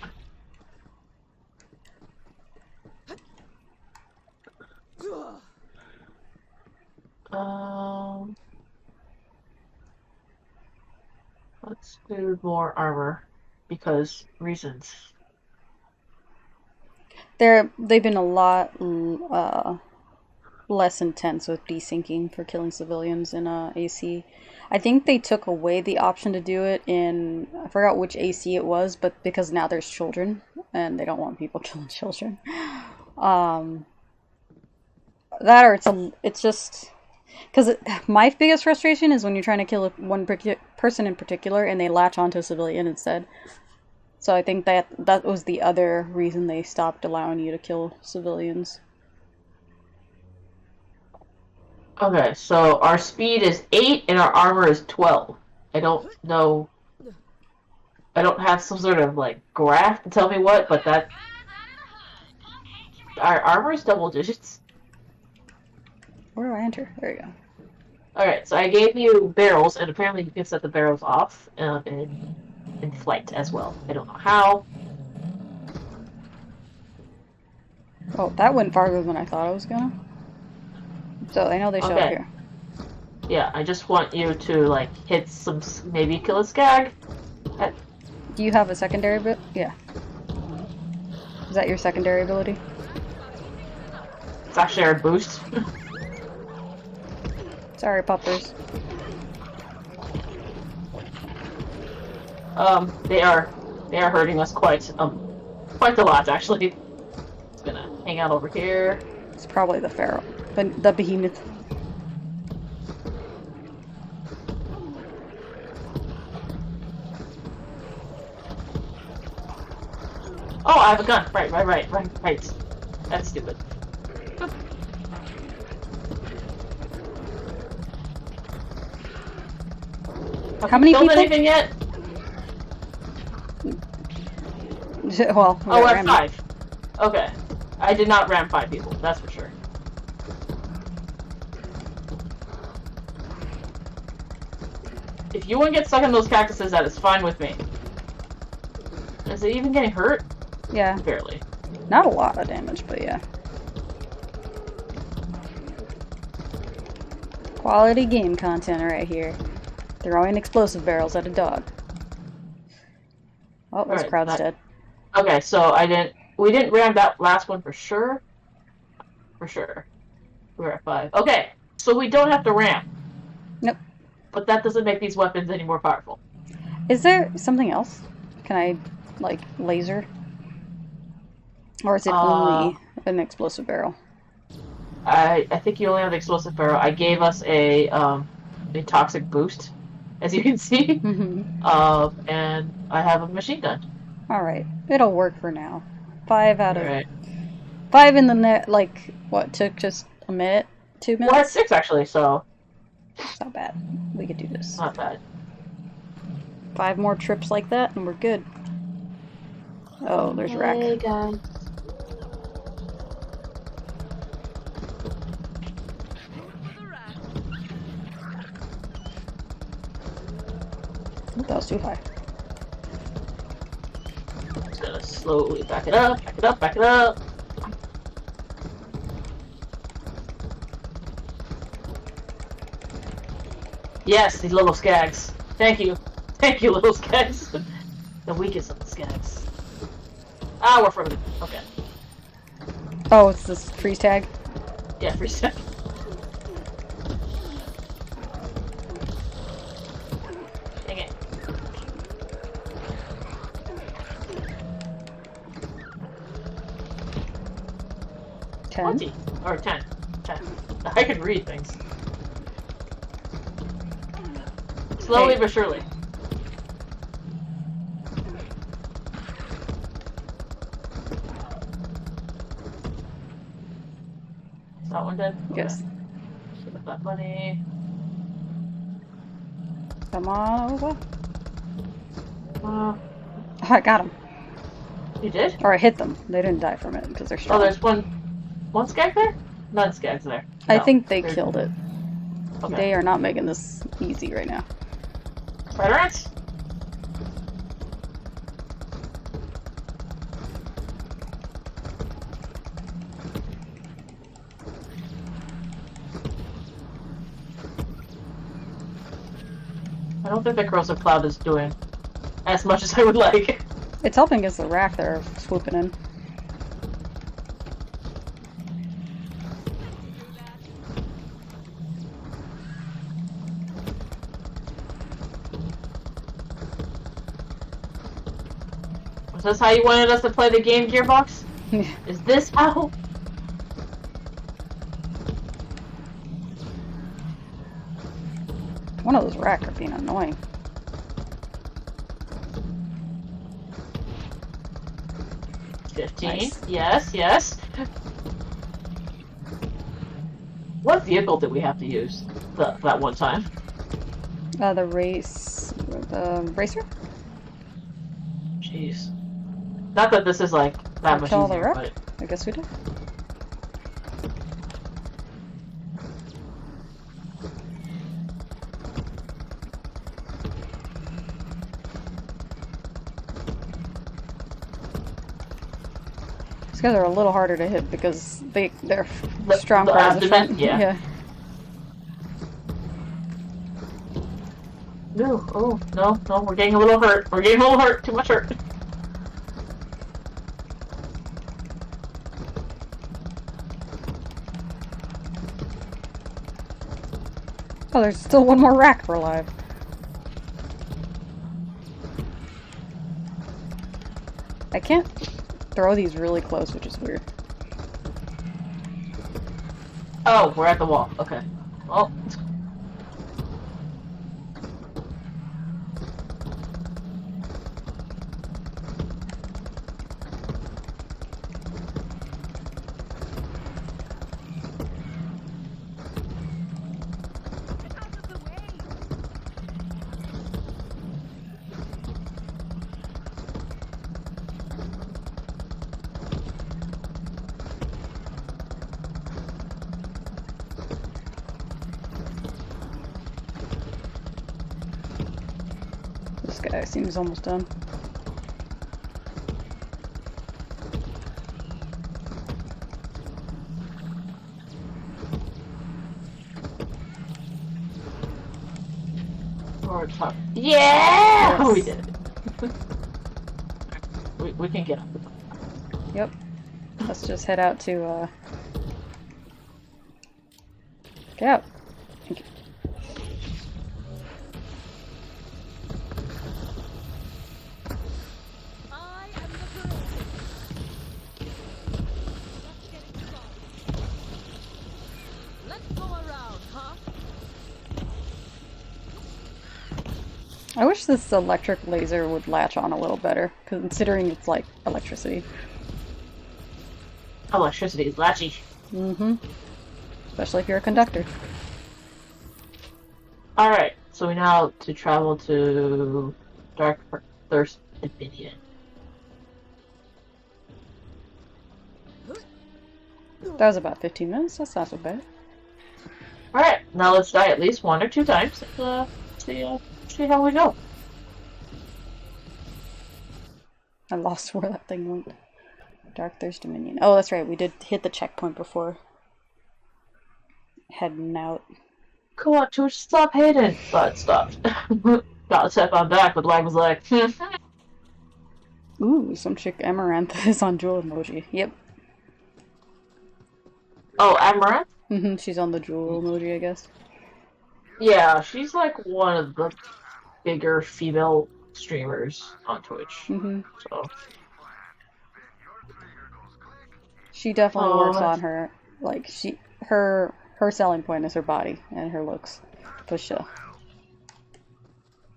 Let's do more armor, because reasons. They've been a lot less intense with desyncing for killing civilians in AC. I think they took away the option to do it in, I forgot which AC it was, but because now there's children and they don't want people killing children. That or it's just because my biggest frustration is when you're trying to kill one person in particular and they latch onto a civilian instead. So I think that was the other reason they stopped allowing you to kill civilians. Okay, so our speed is 8 and our armor is 12. I don't know. I don't have some sort of like graph to tell me what, but that our armor is double digits. Where do I enter? There you go. Alright, so I gave you barrels, and apparently you can set the barrels off in flight as well. I don't know how. Oh, that went farther than I thought it was gonna. So I know they show up Okay. here. Yeah, I just want you to like hit some, maybe kill a skag. Do you have a secondary bit? Yeah. Is that your secondary ability? It's actually our boost. Sorry, puppers. They are hurting us quite a lot actually. It's gonna hang out over here. It's probably the pharaoh, but the behemoth. Oh, I have a gun. Right. That's stupid. How many killed people? anything yet? Well, we Oh, we're got at Rambo. 5. Okay. I did not ram 5 people, that's for sure. If you want to get stuck in those cactuses, that is fine with me. Is it even getting hurt? Yeah, Barely. not a lot of damage, but yeah. Quality game content right here. Throwing explosive barrels at a dog. Oh, this Alright, crowd's dead. Okay, so we didn't ram that last one for sure. For sure. We're at 5. Okay, so we don't have to ram. Nope. But that doesn't make these weapons any more powerful. Is there something else? Can I, like, laser? Or is it only an explosive barrel? I think you only have the explosive barrel. I gave us a toxic boost, as you can see. And I have a machine gun. Alright. It'll work for now. 5 out of... Right. 5 in the net, like, what, took just a minute? 2 minutes? Well, it's 6 actually, so... It's not bad. We could do this. Not bad. 5 more trips like that, and we're good. Oh, there's Rack. Hey, guys. Ooh, that was too high. Just gonna slowly back it up, back it up, back it up. Yes, these little skags. Thank you. Thank you, little skags. The weakest of the skags. Ah, we're from it. Okay. Oh, it's this freeze tag? Yeah, freeze tag. Dang it. Ten. 20. Or 10. 10. I can read things. Slowly Hey. but surely. Is that one dead? Yes. Give us that money. Come on over. Uh, I got him. you did? Or I hit them. They didn't die from it because they're strong. Oh, there's one skag there? None skags there. I No, think they there's- killed it. Okay. They are not making this easy right now. Spider rats? I don't think the corrosive cloud is doing as much as I would like. It's helping against the Rack they're swooping in. Is this how you wanted us to play the game, Gearbox? Is this how? One of those Rack are being annoying. Nice. Yes, yes. What vehicle did we have to use that one time? The racer? Jeez. Not that this is like that much Kill the easier, Rack? but I guess we did. These guys are a little harder to hit because they're strong the as a abdomen, front. yeah. No, oh, no, we're getting a little hurt. We're getting a little hurt. Too much hurt. Oh, there's still one more Rack for alive. I can't throw these really close, which is weird. Oh, we're at the wall. Okay. Well. This guy seems almost done. Or top. Yeah! Yes. We did it. we can get up. Yep. Let's just head out to, Get out. Thank you. I am the I wish this electric laser would latch on a little better, considering it's like electricity. Electricity is latchy. Mm-hmm. Especially if you're a conductor. Alright, so we now have to travel to Dark Thirst Dominion. That was about 15 minutes. That's not so bad. Alright, now let's die at least 1 or 2 times and see how we go. I lost where that thing went. Dark Thirst Dominion. Oh, that's right. We did hit the checkpoint before heading out. Come on, George, stop hating! But it stopped. Got a step on back, but lag was like, Ooh, some chick Amaranth is on jewel emoji. Yep. Oh, Amaranth? Mm-hmm. She's on the jewel emoji, I guess. Yeah, she's like one of the bigger female streamers on Twitch. Mm-hmm. So. She definitely works on her, like, her selling point is her body and her looks, for sure.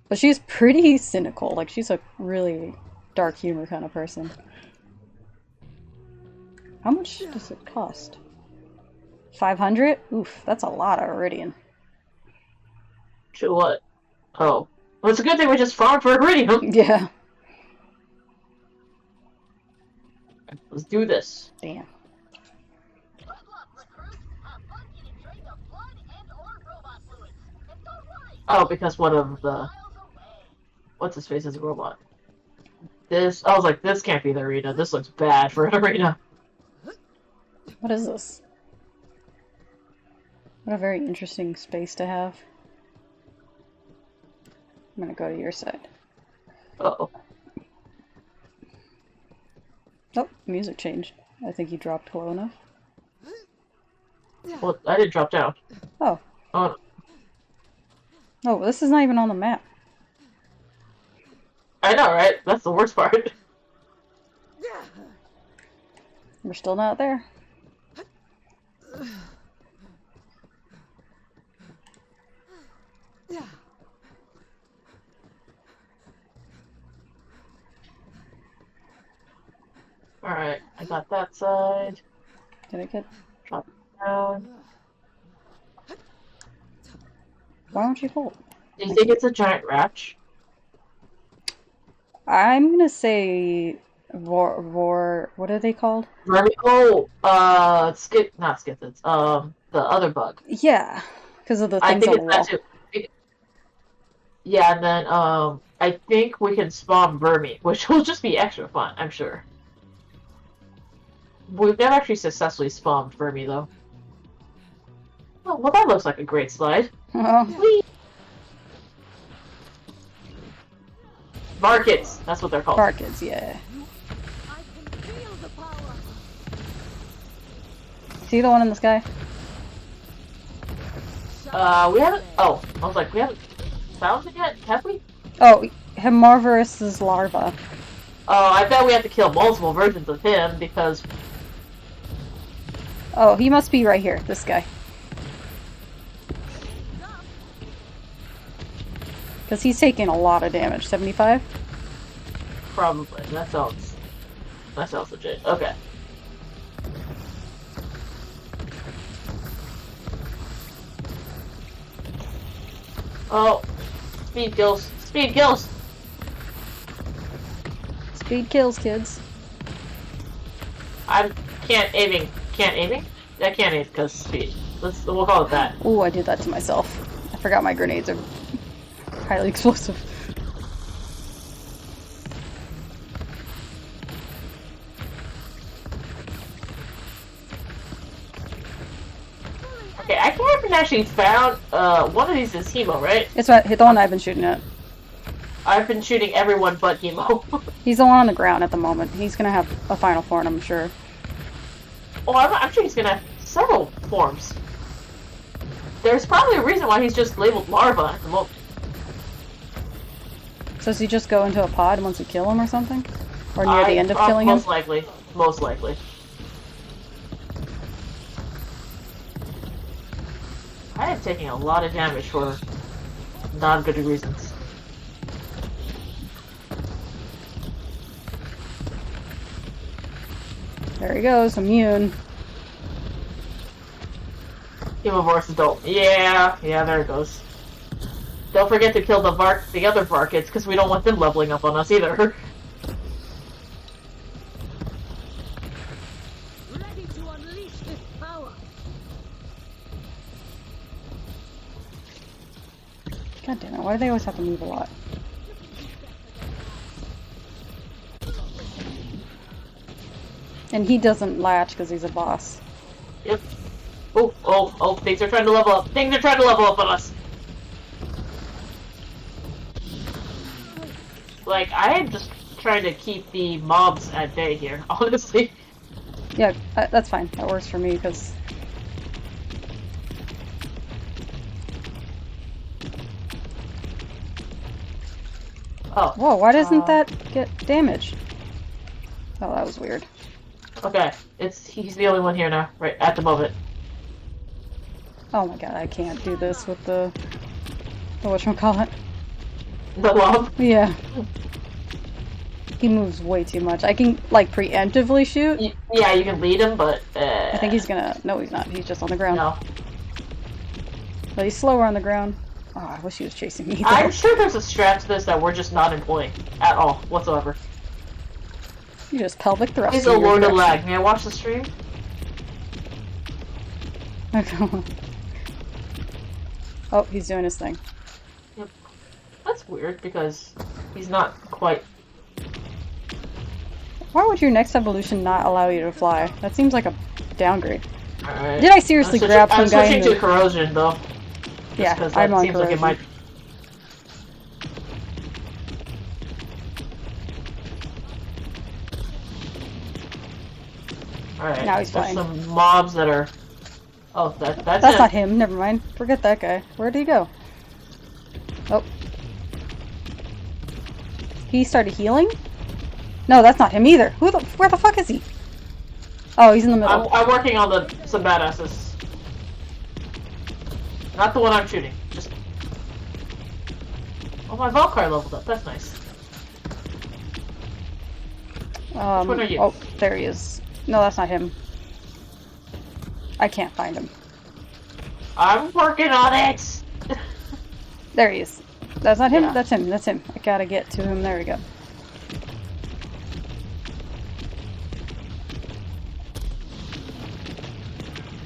But she's pretty cynical, like, she's a really dark humor kind of person. How much does it cost? 500? Oof, that's a lot of Iridium. To what? Oh. Well, it's a good thing we just farmed for Iridium. Yeah. Let's do this. Damn. Oh, because one of the... What's his face is a robot. This... I was like, this can't be the arena. This looks bad for an arena. What is this? What a very interesting space to have. I'm gonna go to your side. Uh-oh. Oh, music changed. I think you dropped low enough. Well, I didn't drop down. Oh. Oh. Oh, this is not even on the map. I know, right? That's the worst part. We're still not there. Alright, I got that side. Did I get... Drop down. Why don't you hold? Do you think it's a giant ratch? I'm gonna say... What are they called? Oh, not Skittins. The other bug. Yeah, because of the I things think on it's the that wall. too. Yeah, and then, I think we can spawn vermi, which will just be extra fun, I'm sure. We've never actually successfully spawned vermi, though. Oh, well, that looks like a great slide. Oh, Markets! That's what they're called. Barkids, yeah. I can feel the power. See the one in the sky? We haven't... Oh, I was like, we haven't found it yet, have we? Oh, Hemorvorous' larva. Oh, I bet we have to kill multiple versions of him, because... Oh, he must be right here, this guy. Because he's taking a lot of damage. 75? Probably. That sounds legit. Okay. Oh, speed kills. Speed kills. Speed kills, kids. I can't aiming. Can't aiming? I can't aim because speed. We'll call it that. Ooh, I did that to myself. I forgot my grenades are highly explosive. Okay, I haven't actually found one of these is Hemo, right? It's right, hit the one I've been shooting at. I've been shooting everyone but Hemo. He's the one on the ground at the moment. He's gonna have a final form, I'm sure. Oh, I'm sure he's gonna have several forms. There's probably a reason why he's just labeled larva at the moment. So does he just go into a pod once you kill him or something? Or near the end of killing him? Most likely. Most likely. I am taking a lot of damage for non-good reasons. There he goes, immune. Human versus adult. Yeah, there it goes. Don't forget to kill the other Varkids, because we don't want them leveling up on us either. Ready to unleash this power. God damn it, why do they always have to move a lot? And he doesn't latch because he's a boss. Yep. Oh, things are trying to level up. Things are trying to level up on us. Like, I am just trying to keep the mobs at bay here, honestly. Yeah, that's fine. That works for me because... Oh. Whoa, why doesn't that get damaged? Oh, that was weird. Okay, he's the only one here now, right at the moment. Oh my god, I can't do this with the whatchamacallit. The lob? Yeah. He moves way too much. I can, like, preemptively shoot. Yeah, you can lead him, but... I think he's gonna... No, he's not. He's just on the ground. No. But he's slower on the ground. Oh, I wish he was chasing me, though. I'm sure there's a strat to this that we're just not employing. At all, whatsoever. You just pelvic thrust. He's a lord of lag. May I watch the stream? Oh, he's doing his thing. Yep. That's weird, because he's not quite... Why would your next evolution not allow you to fly? That seems like a downgrade. Alright. Did I seriously grab some guy in I'm switching to corrosion, though. Yeah, I'm on seems corrosion. like it might... Alright, Now he's there's flying. some mobs that are... Oh, that's not him. Never mind. Forget that guy. Where'd he go? Oh. He started healing? No, that's not him either. Where the fuck is he? Oh, he's in the middle. I'm working on some badasses. Not the one I'm shooting. Just... Oh, my Valkyrie leveled up. That's nice. Which one are you? Oh, there he is. No, that's not him. I can't find him. I'm working on it! There he is. That's not him? Yeah. That's him. That's him. I gotta get to him. There we go.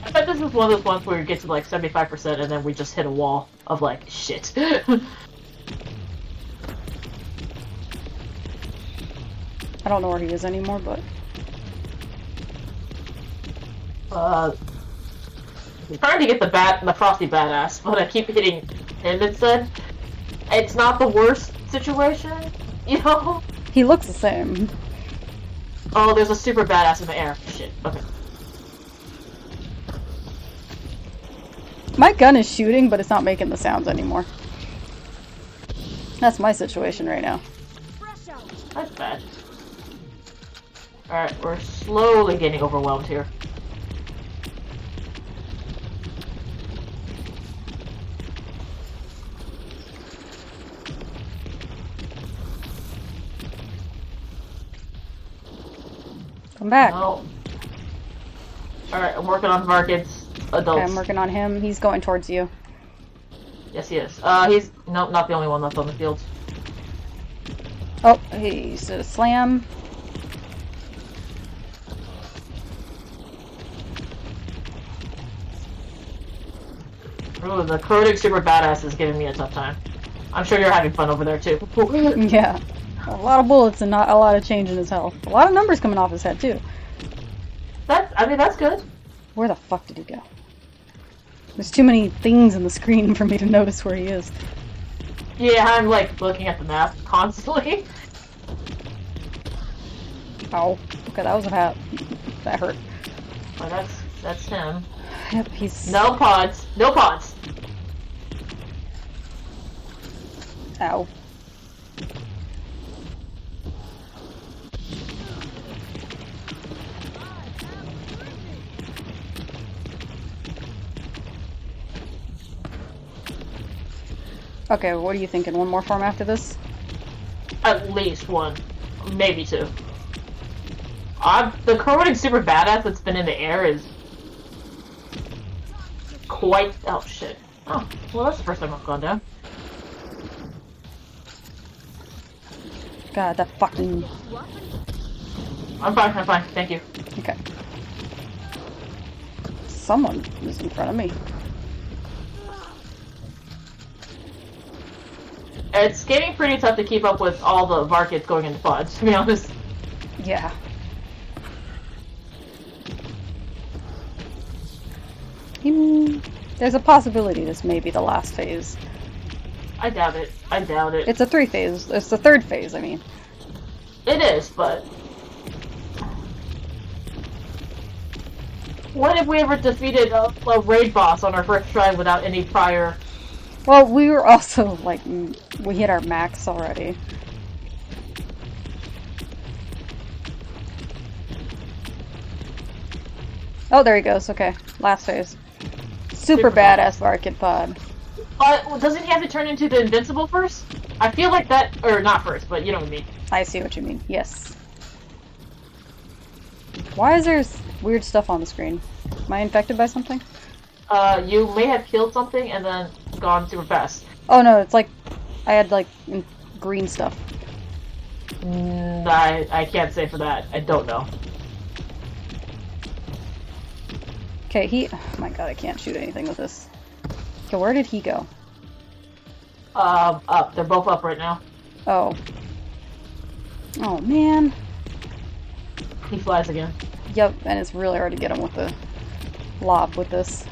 I bet this is one of those ones where we get to like 75% and then we just hit a wall of like, shit. I don't know where he is anymore, but... Trying to get the frosty badass, but I keep hitting him instead. It's not the worst situation, you know? He looks the same. Oh, there's a super badass in the air. Shit, okay. My gun is shooting, but it's not making the sounds anymore. That's my situation right now. Fresh out. That's bad. Alright, we're slowly getting overwhelmed here. Come back. No. Alright, I'm working on Varkids. Adults. Okay, I'm working on him. He's going towards you. Yes, he is. He's... Nope, not the only one left on the field. Oh, he's a slam. Ooh, the corroding super badass is giving me a tough time. I'm sure you're having fun over there, too. Yeah. A lot of bullets and not a lot of change in his health. A lot of numbers coming off his head, too. That's good. Where the fuck did he go? There's too many things in the screen for me to notice where he is. Yeah, I'm like looking at the map constantly. Ow. Okay, that was a hat. That hurt. Oh, that's him. Yep, he's... No pods. No pods. Ow. Okay, what are you thinking? One more farm after this? At least one. Maybe two. The corroding super badass that's been in the air is quite. Oh shit. Oh, well, that's the first time I've gone down. God, that fucking. I'm fine, thank you. Okay. Someone is in front of me. It's getting pretty tough to keep up with all the Varkits going into pod, to be honest. Yeah. There's a possibility this may be the last phase. I doubt it. It's a 3-phase. It's the 3rd phase, I mean. It is, but... What if we ever defeated a raid boss on our first try without any prior... Well, we were also, like, we hit our max already. Oh, there he goes. Okay. Last phase. Super badass Varkid pod. Doesn't he have to turn into the Invincible first? I feel like that... Or not first, but you know what I mean. I see what you mean. Yes. Why is there weird stuff on the screen? Am I infected by something? You may have killed something and then gone super fast. Oh no, it's like... I had, like, green stuff. I can't say for that. I don't know. Okay, oh my god, I can't shoot anything with this. Okay, where did he go? Up. They're both up right now. Oh. Oh, man. He flies again. Yep, and it's really hard to get him with the lob with this.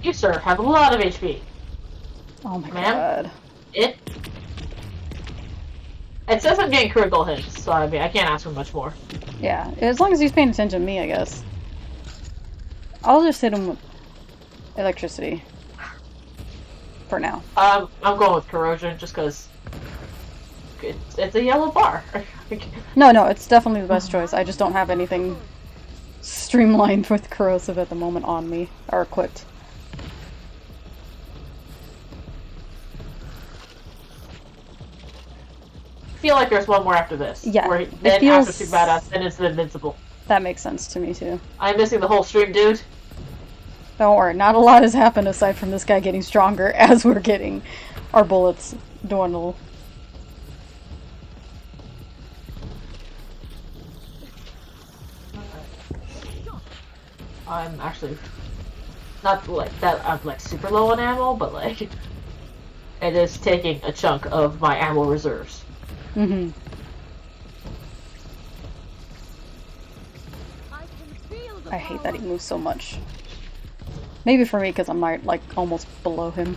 You, sir, have a lot of HP. Oh my Ma'am? god. It says I'm getting critical hits, so I mean, I can't ask for much more. Yeah, as long as he's paying attention to me, I guess. I'll just hit him with electricity. For now. I'm going with corrosion just because it's a yellow bar. No, it's definitely the best choice. I just don't have anything streamlined with corrosive at the moment on me, or equipped. I feel like there's one more after this. Yeah, Where it then feels... after Super Badass, then it's the Invincible. That makes sense to me, too. I'm missing the whole stream, dude. Don't worry, not a lot has happened aside from this guy getting stronger as we're getting our bullets dwindle. I'm actually not like that. I'm like super low on ammo, but like it is taking a chunk of my ammo reserves. Mm-hmm. I hate that he moves so much. Maybe for me, because I'm like almost below him.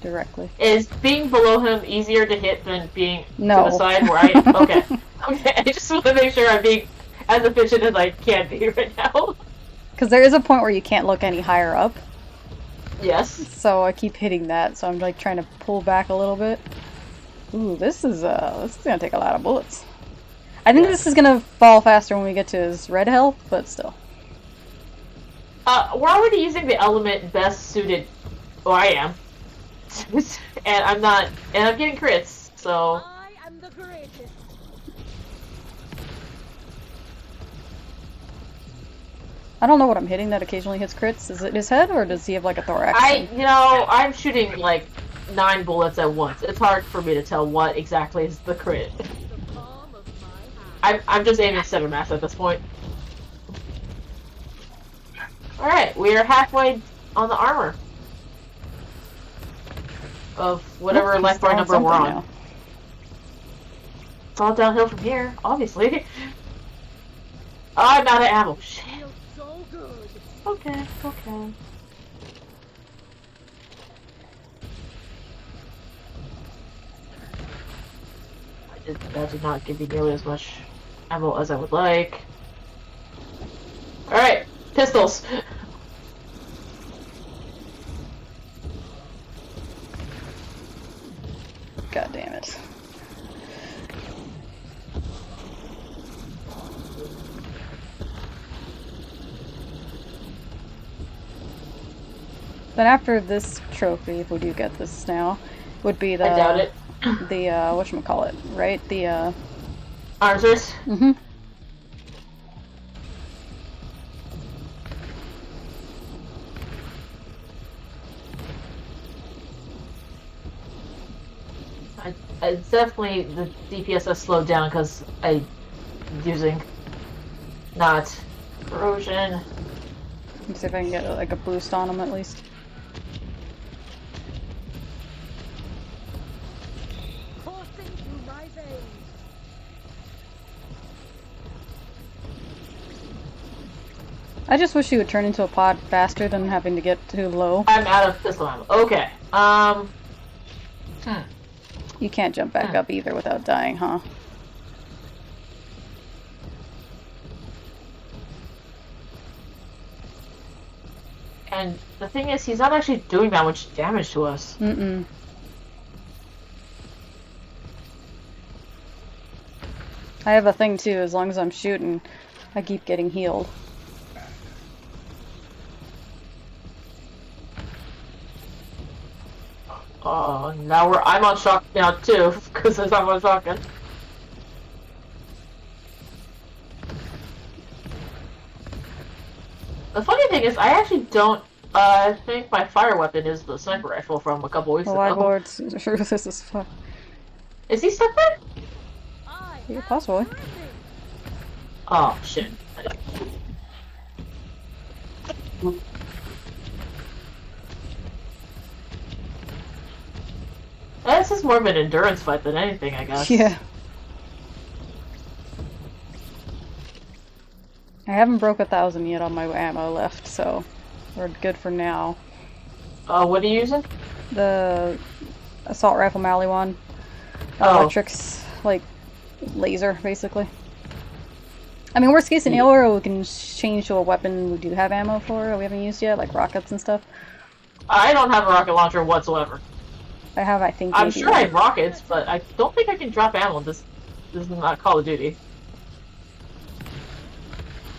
Directly. Is being below him easier to hit than being No. to the side where I... Okay. Okay, I just want to make sure I'm being as efficient as I can be right now. Because there is a point where you can't look any higher up. Yes. So I keep hitting that, so I'm like trying to pull back a little bit. Ooh, this is gonna take a lot of bullets. I think this is gonna fall faster when we get to his red health, but still. We're already using the element best suited... Well, I am. And I'm not... And I'm getting crits, so... I am the greatest. I don't know what I'm hitting that occasionally hits crits. Is it his head, or does he have like a thorax? I'm shooting like 9 bullets at once. It's hard for me to tell what exactly is the crit. The palm of my hand. I'm just aiming center mass at this point. Alright, we are halfway on the armor. Of whatever life bar number we're on. Now. It's all downhill from here, obviously. Oh, I'm out of ammo. Shit. Feels so good. Okay. That did not give me nearly as much ammo as I would like. Alright, pistols. God damn it. Then after this trophy if we do get this now would be the I doubt it. the whatchamacallit, right? The Arms race? mm-hmm. It's definitely the DPS has slowed down because I'm using not corrosion. Let me see if I can get like a boost on him at least. Coursing through my veins. I just wish he would turn into a pod faster than having to get too low. I'm out of pistol ammo. Okay. You can't jump back up either without dying, huh? And the thing is, he's not actually doing that much damage to us. Mm-mm. I have a thing too, as long as I'm shooting, I keep getting healed. Oh, now I'm on shock now too, because I'm on shotgun. The funny thing is, I actually don't think my fire weapon is the sniper rifle from a couple weeks Oh, ago. my lord, this is fun. Is he separate? Yeah, possibly. Oh, shit. This is more of an endurance fight than anything, I guess. Yeah. I haven't broke 1,000 yet on my ammo left, so we're good for now. What are you using? The assault rifle Mally one. Oh. Electrics, like, laser, basically. I mean, worst case scenario, we can change to a weapon we do have ammo for, we haven't used yet, like rockets and stuff. I don't have a rocket launcher whatsoever. I have, I think, I'm maybe sure I have rockets, but I don't think I can drop ammo. This is not Call of Duty.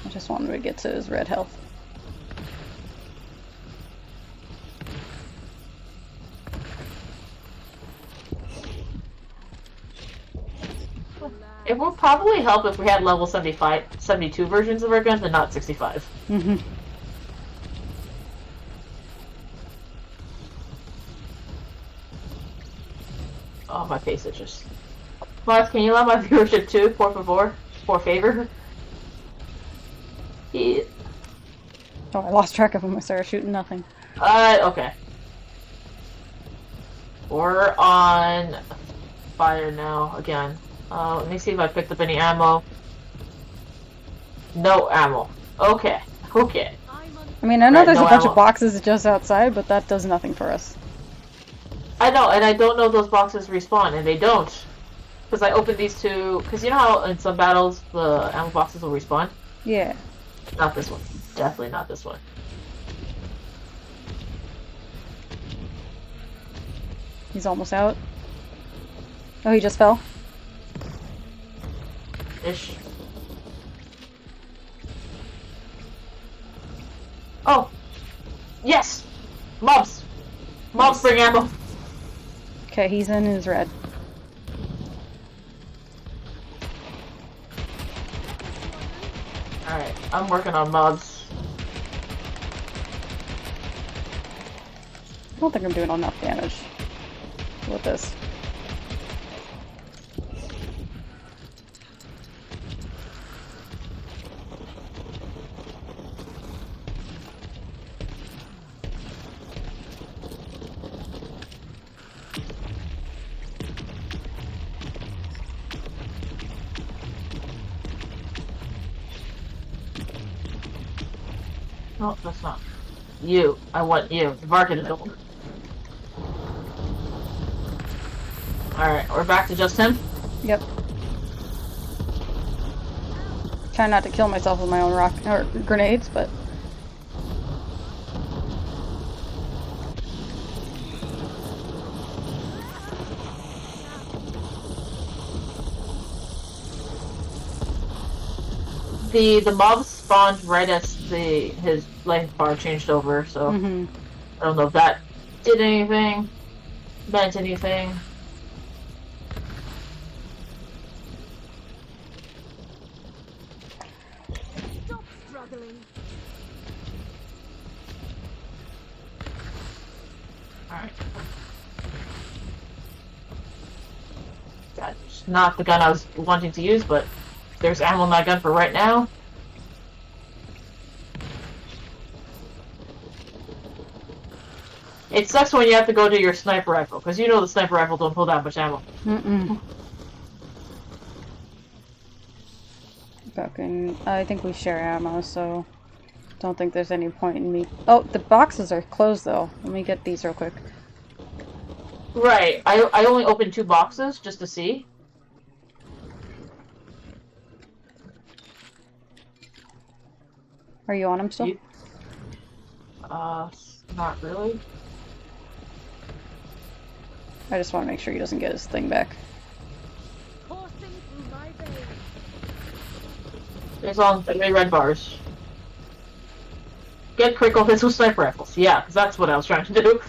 I just wanted to get to his red health. It would probably help if we had level 72 versions of our guns and not 65. Mm-hmm. Oh, my face itches. Mark, can you allow my viewership too, por favor? Por favor? Yeah. Oh, I lost track of him. I started shooting nothing. Okay. We're on fire now, again. Let me see if I picked up any ammo. No ammo. Okay. Okay. I mean, I know Right, there's no a bunch ammo. of boxes just outside, but that does nothing for us. I know, and I don't know if those boxes respawn, and they don't. Because I opened these two... Because you know how in some battles the ammo boxes will respawn? Yeah. Not this one. Definitely not this one. He's almost out. Oh, he just fell? Ish. Oh! Yes! Mobs! Mobs bring ammo! Okay, he's in his red. Alright, I'm working on mobs. I don't think I'm doing enough damage with this. No, that's not. You. I want you. The market is open. Alright, we're back to just him? Yep. Trying not to kill myself with my own rock or grenades, but The mobs spawned right as his life bar changed over, so I don't know if that did anything, meant anything. Stop struggling. Alright. That's not the gun I was wanting to use, but there's ammo in my gun for right now. It sucks when you have to go to your sniper rifle, because you know the sniper rifle don't hold that much ammo. Fucking, I think we share ammo, so don't think there's any point in me. Oh, the boxes are closed though. Let me get these real quick. Right. I only opened 2 boxes just to see. Are you on him still? Not really. I just want to make sure he doesn't get his thing back. Coursing through my veins. There's all 3 red bars. Get critical hits with sniper rifles. Yeah, because that's what I was trying to do.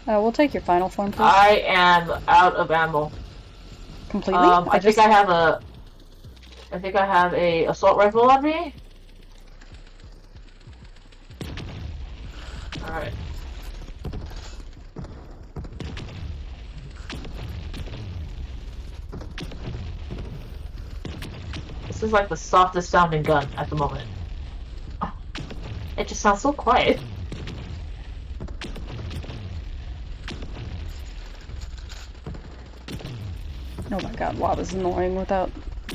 We'll take your final form, please. I am out of ammo. Completely? I think I have a assault rifle on me. Alright. This is like the softest sounding gun at the moment. Oh, it just sounds so quiet. Oh my god, lava's annoying without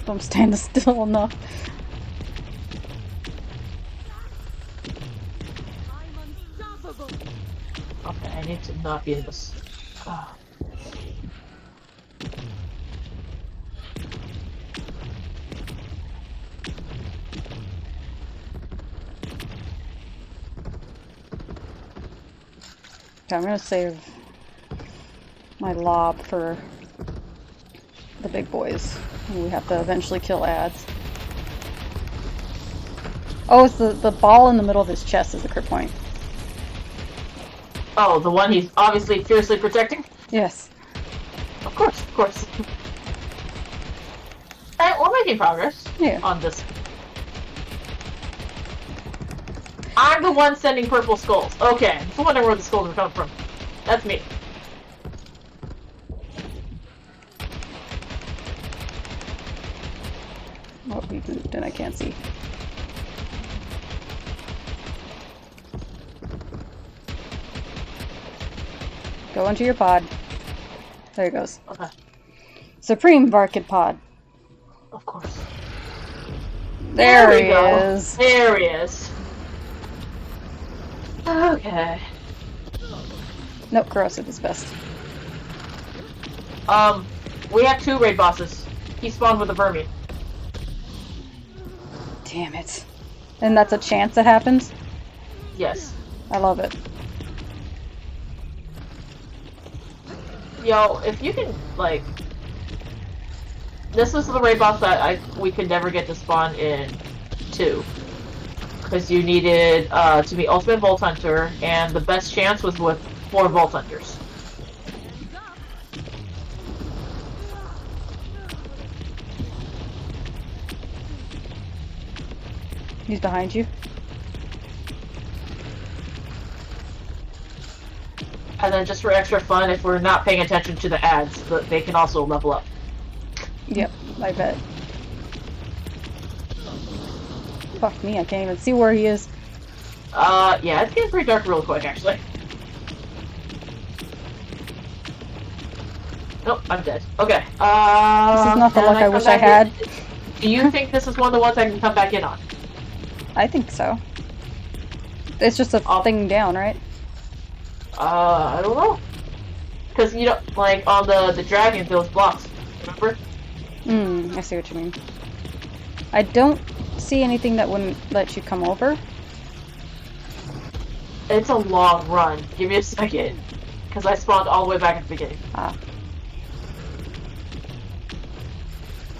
them standing still enough. I'm unstoppable. Okay, I need to not be in this. Okay, I'm gonna save my lob for the big boys. We have to eventually kill ads. Oh, it's the ball in the middle of his chest is the crit point. Oh, the one he's obviously fiercely protecting? Yes. Of course, of course. Alright, we're making progress on this. I'm the one sending purple skulls. Okay, I'm just wondering where the skulls are coming from. That's me. Oh, he moved and I can't see. Go into your pod. There he goes. Okay. Supreme Varkid pod. Of course. There we he go. is. There he is. Okay. Nope, corrosive is best. We have 2 raid bosses. He spawned with a vermin. Damn it. And that's a chance it happens? Yes. I love it. Yo, if you can, like... This is the raid boss that we could never get to spawn in 2. Because you needed to be Ultimate Vault Hunter, and the best chance was with 4 Vault Hunters. He's behind you. And then just for extra fun, if we're not paying attention to the ads, they can also level up. Yep, I bet. Fuck me, I can't even see where he is. Yeah, it's getting pretty dark real quick, actually. Nope, I'm dead. Okay, This is not the luck I wish I had. Do you think this is one of the ones I can come back in on? I think so. It's just a thing down, right? I don't know. Because, you know, like, on the dragons, those blocks, remember? I see what you mean. I don't see anything that wouldn't let you come over. It's a long run. Give me a second. Because I spawned all the way back at the beginning. Ah.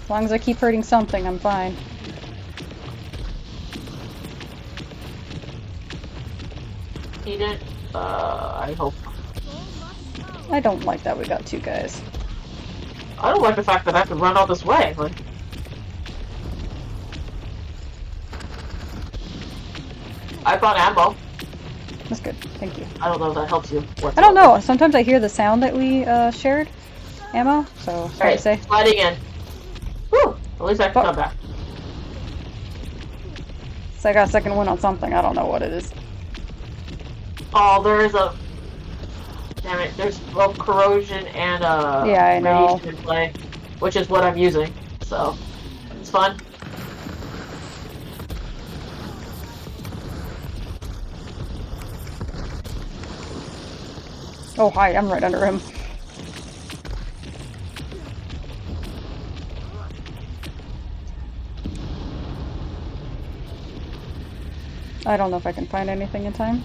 As long as I keep hurting something, I'm fine. he didn't. I hope. I don't like that we got 2 guys. I don't like the fact that I have to run all this way. Like, I bought ammo. That's good. Thank you. I don't know if that helps you. I don't know. Sometimes I hear the sound that we shared ammo, so sorry to say. Sliding in. Whew! At least I can come back. So I got a second win on something. I don't know what it is. Oh, there is a... Damn it, there's both corrosion and yeah, I know. radiation in play, which is what I'm using, so it's fun. Oh, hi, I'm right under him. I don't know if I can find anything in time.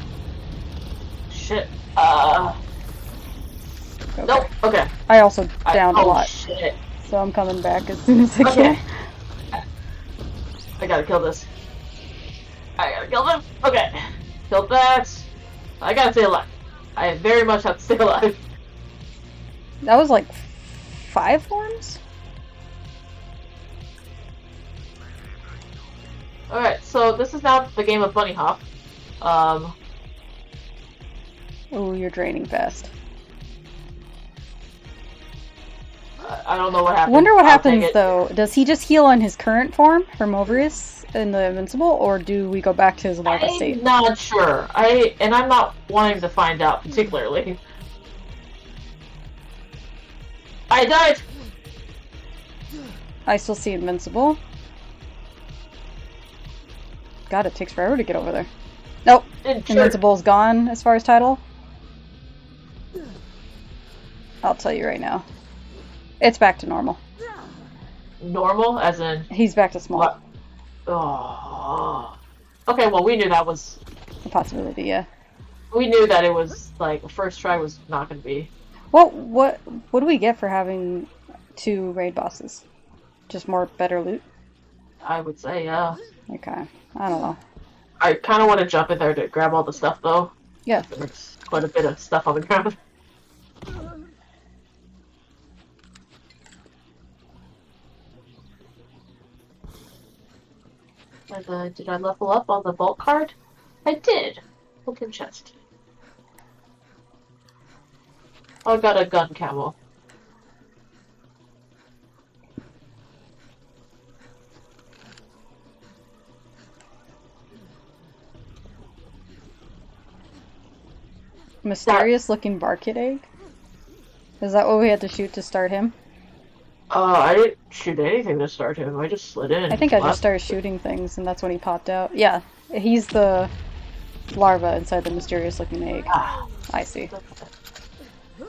Shit. Okay. Nope. Okay. I also downed a lot, shit. so I'm coming back as soon as I Okay. can. I gotta kill this. I gotta kill them. Okay. Kill that. I gotta stay alive. I very much have to stay alive. That was like 5 forms? Alright, so this is now the game of Bunny Hop. Oh, you're draining fast. I don't know what happened. Wonder what I'll happens take it. though. Does he just heal on his current form, Hermovius, in the Invincible, or do we go back to his larva state? I'm not sure. I'm not wanting to find out particularly. I died! I still see Invincible. God, it takes forever to get over there. Nope. Invincible's gone as far as title. I'll tell you right now. It's back to normal. Normal? As in... He's back to small. What? Oh. Okay, well, we knew that was... A possibility, yeah. We knew that it was, like, the first try was not going to be... What do we get for having 2 raid bosses? Just more better loot? I would say, yeah. Okay. I don't know. I kind of want to jump in there to grab all the stuff, though. Yeah. There's quite a bit of stuff on the ground. And, did I level up on the vault card? I did. Open chest. I got a gun camo. Mysterious looking Barkid egg? Is that what we had to shoot to start him? I didn't shoot anything to start him. I just slid in. I think I just started shooting things and that's when he popped out. Yeah, he's the larva inside the mysterious looking egg. Ah. I see.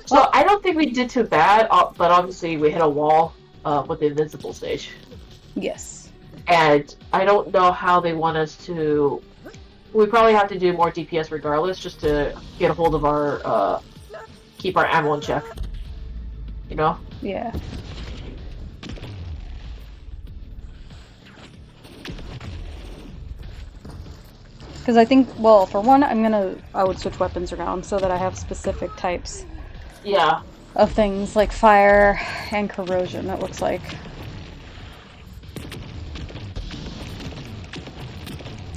So I don't think we did too bad, but obviously we hit a wall with the invincible stage. Yes. And I don't know how they want us to... We probably have to do more DPS regardless, just to get a hold of our, keep our ammo in check. You know? Yeah. Because I think, well, for one, I would switch weapons around so that I have specific types. Yeah. Of things like fire and corrosion, it looks like.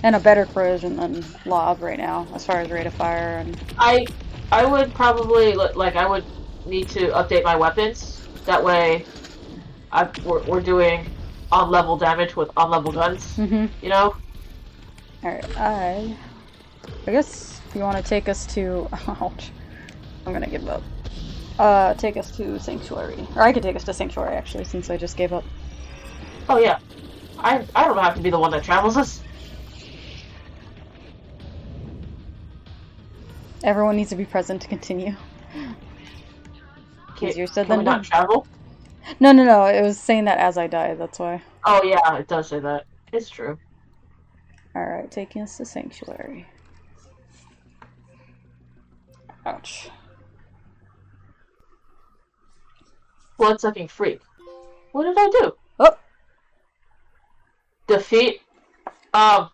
And a better corrosion than Lob right now, as far as rate of fire and... I would probably, like, I would need to update my weapons. That way, we're doing on-level damage with on-level guns, you know? Alright, I guess if you want to take us to... Ouch. I'm gonna give up. Take us to Sanctuary. Or I could take us to Sanctuary, actually, since I just gave up. Oh, yeah. I don't have to be the one that travels us. Everyone needs to be present to continue. Easier said Can than we not done. travel? No, it was saying that as I died, that's why. Oh, yeah, it does say that. It's true. Alright, taking us to Sanctuary. Ouch. Blood-sucking freak. What did I do? Oh! Defeat? I'll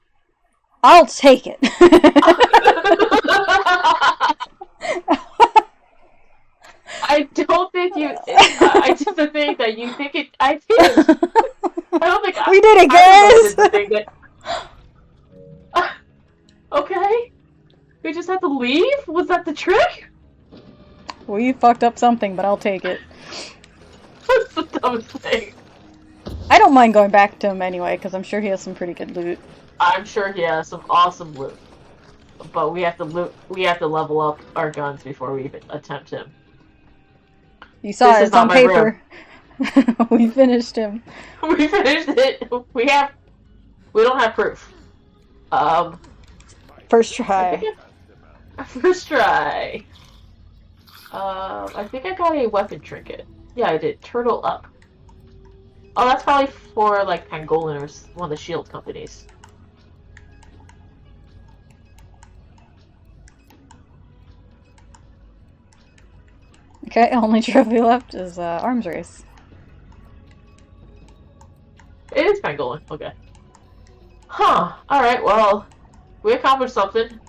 take it! I don't think you. I just think that you think it. I did. I don't think We did it, I guys! did the thing that. Okay. We just had to leave? Was that the trick? We fucked up something, but I'll take it. That's the dumbest thing. I don't mind going back to him anyway, because I'm sure he has some pretty good loot. I'm sure he has some awesome loot. But we have to level up our guns before we even attempt him. You saw This it, is it's on not my room. paper. We finished him. We finished it. We don't have proof. First try. First try. I think I got a weapon trinket. Yeah, I did. Turtle up. Oh, that's probably for, like, Pangolin or one of the shield companies. Okay, only trophy left is arms race. It is Pangolin. Okay. Huh. Alright, well, we accomplished something.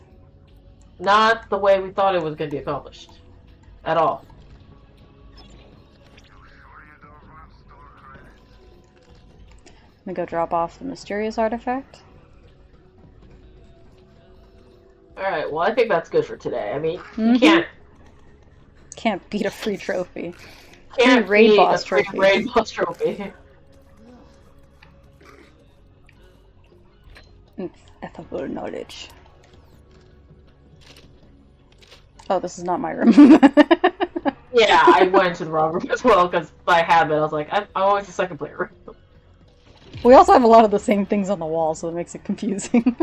Not the way we thought it was going to be accomplished. At all. I'm gonna go drop off the mysterious artifact. Alright, well, I think that's good for today. I mean, you Mhm. Can't beat a free trophy. can't raid beat boss a free trophy. raid boss trophy. Ineffable knowledge. Oh, this is not my room. Yeah, I went to the wrong room as well because by habit I was like, I'm going to second player room. We also have a lot of the same things on the wall, so that makes it confusing.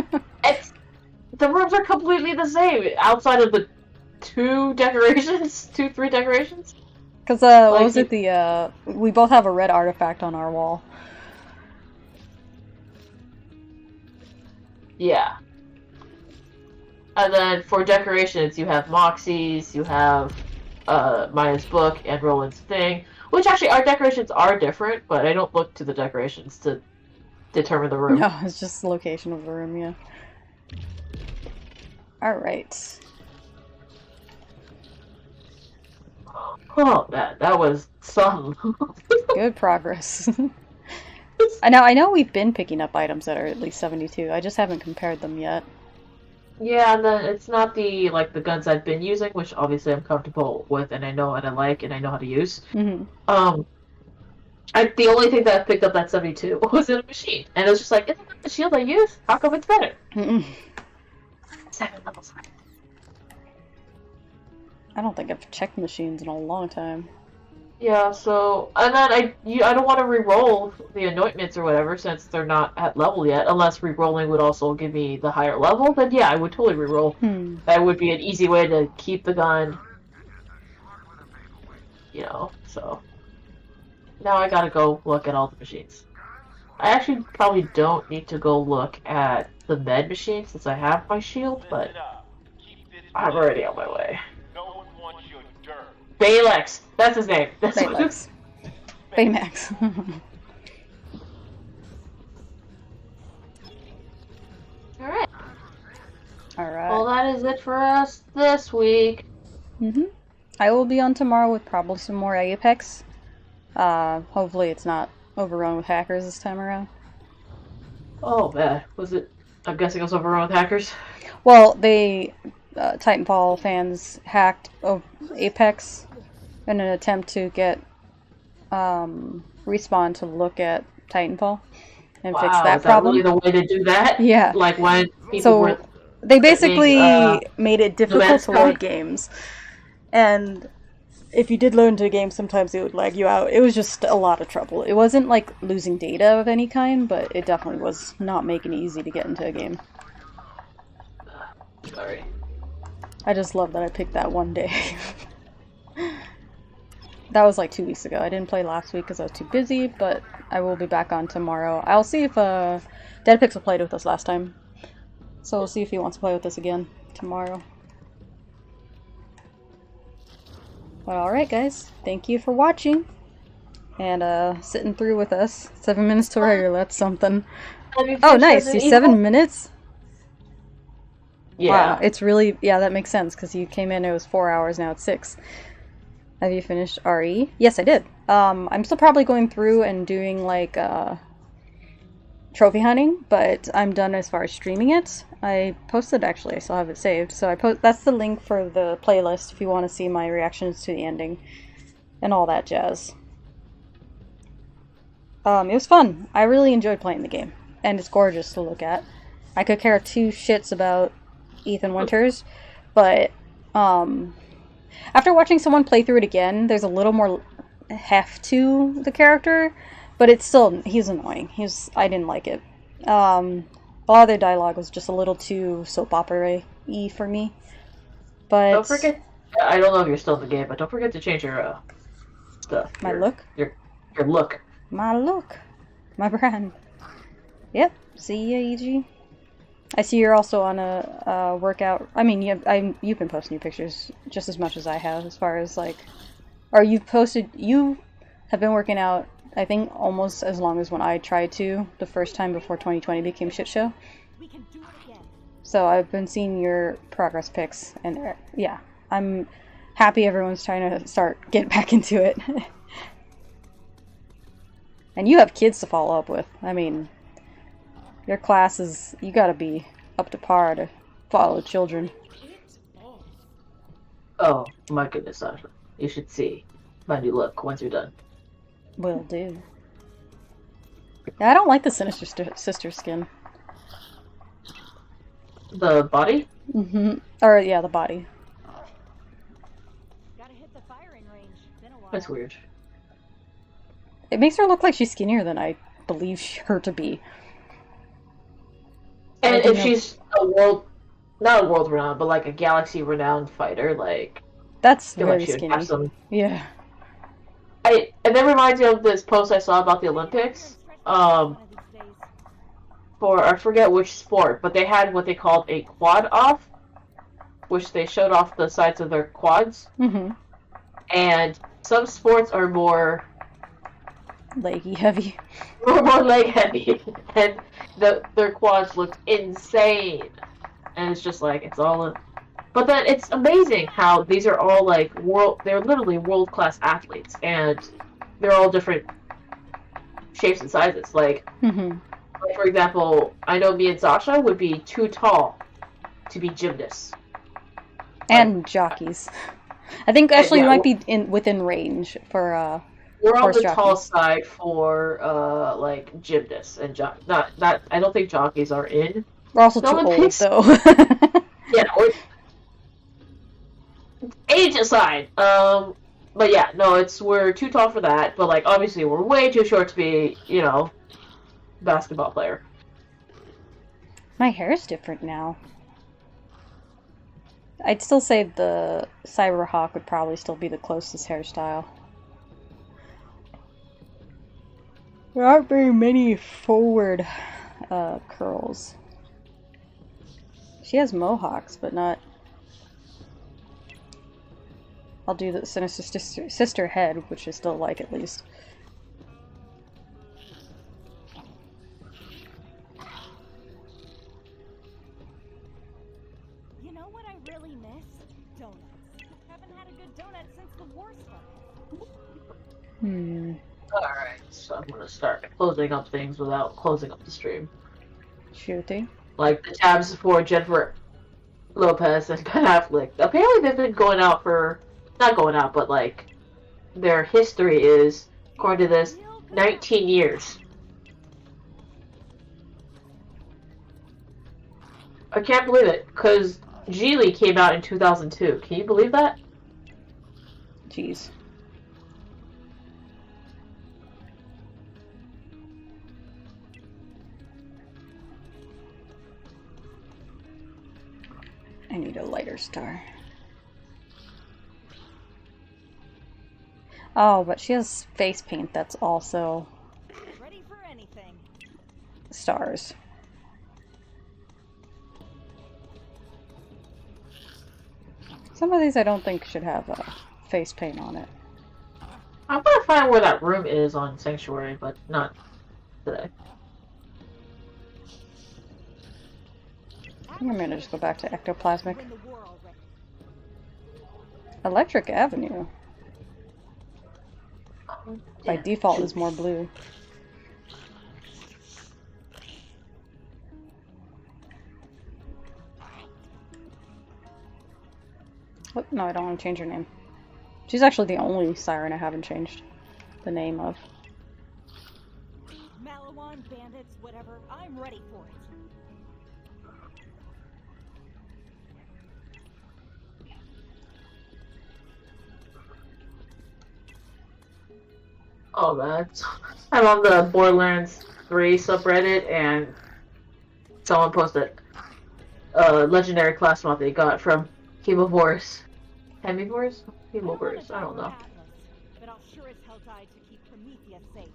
The rooms are completely the same outside of the three decorations. Because, Like, what was it? We both have a red artifact on our wall. Yeah. And then for decorations, you have Moxie's, you have Maya's book, and Roland's thing. Which actually, our decorations are different, but I don't look to the decorations to determine the room. No, it's just the location of the room, yeah. Alright. Oh, that was some. Good progress. I know we've been picking up items that are at least 72. I just haven't compared them yet. Yeah, and then it's not the guns I've been using, which obviously I'm comfortable with, and I know and I like, and I know how to use. Mm-hmm. The only thing that I picked up that 72 was in a machine, and it was just like, isn't that the shield I use? How come it's better? Mm-mm. 7 levels. I don't think I've checked machines in a long time. Yeah, so and then I don't want to re-roll the anointments or whatever since they're not at level yet. Unless re-rolling would also give me the higher level, then yeah, I would totally re-roll. That would be an easy way to keep the gun. You know, so now I gotta go look at all the machines. I actually probably don't need to go look at the med machine since I have my shield, but I'm already on my way. Balex! That's his name. That's Baylex. Baymax. Alright. Alright. Well, that is it for us this week. I will be on tomorrow with probably some more Apex. Hopefully it's not overrun with hackers this time around. Oh, man. Was it? I'm guessing it was overrun with hackers? Well, they, Titanfall fans hacked Apex in an attempt to get Respawn to look at Titanfall and fix that is problem. That really the way to do that? Yeah. Like when people So were they basically made it difficult to Mankind? load games. And if you did load into a game, sometimes it would lag you out. It was just a lot of trouble. It wasn't like losing data of any kind, but it definitely was not making it easy to get into a game. Sorry. I just love that I picked that one day. That was like 2 weeks ago. I didn't play last week because I was too busy, but I will be back on tomorrow. I'll see if Dead Pixel played with us last time. So we'll see if he wants to play with us again tomorrow. But alright guys, thank you for watching. And sitting through with us. 7 minutes to regular, that's something. Oh nice, you 7 minutes? Yeah. Wow, it's really, yeah, that makes sense, because you came in, it was 4 hours, now it's 6. Have you finished RE? Yes, I did. I'm still probably going through and doing like trophy hunting, but I'm done as far as streaming it. I posted actually, I still have it saved. So that's the link for the playlist if you want to see my reactions to the ending and all that jazz. It was fun. I really enjoyed playing the game, and it's gorgeous to look at. I could care two shits about Ethan Winters, but after watching someone play through it again, there's a little more heft to the character, but he's annoying. I didn't like it. A lot of their dialogue was just a little too soap opera-y for me. But don't forget. I don't know if you're still in the game, but don't forget to change your stuff. My look. Your look. My look. My brand. Yep. See ya, EG. I see you're also on a workout. I mean, you've been posting your pictures just as much as I have, as far as like, or you have been working out. I think almost as long as when I tried to the first time before 2020 became shit show. So I've been seeing your progress pics, and yeah, I'm happy everyone's trying to get back into it. And you have kids to follow up with. I mean, your class you gotta be up to par to follow children. Oh my goodness, Sasha. You should see my new look once you're done. Will do. Yeah, I don't like the Sinister Sister skin. The body? Mm-hmm. Or, yeah, the body. Gotta hit the firing range. Been a while. That's weird. It makes her look like she's skinnier than I believe her to be. And if she's not a world renowned, but like a galaxy renowned fighter, like that's I feel very like she would skinny. have some. Yeah. And that reminds me of this post I saw about the Olympics. For I forget which sport, but they had what they called a quad off, which they showed off the sides of their quads. Mm-hmm. And some sports are more leggy heavy. More leg heavy, and their quads looked insane. And it's just like it's all. But then it's amazing how these are all like they're literally world-class athletes, and they're all different shapes and sizes. Like, like, for example, I know me and Sasha would be too tall to be gymnasts. And jockeys. I think actually might be within range for we're on the jockeys. tall side for like gymnasts and not I don't think jockeys are in. We're also too old though. Yeah, age aside, but yeah, no, we're too tall for that. But like, obviously, we're way too short to be, basketball player. My hair is different now. I'd still say the Cyberhawk would probably still be the closest hairstyle. There aren't very many forward curls. She has mohawks, but not... I'll do the Sinister Sister head, which I still like at least. You know what I really miss? Donuts. Haven't had a good donut since the war started. Alright, so I'm gonna start closing up things without closing up the stream. Shooting. Like the tabs for Jennifer Lopez and Ben Affleck. Apparently they've been going out for... Not going out, but like... Their history is, according to this, 19 years. I can't believe it, because Geely came out in 2002. Can you believe that? Jeez. I need a lighter star. Oh, but she has face paint that's also Ready for anything. stars. Some of these I don't think should have face paint on it. I'm gonna find where that room is on Sanctuary, but not today. I think I'm gonna just go back to ectoplasmic. Electric Avenue. By default is more blue. Oh, no, I don't want to change her name. She's actually the only siren I haven't changed the name of. Malawan, bandits, whatever. I'm ready for it. Oh, that's. I'm on the Borderlands 3 subreddit, and someone posted a legendary class mod they got from Hemovores. Hemovores? Hemovores, I don't know. Atlas, but I'll sure as hell die to keep Prometheus safe.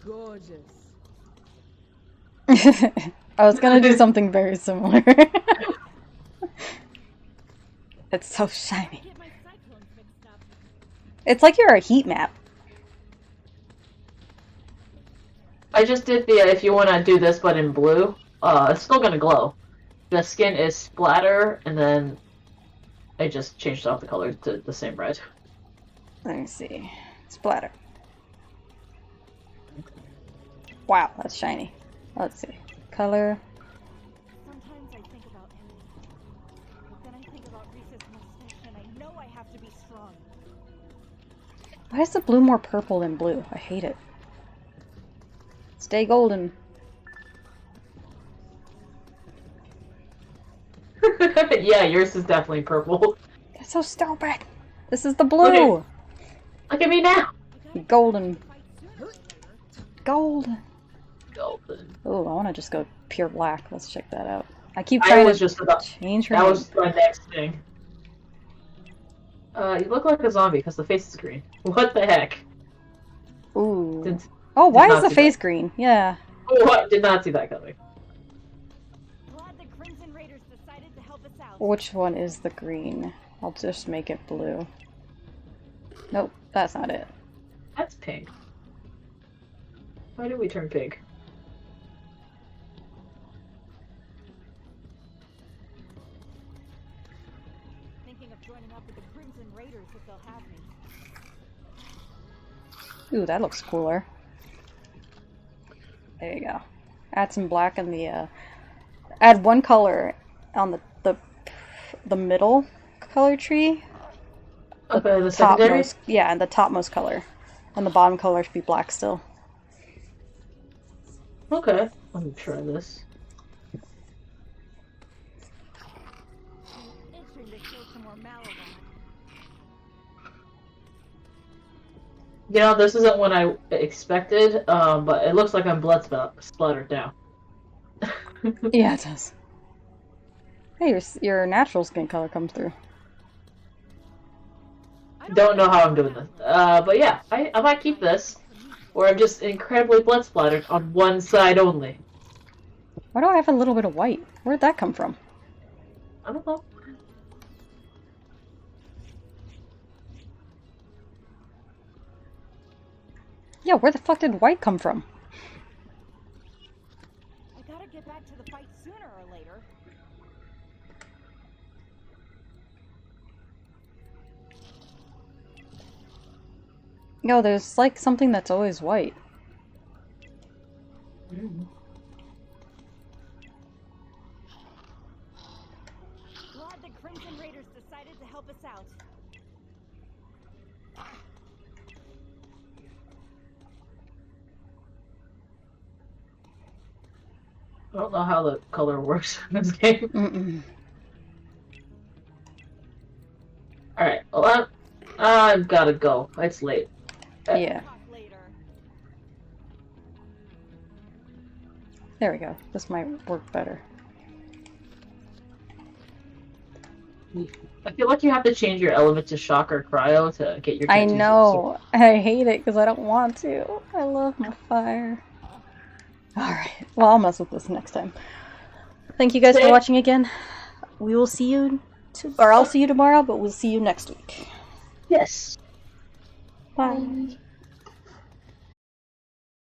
Gorgeous. I was gonna do something very similar. It's so shiny. Get my cyclones mixed up. It's like you're a heat map. I just did the if you want to do this but in blue, it's still gonna glow. The skin is splatter, and then I just changed off the color to the same red. Let me see. Splatter. Wow, that's shiny. Let's see. Color. Sometimes I think about Emily, but then I think about Reese's mustache, and I know I have to be strong. Why is the blue more purple than blue? I hate it. Stay golden. Yeah, yours is definitely purple. That's so stupid. This is the blue. Look at me now. Golden. Fight sooner or later. Golden. Golden. Oh, I want to just go pure black. Let's check that out. I keep I trying was to just about. change her That name. was my next thing. You look like a zombie because the face is green. What the heck? Ooh. Did Oh, why not is the see face green? Yeah. what? Did not see that coming. Glad the Crimson Raiders decided to help us out. Which one is the green? I'll just make it blue. Nope, that's not it. That's pink. Why did we turn pink? Thinking of joining up with the Crimson Raiders if they'll have me. Ooh, that looks cooler. There you go. Add some black in the, add one color on the middle color tree. Okay, the secondary? Topmost, yeah, and the topmost color. And the bottom color should be black still. Okay, let me try this. Itching to kill some more Malawan. You know, this isn't what I expected, but it looks like I'm splattered now. Yeah, it does. Hey, your natural skin color comes through. Don't know how I'm doing this. But yeah, I might keep this, or I'm just incredibly blood splattered on one side only. Why do I have a little bit of white? Where'd that come from? I don't know. Yeah, where the fuck did white come from? I gotta get back to the fight sooner or later. No, there's like something that's always white. Glad the Crimson Raiders decided to help us out. I don't know how the color works in this game. Mm-mm. Alright, well, I've gotta go. It's late. Yeah, Talk later. there we go. This might work better. I feel like you have to change your element to shock or cryo to get your I tattoos know. I hate it because I don't want to. I love my fire. Alright, well, I'll mess with this next time. Thank you guys for Same. watching again. We will see you Or I'll see you tomorrow, but we'll see you next week. Yes. Bye.